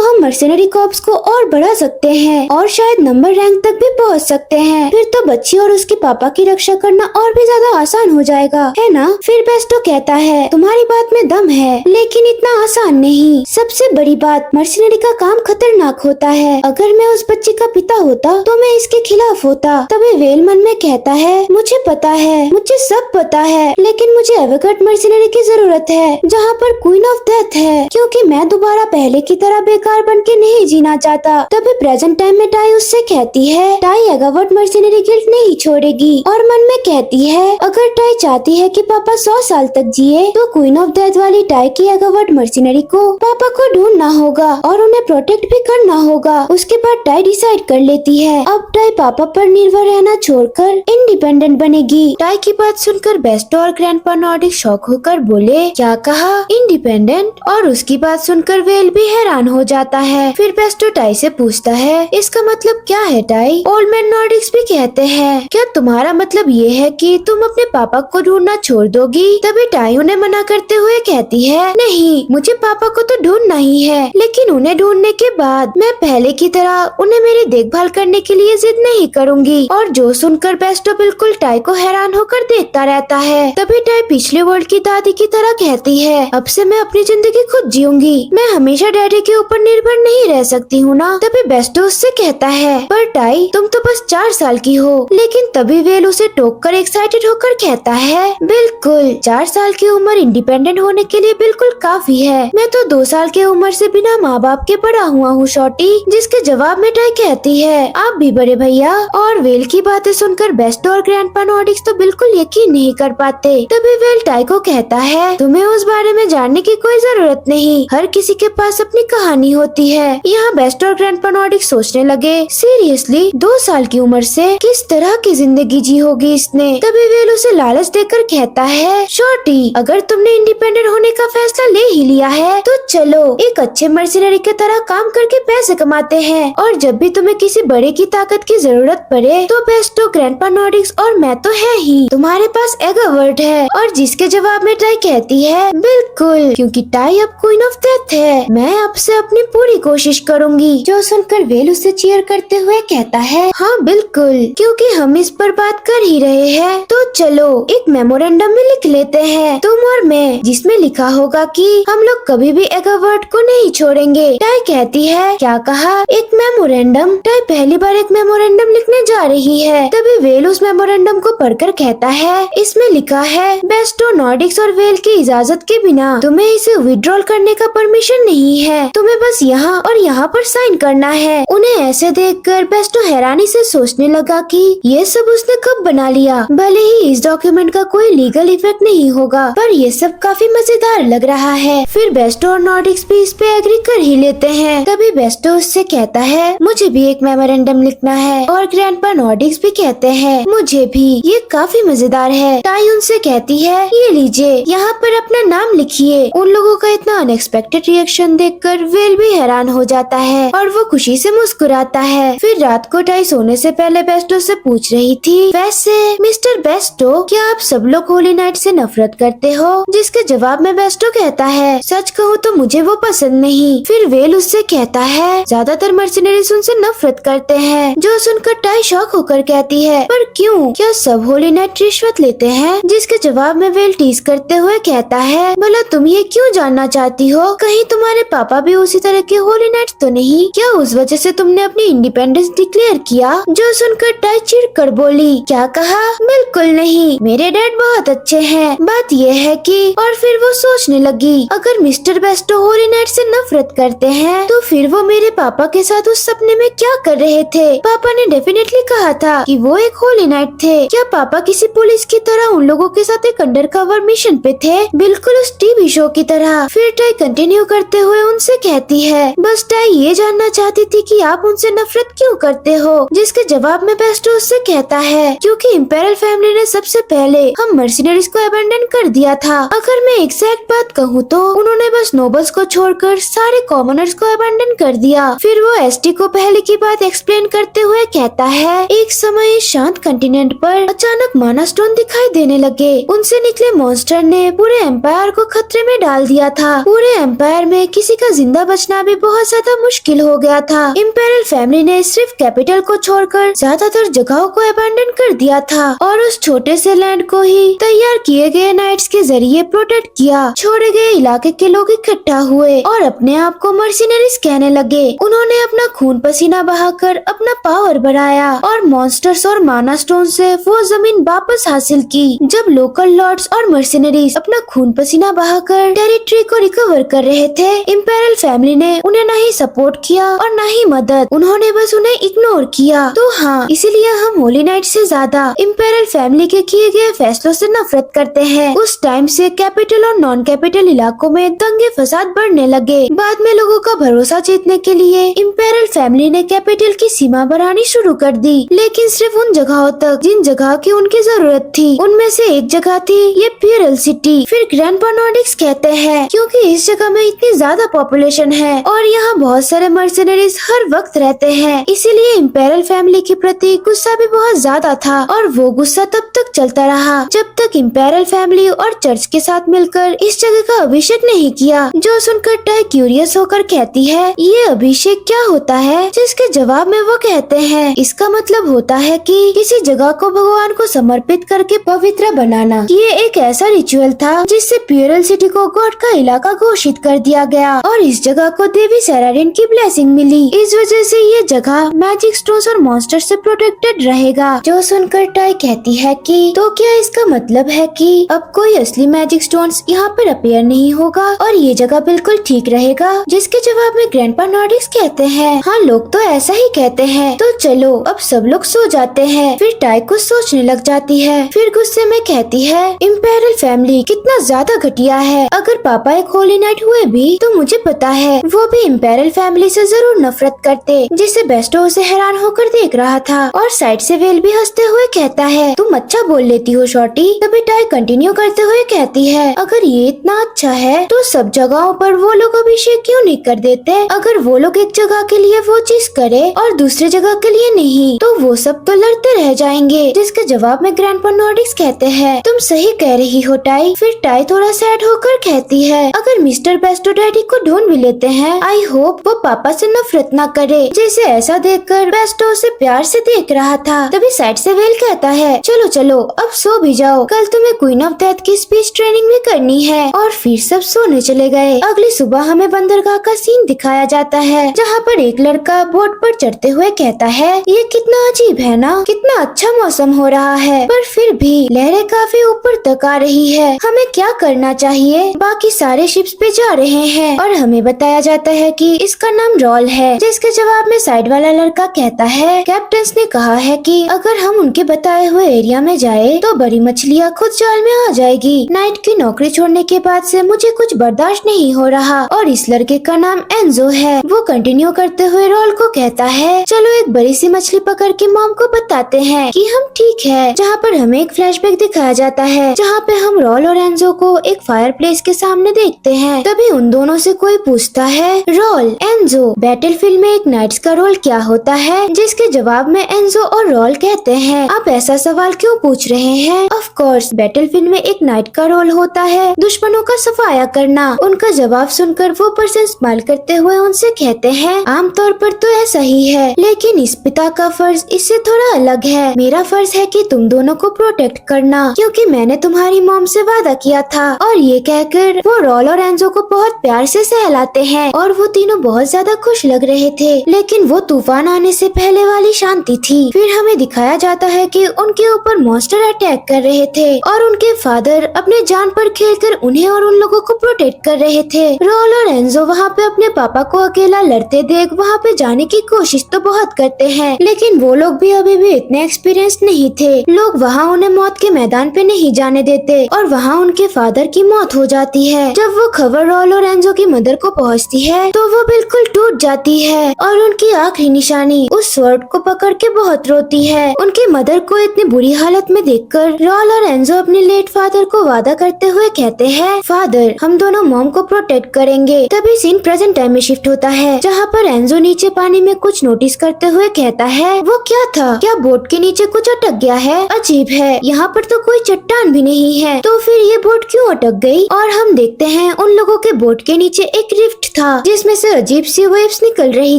हम मर्सिनरी कॉर्प्स को और बढ़ा सकते हैं और शायद नंबर रैंक तक भी पहुंच सकते हैं। फिर तो बच्ची और उसके पापा की रक्षा करना और भी ज्यादा आसान हो जाएगा, है ना? फिर बेस्टो कहता है तुम्हारी बात में दम है, लेकिन इतना आसान नहीं। सबसे बड़ी बात मर्सिनरी का काम खतरनाक होता है। अगर मैं उस बच्ची का पिता होता तो मैं इसके खिलाफ होता। तभी वेल मन में कहता है मुझे पता है, मुझे सब पता है, लेकिन मुझे एवेगर्ड मर्सिनरी की जरूरत है जहाँ पर क्वीन ऑफ डेथ है, क्योंकि मैं दोबारा पहले की तरह बेकार बन के नहीं जीना चाहता। तभी प्रेजेंट टाइम में टाई उससे कहती है टाई एवेगर्ड मर्सिनरी गिल्ड नहीं छोड़ेगी। और मन में कहती है अगर टाई चाहती है कि पापा 100 साल तक जिए तो क्वीन ऑफ डेथ वाली टाई की एवेगर्ड मर्सिनरी को पापा को ढूंढना होगा और उन्हें प्रोटेक्ट भी करना होगा। उसके बाद टाई डिसाइड कर लेती है अब टाई पापा पर निर्भर रहना छोड़कर इंडिपेंडेंट बनेगी। टाई की बात सुनकर बेस्टो और ग्रैंडपा नॉर्डिक शॉक होकर बोले क्या कहा? इंडिपेंडेंट? और उसकी बात सुनकर वेल भी हैरान हो जाता है। फिर बेस्टो टाई से पूछता है इसका मतलब क्या है टाई? ओल्ड मैन नॉर्डिक्स भी कहते हैं क्या तुम्हारा मतलब ये है कि तुम अपने पापा को ढूंढना छोड़ दोगी? तभी टाई उन्हें मना करते हुए कहती है नहीं, मुझे पापा को तो ढूंढना ही है, लेकिन उन्हें ढूंढने के बाद मैं पहले की तरह उन्हें मेरी देखभाल करने के लिए जिद नहीं करूंगी। और जो सुनकर बेस्टो बिल्कुल टाई को हैरान होकर देखता रहता है। तभी टाई पिछले वर्ल्ड की दादी की तरह कहती है अब से मैं अपनी जिंदगी खुद जीऊंगी, मैं हमेशा डैडी के ऊपर निर्भर नहीं रह सकती हूँ ना। तभी बेस्टो उससे कहता है पर टाई तुम तो बस 4 साल की हो। लेकिन तभी वेल उसे टोक कर एक्साइटेड होकर कहता है बिल्कुल 4 साल की उम्र इंडिपेंडेंट होने के लिए बिल्कुल काफी है। मैं तो 2 साल की उम्र से बिना माँ बाप के बड़ा हुआ हूँ शॉर्टी। जिसके जवाब में टाई कहती है आप भी बड़े भैया। और वेल की बातें सुनकर बेस्टो और ग्रैंडपा नॉर्डिक्स तो बिल्कुल यकीन नहीं कर पाते। तभी वेल टाई को कहता है तुम्हें उस बारे में जानने की कोई जरूरत नहीं, हर किसी के पास अपनी कहानी होती है। यहाँ बेस्टो और ग्रैंडपा नॉर्डिक्स सोचने लगे सीरियसली 2 साल की उम्र से किस तरह की जिंदगी जी होगी इसने। तभी वेल उसे लालच देकर कहता है शॉर्टी अगर तुमने इंडिपेंडेंट होने का फैसला ले ही लिया है तो चलो एक अच्छे मर्सिनरी की तरह काम करके पैसे कमाते हैं, और जब भी तुम्हें किसी बड़े की ताकत की जरूरत पड़े तो बेस्टो ग्रैंडपा नॉर्डिक्स और मैं तो है ही, तुम्हारे पास एगावर्ड है। और जिसके जवाब में टाई कहती है बिल्कुल, क्योंकि टाई अब क्वीन ऑफ डेथ है, मैं अब से अपनी पूरी कोशिश करूंगी। जो सुनकर वेल उसे चीयर करते हुए कहता है हाँ बिल्कुल, क्योंकि हम इस पर बात कर ही रहे हैं तो चलो एक मेमोरेंडम में लिख लेते हैं तुम और मैं, जिसमें लिखा होगा कि हम लोग कभी भी एगावर्ड को नहीं छोड़ेंगे। टाई कहती है क्या कहा? एक मेमोरेंडम? टाई पहली बार एक मेमोरेंडम लिखने जा रही है। तभी वेल उस मेमोरेंडम को पढ़कर कहता है इसमें लिखा है बेस्टो नॉर्डिक्स और वेल की इजाजत के बिना तुम्हें इसे विड्रॉल करने का परमिशन नहीं है, तुम्हें बस यहाँ और यहाँ पर साइन करना है। उन्हें ऐसे देखकर बेस्टो हैरानी से सोचने लगा कि ये सब उसने कब बना लिया। भले ही इस डॉक्यूमेंट का कोई लीगल इफेक्ट नहीं होगा, पर ये सब काफी मजेदार लग रहा है। फिर बेस्टो और नॉर्डिक्स भी इस पे एग्री कर ही लेते हैं। तभी बेस्टो उससे कहता है मुझे भी एक मेमोरेंडम लिखना है, और ग्रैंडपा नॉर्डिक्स भी कहते हैं मुझे भी। ये काफी मजेदार है। टाई उनसे कहती है ये लीजिए, यहाँ पर अपना नाम लिखिए। उन लोगों का इतना अनएक्सपेक्टेड रिएक्शन देखकर वेल भी हैरान हो जाता है और वो खुशी से मुस्कुराता है। फिर रात को टाई सोने से पहले बेस्टो से पूछ रही थी, वैसे मिस्टर बेस्टो क्या आप सब लोग होली नाइट से नफरत करते हो? जिसके जवाब में बेस्टो कहता है सच कहूँ तो मुझे वो पसंद नहीं। फिर वेल उससे कहता है ज्यादातर मर्सिनरीज उनसे नफरत करते हैं। जो सुनकर टाई शॉक होकर कहती है पर क्यों, क्या सब होली नाइट रिश्वत लेते हैं? जिसके जवाब में वेल टीज करते हुए कहता है भला तुम ये क्यों जानना चाहती हो? कहीं तुम्हारे पापा भी उसी तरह के होली नाइट तो नहीं? क्या उस वजह से तुमने अपनी इंडिपेंडेंस डिक्लेयर किया? जो सुनकर टाई चिढ़कर बोली क्या कहा? बिल्कुल नहीं, मेरे डैड बहुत अच्छे हैं। बात ये है कि और फिर वो सोचने लगी अगर मिस्टर बेस्टो होली नाइट से नफरत करते हैं तो फिर वो मेरे पापा के साथ उस सपने में क्या कर रहे थे? पापा ने डेफिनेटली कहा था कि वो एक होली नाइट थे। क्या पापा किसी पुलिस की तरह उन लोगों के साथ एक अंडरकवर मिशन पे थे? बिल्कुल उस टीवी शो की तरह। फिर टाई कंटिन्यू करते हुए उनसे कहती है बस टाई ये जानना चाहती थी कि आप उनसे नफरत क्यों करते हो? जिसके जवाब में बेस्टो उससे कहता है क्योंकि इम्पेरियल फैमिली ने सबसे पहले हम मर्सिनरीज को अबैंडन कर दिया था। अगर मैं एग्जैक्ट बात कहूँ तो उन्होंने बस नोबल्स को छोड़कर सारे कॉमनर्स को अबैंडन कर दिया। फिर वो एसटी को पहले की बात एक्सप्लेन करते हुए कहता है एक समय इस शांत कंटिनेंट पर अचानक माना स्टोन दिखाई देने लगे। उनसे निकले मॉन्स्टर ने पूरे एम्पायर को खतरे में डाल दिया था। पूरे एम्पायर में किसी का जिंदा बचना भी बहुत ज्यादा मुश्किल हो गया था। इम्पेरियल फैमिली ने सिर्फ कैपिटल को छोड़कर ज्यादातर जगहों को अबैंडन कर दिया था और उस छोटे से लैंड को ही तैयार किए गए नाइट्स के जरिए प्रोटेक्ट किया। छोड़े गए इलाके के लोग इकट्ठा हुए और अपने आप को मर्सिनरीज कहने लगे। उन्होंने अपना खून पसीना बहाकर अपना पावर बढ़ाया और मॉन्स्टर्स और माना स्टोन से वो जमीन वापस हासिल की। जब लोकल लॉर्ड्स और मर्सिनरीज अपना खून पसीना बहाकर टेरिटरी को रिकवर कर रहे थे, इम्पेरियल फैमिली ने उन्हें न ही सपोर्ट किया और न ही मदद। उन्होंने बस उन्हें इग्नोर किया। तो हाँ, इसीलिए हम होली नाइट से ज्यादा इम्पेरियल फैमिली के किए गए फैसलों से नफरत करते हैं। उस टाइम से कैपिटल और नॉन कैपिटल इलाकों में दंगे फसाद बढ़ने लगे। बाद में लोगों का भरोसा जीतने के लिए इम्पेरियल फैमिली ने कैपिटल की सीमा बढ़ानी शुरू कर दी, लेकिन सिर्फ उन जगहों तक जिन जगह की उनकी जरूरत थी। उनमें से एक जगह थी ये प्यूरल सिटी। फिर ग्रैंडपा नॉर्डिक्स कहते हैं क्योंकि इस जगह में इतनी ज्यादा पॉपुलेशन है और यहाँ बहुत सारे मर्सिनरीज हर वक्त रहते हैं, इसीलिए इम्पेरियल फैमिली के प्रति गुस्सा भी बहुत ज्यादा था। और वो गुस्सा तब तक चलता रहा जब तक इम्पेरियल फैमिली और चर्च के साथ मिलकर इस जगह का अभिषेक नहीं किया। जो सुनकर टाई क्यूरियस होकर कहती है ये अभिषेक क्या होता है? जिसके जवाब में वो कहते हैं इसका मतलब होता है कि किसी जगह को भगवान को समर्पित करके पवित्र बनाना। ये एक ऐसा रिचुअल था जिससे प्यूरल सिटी को गॉड का इलाका घोषित कर दिया गया और इस जगह को देवी सेराडिन की ब्लेसिंग मिली। इस वजह से ये जगह मैजिक स्टोन्स और मॉन्स्टर से प्रोटेक्टेड रहेगा। जो सुनकर टाई कहती है कि तो क्या इसका मतलब है कि अब कोई असली मैजिक स्टोन्स यहाँ पर अपीयर नहीं होगा और ये जगह बिल्कुल ठीक रहेगा? जिसके जवाब में ग्रैंडपा नॉर्डिक्स कहते हैं हाँ, लोग तो ऐसा ही कहते हैं। तो चलो अब सब लोग सो जाते हैं। फिर टाई कुछ सोचने लग जाती है। फिर गुस्से में कहती है इम्पेरियल फैमिली कितना ज्यादा घटिया है। अगर पापा एक होली नाइट हुए भी तो मुझे पता है वो भी इम्पेरियल फैमिली से जरूर नफरत करते। जिसे बेस्टो उसे हैरान होकर देख रहा था और साइड से वेल भी हंसते हुए कहता है तुम अच्छा बोल लेती हो शॉर्टी। तभी टाई कंटिन्यू करते हुए कहती है अगर ये इतना अच्छा है तो सब जगहों पर वो लोग अभिषेक क्यों नहीं कर देते? अगर वो लोग एक जगह के लिए वो चीज करे और दूसरी जगह के लिए नहीं तो वो सब तो लड़ते रह जाएंगे। जिसके जवाब में ग्रैंडपा नॉर्डिक्स कहते हैं तुम सही कह रही हो टाई। फिर टाई थोड़ा सैड होकर कहती है अगर मिस्टर बेस्टो डैडी को ढूंढ भी लेते हैं आई होप वो पापा से नफरत न करे। जैसे ऐसा देखकर बेस्टो उसे प्यार से देख रहा था। तभी साइड से वेल कहता है चलो चलो अब सो भी जाओ, कल तुम्हें क्वीन ऑफ डेथ की स्पीच ट्रेनिंग भी करनी है। और फिर सब सोने चले गए। अगली सुबह हमें बंदरगाह का सीन दिखाया जाता है जहाँ पर एक लड़का बोट पर चढ़ते हुए कहता है ये कितना अजीब है ना, कितना अच्छा मौसम हो रहा है पर फिर भी लहरें काफी ऊपर तक आ रही है, हमें क्या करना चाहिए? बाकी सारे शिप्स पे जा रहे हैं और हमें बताया जाता है कि इसका नाम रॉल है। जिसके जवाब में साइड वाला लड़का कहता है कैप्टन ने कहा है कि अगर हम उनके बताए हुए एरिया में जाए तो बड़ी मछलियाँ खुद जाल में आ जाएगी। नाइट की नौकरी छोड़ने के बाद से मुझे कुछ बर्दाश्त नहीं हो रहा और इस लड़के का नाम एंजो है। वो कंटिन्यू करते हुए रॉल को कहता है, चलो एक बड़ी सी मछली पकड़ के मॉम को बताते हैं कि हम ठीक है। जहाँ पर हमें एक फ्लैशबैक दिखाया जाता है जहाँ पे हम रॉल और एंजो को एक फायर प्लेस के सामने देखते हैं। तभी उन दोनों से कोई पूछता है, रॉल, एंजो, बैटलफील्ड में एक नाइट्स का रोल क्या होता है? जिसके जवाब में एंजो और रॉल कहते हैं, आप ऐसा सवाल क्यों पूछ रहे हैं? ऑफ कोर्स बैटलफील्ड में एक नाइट का रोल होता है दुश्मनों का सफाया करना। उनका जवाब सुनकर वो पर्सन स्माइल करते हुए उनसे कहते हैं, आमतौर पर तो ऐसा ही है, लेकिन इस पिता का फर्ज इससे थोड़ा अलग है। मेरा फर्ज है कि तुम दोनों को प्रोटेक्ट करना, क्योंकि मैंने तुम्हारी मॉम से वादा किया था। और ये कहकर वो रॉल और एंजो को बहुत प्यार से सहलाते हैं और वो तीनों बहुत ज्यादा खुश लग रहे थे। लेकिन वो तूफान आने से पहले वाली शांति थी। फिर हमें दिखाया जाता है कि उनके ऊपर मॉन्स्टर अटैक कर रहे थे और उनके फादर अपने जान पर खेलकर उन्हें और उन लोगों को प्रोटेक्ट कर रहे थे। रॉल और एंजो वहाँ पे अपने पापा को अकेला लड़ते देख वहाँ पे जाने की कोशिश तो बहुत करते हैं, लेकिन वो लोग भी अभी भी इतने एक्सपीरियंस नहीं थे। लोग वहाँ उन्हें मौत के मैदान पे नहीं जाने देते और वहाँ उनके फादर की मौत हो जाती है। जब वो खबर रॉल और एंजो की मदर को पहुँचती है तो वो बिल्कुल टूट जाती है और उनकी आखिरी निशानी उस स्वॉर्ड को पकड़ के बहुत रोती है। उनकी मदर को इतनी बुरी हालत में देखकर रॉल और एंजो अपने लेट फादर को वादा करते हुए कहते हैं, फादर, हम दोनों मॉम को प्रोटेक्ट करेंगे। तभी सीन प्रेजेंट टाइम में शिफ्ट होता है जहाँ पर एंजो नीचे पानी में कुछ नोटिस करते हुए कहता है, वो क्या था? क्या बोट के नीचे कुछ अटक गया है? अजीब है, यहाँ पर तो कोई चट्टान भी नहीं है, तो फिर ये बोट क्यों अटक गई? और हम देखते हैं उन लोगों के बोट के नीचे एक रिफ्ट था जिसमें से अजीब सी वेव्स निकल रही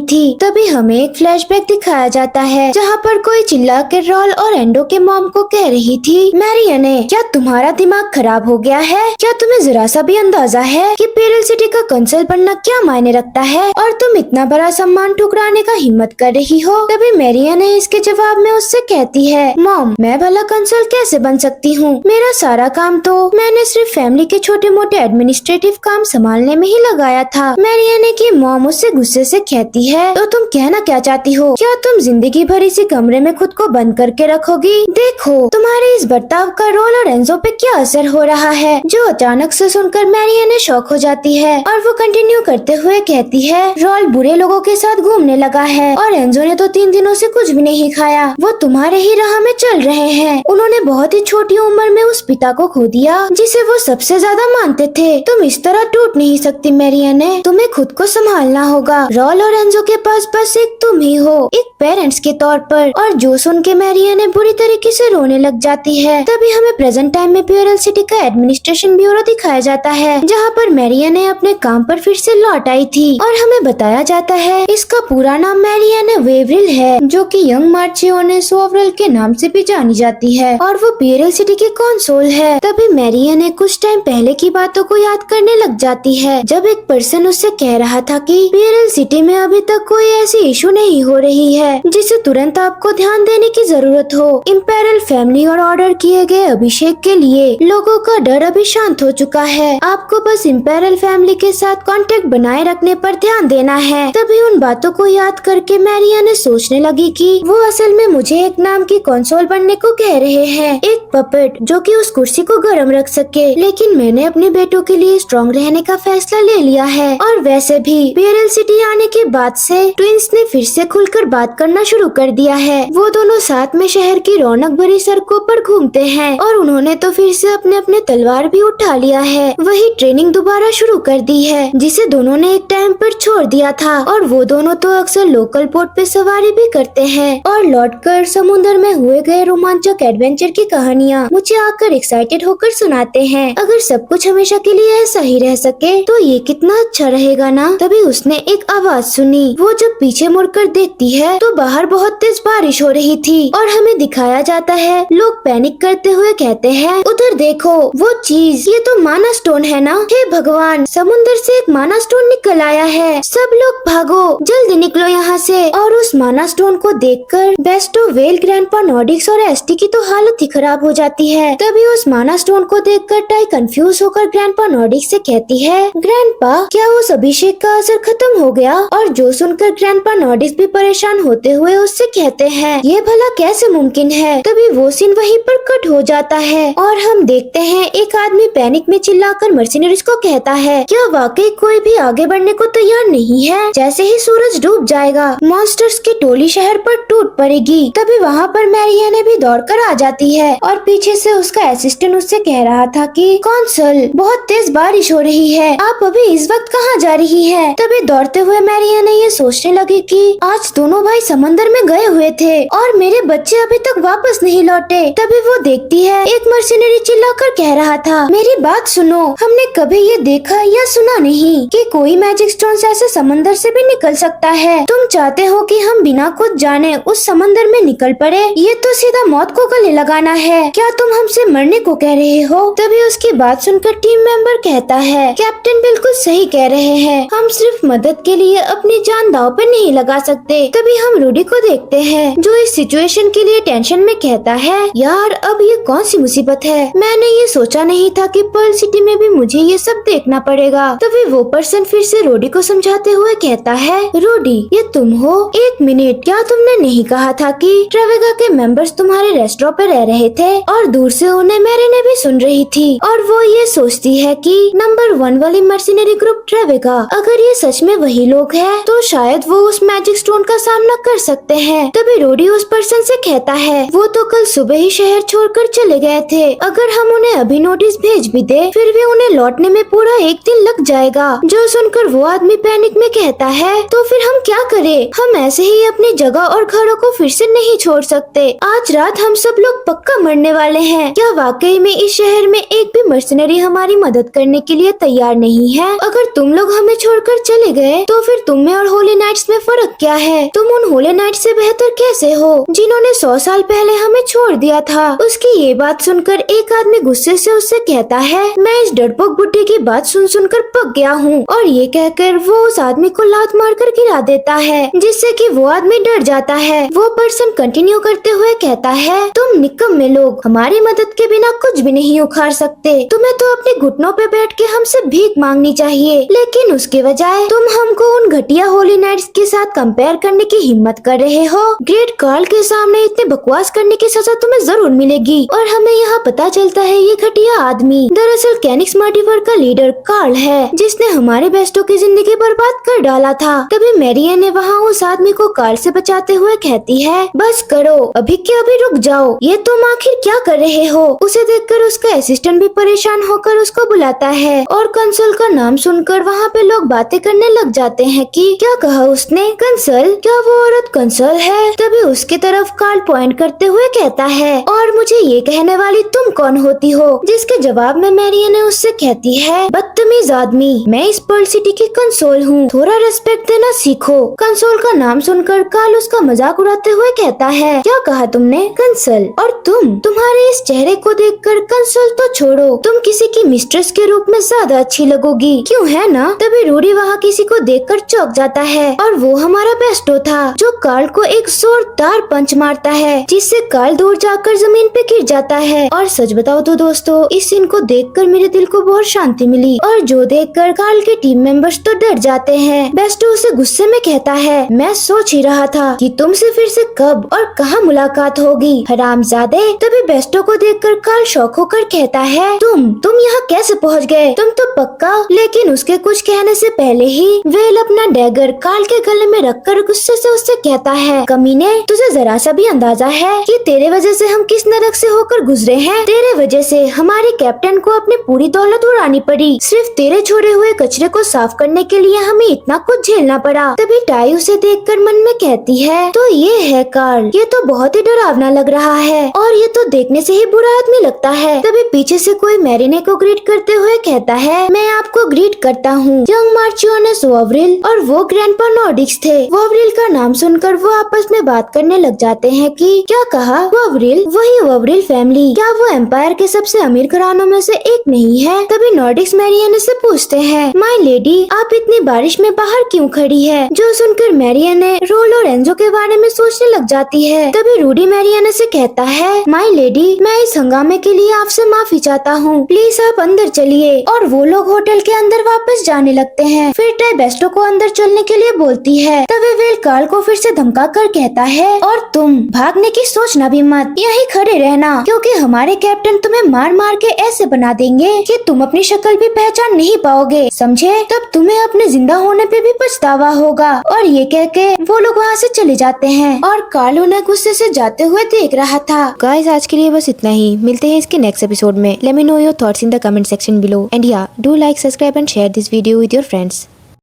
थी। तभी हमें एक फ्लैशबैक दिखाया जाता है जहाँ पर कोई चिल्ला कर रॉल और एंडो के मॉम को कह रही थी, मैरियने, क्या तुम्हारा दिमाग खराब हो गया है? क्या तुम्हें जरा सा भी अंदाजा है कि पेरल सिटी का कंसल बनना क्या मायने रखता है और तुम इतना बड़ा सम्मान ठुकराने का हिम्मत कर रही हो? तभी मैरियने इसके जवाब में उससे कहती है, मॉम, मैं भला कंसल कैसे बन सकती हूँ? मेरा सारा काम तो मैंने सिर्फ फैमिली के छोटे मोटे एडमिनिस्ट्रेटिव काम संभालने में ही लगाया था। मैरियने की मॉम उससे गुस्से से कहती है, तो तुम कहना क्या चाहती हो? क्या तुम जिंदगी भर इसी कमरे में खुद को बंद करके रखोगी? देखो तुम्हारे इस बर्ताव का रॉल और एंजो पे क्या असर हो रहा है। जो अचानक से सुनकर मैरियने शॉक हो जाती है और वो कंटिन्यू करते हुए कहती है, रॉल बुरे लोगों के साथ घूमने लगा है और एंजो ने तो 3 दिनों से कुछ भी नहीं खाया। वो तुम्हारे ही राह में चल रहे हैं। उन्होंने बहुत ही छोटी उम्र में उस पिता को खो दिया जिसे वो सबसे ज्यादा मानते थे। तुम इस तरह टूट नहीं सकती मैरियने, तुम्हें खुद को संभालना होगा। रॉल और एंजो के पास बस एक तुम ही हो, एक पेरेंट्स के तौर पर। और जो सुन के मैरियने बुरी तरीके से रोने लग जाती है। तभी हमें प्रेजेंट टाइम में प्योरल सिटी का एडमिनिस्ट्रेशन ब्यूरो दिखाया जाता है जहाँ पर मैरियने अपने काम पर फिर से लौट आई थी और हमें बताया जाता है इसका पूरा नाम मैरियने वेवरिल है, जो कि यंग मार्चियोने सोवरल के नाम से भी जानी जाती है और वो प्योरल सिटी की कंसोल है। तभी मैरियने कुछ टाइम पहले की बातों को याद करने लग जाती है जब एक पर्सन उससे कह रहा था कि प्योरल सिटी में अभी तक कोई ऐसी इशू नहीं हो रही है जिसे तुरंत आपको ध्यान देने की जरूरत हो। इम्पेरियल फैमिली और ऑर्डर किए गए अभिषेक के लिए लोगों का डर अभी शांत हो चुका है। आपको बस इम्पेरियल फैमिली के साथ कांटेक्ट बनाए रखने पर ध्यान देना है। तभी उन बातों को याद करके मैरियने सोचने लगी कि वो असल में मुझे एक नाम की कंसोल बनने को कह रहे हैं, एक पपेट जो कि उस कुर्सी को गर्म रख सके। लेकिन मैंने अपने बेटों के लिए स्ट्रॉन्ग रहने का फैसला ले लिया है। और वैसे भी प्योरल सिटी आने के बाद से ट्विंस ने फिर से खुलकर बात करना शुरू कर दिया है। वो दोनों साथ में शहर की रौनक भरी सड़कों पर घूमते हैं और उन्होंने तो फिर से अपने अपने तलवार भी उठा लिया है। वही ट्रेनिंग दोबारा शुरू कर दी है जिसे दोनों ने एक टाइम पर छोड़ दिया था। और वो दोनों तो अक्सर लोकल बोट पे सवारी भी करते हैं और लौटकर समुद्र में हुए गए रोमांचक एडवेंचर की कहानियाँ मुझे आकर एक्साइटेड होकर सुनाते हैं। अगर सब कुछ हमेशा के लिए ऐसा ही रह सके तो ये कितना अच्छा रहेगा ना। तभी उसने एक आवाज सुनी। वो जब पीछे मुड़कर देखती है तो बाहर बहुत तेज बारिश हो रही थी और हमें दिखाया जाता है लोग पैनिक करते हुए कहते हैं, उधर देखो वो चीज, ये तो माना स्टोन है ना। हे भगवान, समुद्र से एक माना स्टोन निकल आया है, सब लोग भागो, जल्दी निकलो यहाँ से। और उस माना स्टोन को देखकर बेस्टो, वेल, ग्रैंडपा नॉर्डिक्स और एसटी की तो हालत ही खराब हो जाती है। तभी उस माना स्टोन को देखकर टाई कंफ्यूज होकर ग्रैंडपा नॉर्डिक्स से कहती है, ग्रैंडपा, क्या उस अभिषेक का असर खत्म हो गया? और जो सुनकर ग्रैंडपा नॉर्डिक्स भी परेशान होते हुए उससे कहते हैं, ये भला कैसे मुमकिन है। तभी वो सीन वहीं पर कट हो जाता है और हम देखते हैं एक आदमी पैनिक में चिल्लाकर मर्सिनरीज को कहता कहता है क्या वाकई कोई भी आगे बढ़ने को तैयार नहीं है। जैसे ही सूरज डूब जाएगा मॉन्स्टर्स की टोली शहर पर टूट पड़ेगी। तभी वहाँ पर मैरियाने भी दौड़कर आ जाती है और पीछे से उसका असिस्टेंट उससे कह रहा था कि कौंसल बहुत तेज बारिश हो रही है, आप अभी इस वक्त कहाँ जा रही है। तभी दौड़ते हुए मैरियाने ये सोचने लगी कि आज दोनों भाई समंदर में गए हुए थे और मेरे बच्चे अभी तक वापस नहीं लौटे। तभी वो देखती है एक मर्सिनरी चिल्लाकर कह रहा था मेरी बात सुनो, हमने कभी ये देखा या सुना नहीं कि कोई मैजिक स्टोन ऐसे समंदर से भी निकल सकता है। तुम चाहते हो कि हम बिना कुछ जाने उस समंदर में निकल पड़े, ये तो सीधा मौत को गले लगाना है। क्या तुम हमसे मरने को कह रहे हो। तभी उसकी बात सुनकर टीम मेंबर कहता है कैप्टन बिल्कुल सही कह रहे हैं, हम सिर्फ मदद के लिए अपनी जान दांव पे नहीं लगा सकते। तभी हम रूडी को देखते हैं जो इस सिचुएशन के लिए टेंशन में कहता है यार अब ये कौन सी मुसीबत है, मैंने ये सोचा नहीं था कि पर्ल सिटी में भी मुझे ये सब देखना पड़ेगा। तभी वो पर्सन फिर से रोडी को समझाते हुए कहता है रोडी ये तुम हो, एक मिनट, क्या तुमने नहीं कहा था कि ट्रेवेगा के मेंबर्स तुम्हारे रेस्टोरेंट पे रह रहे थे और दूर से उन्हें मैरिने भी सुन रही थी और वो ये सोचती है कि नंबर 1 वाली मर्सिनरी ग्रुप ट्रेवेगा, अगर ये सच में वही लोग हैं तो शायद वो उस मैजिक स्टोन का सामना कर सकते हैं। तभी रोडी उस पर्सन से कहता है वो तो कल सुबह ही शहर छोड़कर चले गए थे, अगर हम उन्हें अभी नोटिस भेज भी दे फिर भी उन्हें लौटने में पूरा एक दिन लग जाएगा। जो सुनकर वो आदमी पैनिक में कहता है तो फिर हम क्या करें, हम ऐसे ही अपनी जगह और घरों को फिर से नहीं छोड़ सकते, आज रात हम सब लोग पक्का मरने वाले हैं। क्या वाकई में इस शहर में एक भी मर्सिनरी हमारी मदद करने के लिए तैयार नहीं है। अगर तुम लोग हमें छोड़कर चले गए तो फिर तुम में और होली नाइट्स में फर्क क्या है, तुम उन होली नाइट्स से बेहतर कैसे हो जिन्होंने 100 साल पहले हमें छोड़ दिया था। उसकी ये बात सुनकर एक आदमी गुस्से से उससे कहता है मैं इस डरपोक बुड्ढे की बात सुन सुनकर पक गया हूँ और ये कहकर वो उस आदमी को लात मारकर गिरा देता है जिससे कि वो आदमी डर जाता है। वो पर्सन कंटिन्यू करते हुए कहता है तुम निकम्मे लोग हमारी मदद के बिना कुछ भी नहीं उखाड़ सकते, तुम्हें तो अपने घुटनों पे बैठ के हमसे भीख मांगनी चाहिए, लेकिन उसके बजाय तुम हमको उन घटिया होली नाइट्स के साथ कंपेयर करने की हिम्मत कर रहे हो। ग्रेट कार्ल के सामने इतने बकवास करने की सजा तुम्हें जरूर मिलेगी। और हमें यहाँ पता चलता है ये घटिया आदमी दरअसल कैनिक्स मार्टिवर का लीडर कार्ल है जिसने हमारे बेस्टो की जिंदगी बर्बाद कर डाला था। तभी मैरिया ने वहाँ उस आदमी को कार्ल से बचाते हुए कहती है बस करो, अभी के अभी रुक जाओ, ये तुम आखिर क्या कर रहे हो। उसे देखकर उसका असिस्टेंट भी परेशान होकर उसको बुलाता है और कंसोल का नाम सुनकर वहाँ पे लोग बातें करने लग जाते हैं कि क्या कहा उसने, कंसल, क्या वो औरत कंसल है। तभी उसकी तरफ कार्ल पॉइंट करते हुए कहता है और मुझे ये कहने वाली तुम कौन होती हो, जिसके जवाब में मैरिया ने उससे कहती है बदतमीज आदमी, मैं इस पर्ल सिटी की कंसोल हूँ, थोड़ा रेस्पेक्ट देना सीखो। कंसोल का नाम सुनकर कार्ल उसका मजाक उड़ाते हुए कहता है क्या कहा तुमने कंसल, और तुम्हारे इस चेहरे को देखकर कंसोल तो छोड़ो, तुम किसी की मिस्ट्रेस के रूप में ज्यादा अच्छी लगोगी, क्यों है ना। तभी रूडी वहाँ किसी को देखकर चौंक जाता है और वो हमारा बेस्टो था जो कार्ल को एक जोरदार पंच मारता है जिससे कार्ल दूर जाकर जमीन पे गिर जाता है। और सच बताओ तो दोस्तों इस सीन को देखकर मेरे दिल को बहुत शांति मिली और जो देखकर कार्ल के टीम मेंबर्स तो डर जाते हैं। बेस्टो उसे गुस्से में कहता है मैं सोच ही रहा था कि तुमसे फिर से कब और कहाँ मुलाकात होगी हरामजादे। तभी बेस्टो को देखकर कार्ल शॉक होकर कहता है तुम यहाँ कैसे पहुँच गए, तुम तो पक्का। लेकिन उसके कुछ कहने से पहले ही वेल अपना डैगर कार्ल के गले में रखकर गुस्से से उससे कहता है कमीने, तुझे जरा सा भी अंदाजा है कि तेरे वजह से हम किस नरक से होकर गुजरे हैं। तेरे वजह से हमारे कैप्टन को अपनी पूरी दौलत उड़ानी पड़ी, सिर्फ तेरे छोड़े हुए कचरे को साफ करने के लिए हमें इतना कुछ झेलना पड़ा। तभी टाई उसे देखकर मन में कहती है तो ये है कार्ल, ये तो बहुत ही डरावना लग रहा है और ये तो देखने से ही बुरा आदमी लगता है। तभी पीछे से कोई मैरिने को ग्रीट करते हुए कहता है मैं आपको ग्रीट करता हूँ यंग मार्चियोनेस वोवरिल, और वो ग्रैंडपा नॉर्डिक्स थे। वोवरिल का नाम सुनकर वो आपस में बात करने लग जाते हैं कि क्या कहा वोवरिल, वही वोवरिल फैमिली, क्या वो एम्पायर के सबसे अमीर घरानों में से एक नहीं है। तभी नॉर्डिक्स मैरियाने से पूछते हैं माय लेडी आप इतनी बारिश में बाहर क्यों खड़ी है। जो सुनकर मैरियाने रोल और एंजो के बारे में सोचने लग जाती है। तभी रूडी मैरियाने से कहता है माय लेडी मैं इस हंगामे के लिए आपसे माफी चाहता हूँ, प्लीज आप अंदर चलिए। और वो लोग होटल के अंदर वापस जाने लगते हैं। फिर टाई बेस्टो को अंदर चलने के लिए बोलती है। तभी वेल कार्ल को फिर से धमका कर कहता है और तुम भागने की सोचना भी मत, यहीं खड़े रहना क्योंकि हमारे कैप्टन तुम्हें मार मार के ऐसे बना देंगे कि तुम अपनी शक्ल भी पहचान नहीं पाओगे, समझे? तब तुम्हें अपने जिंदा होने पे भी पछतावा होगा। और ये कह के वो लोग वहाँ से चले जाते हैं और कार्ल उन्हें गुस्से से जाते हुए देख रहा था। गाइस, आज के लिए बस इतना ही। मिलते हैं इसके नेक्स्ट एपिसोड में। Let me know your thoughts in the comment section below and या do like, subscribe and share this video with your friends.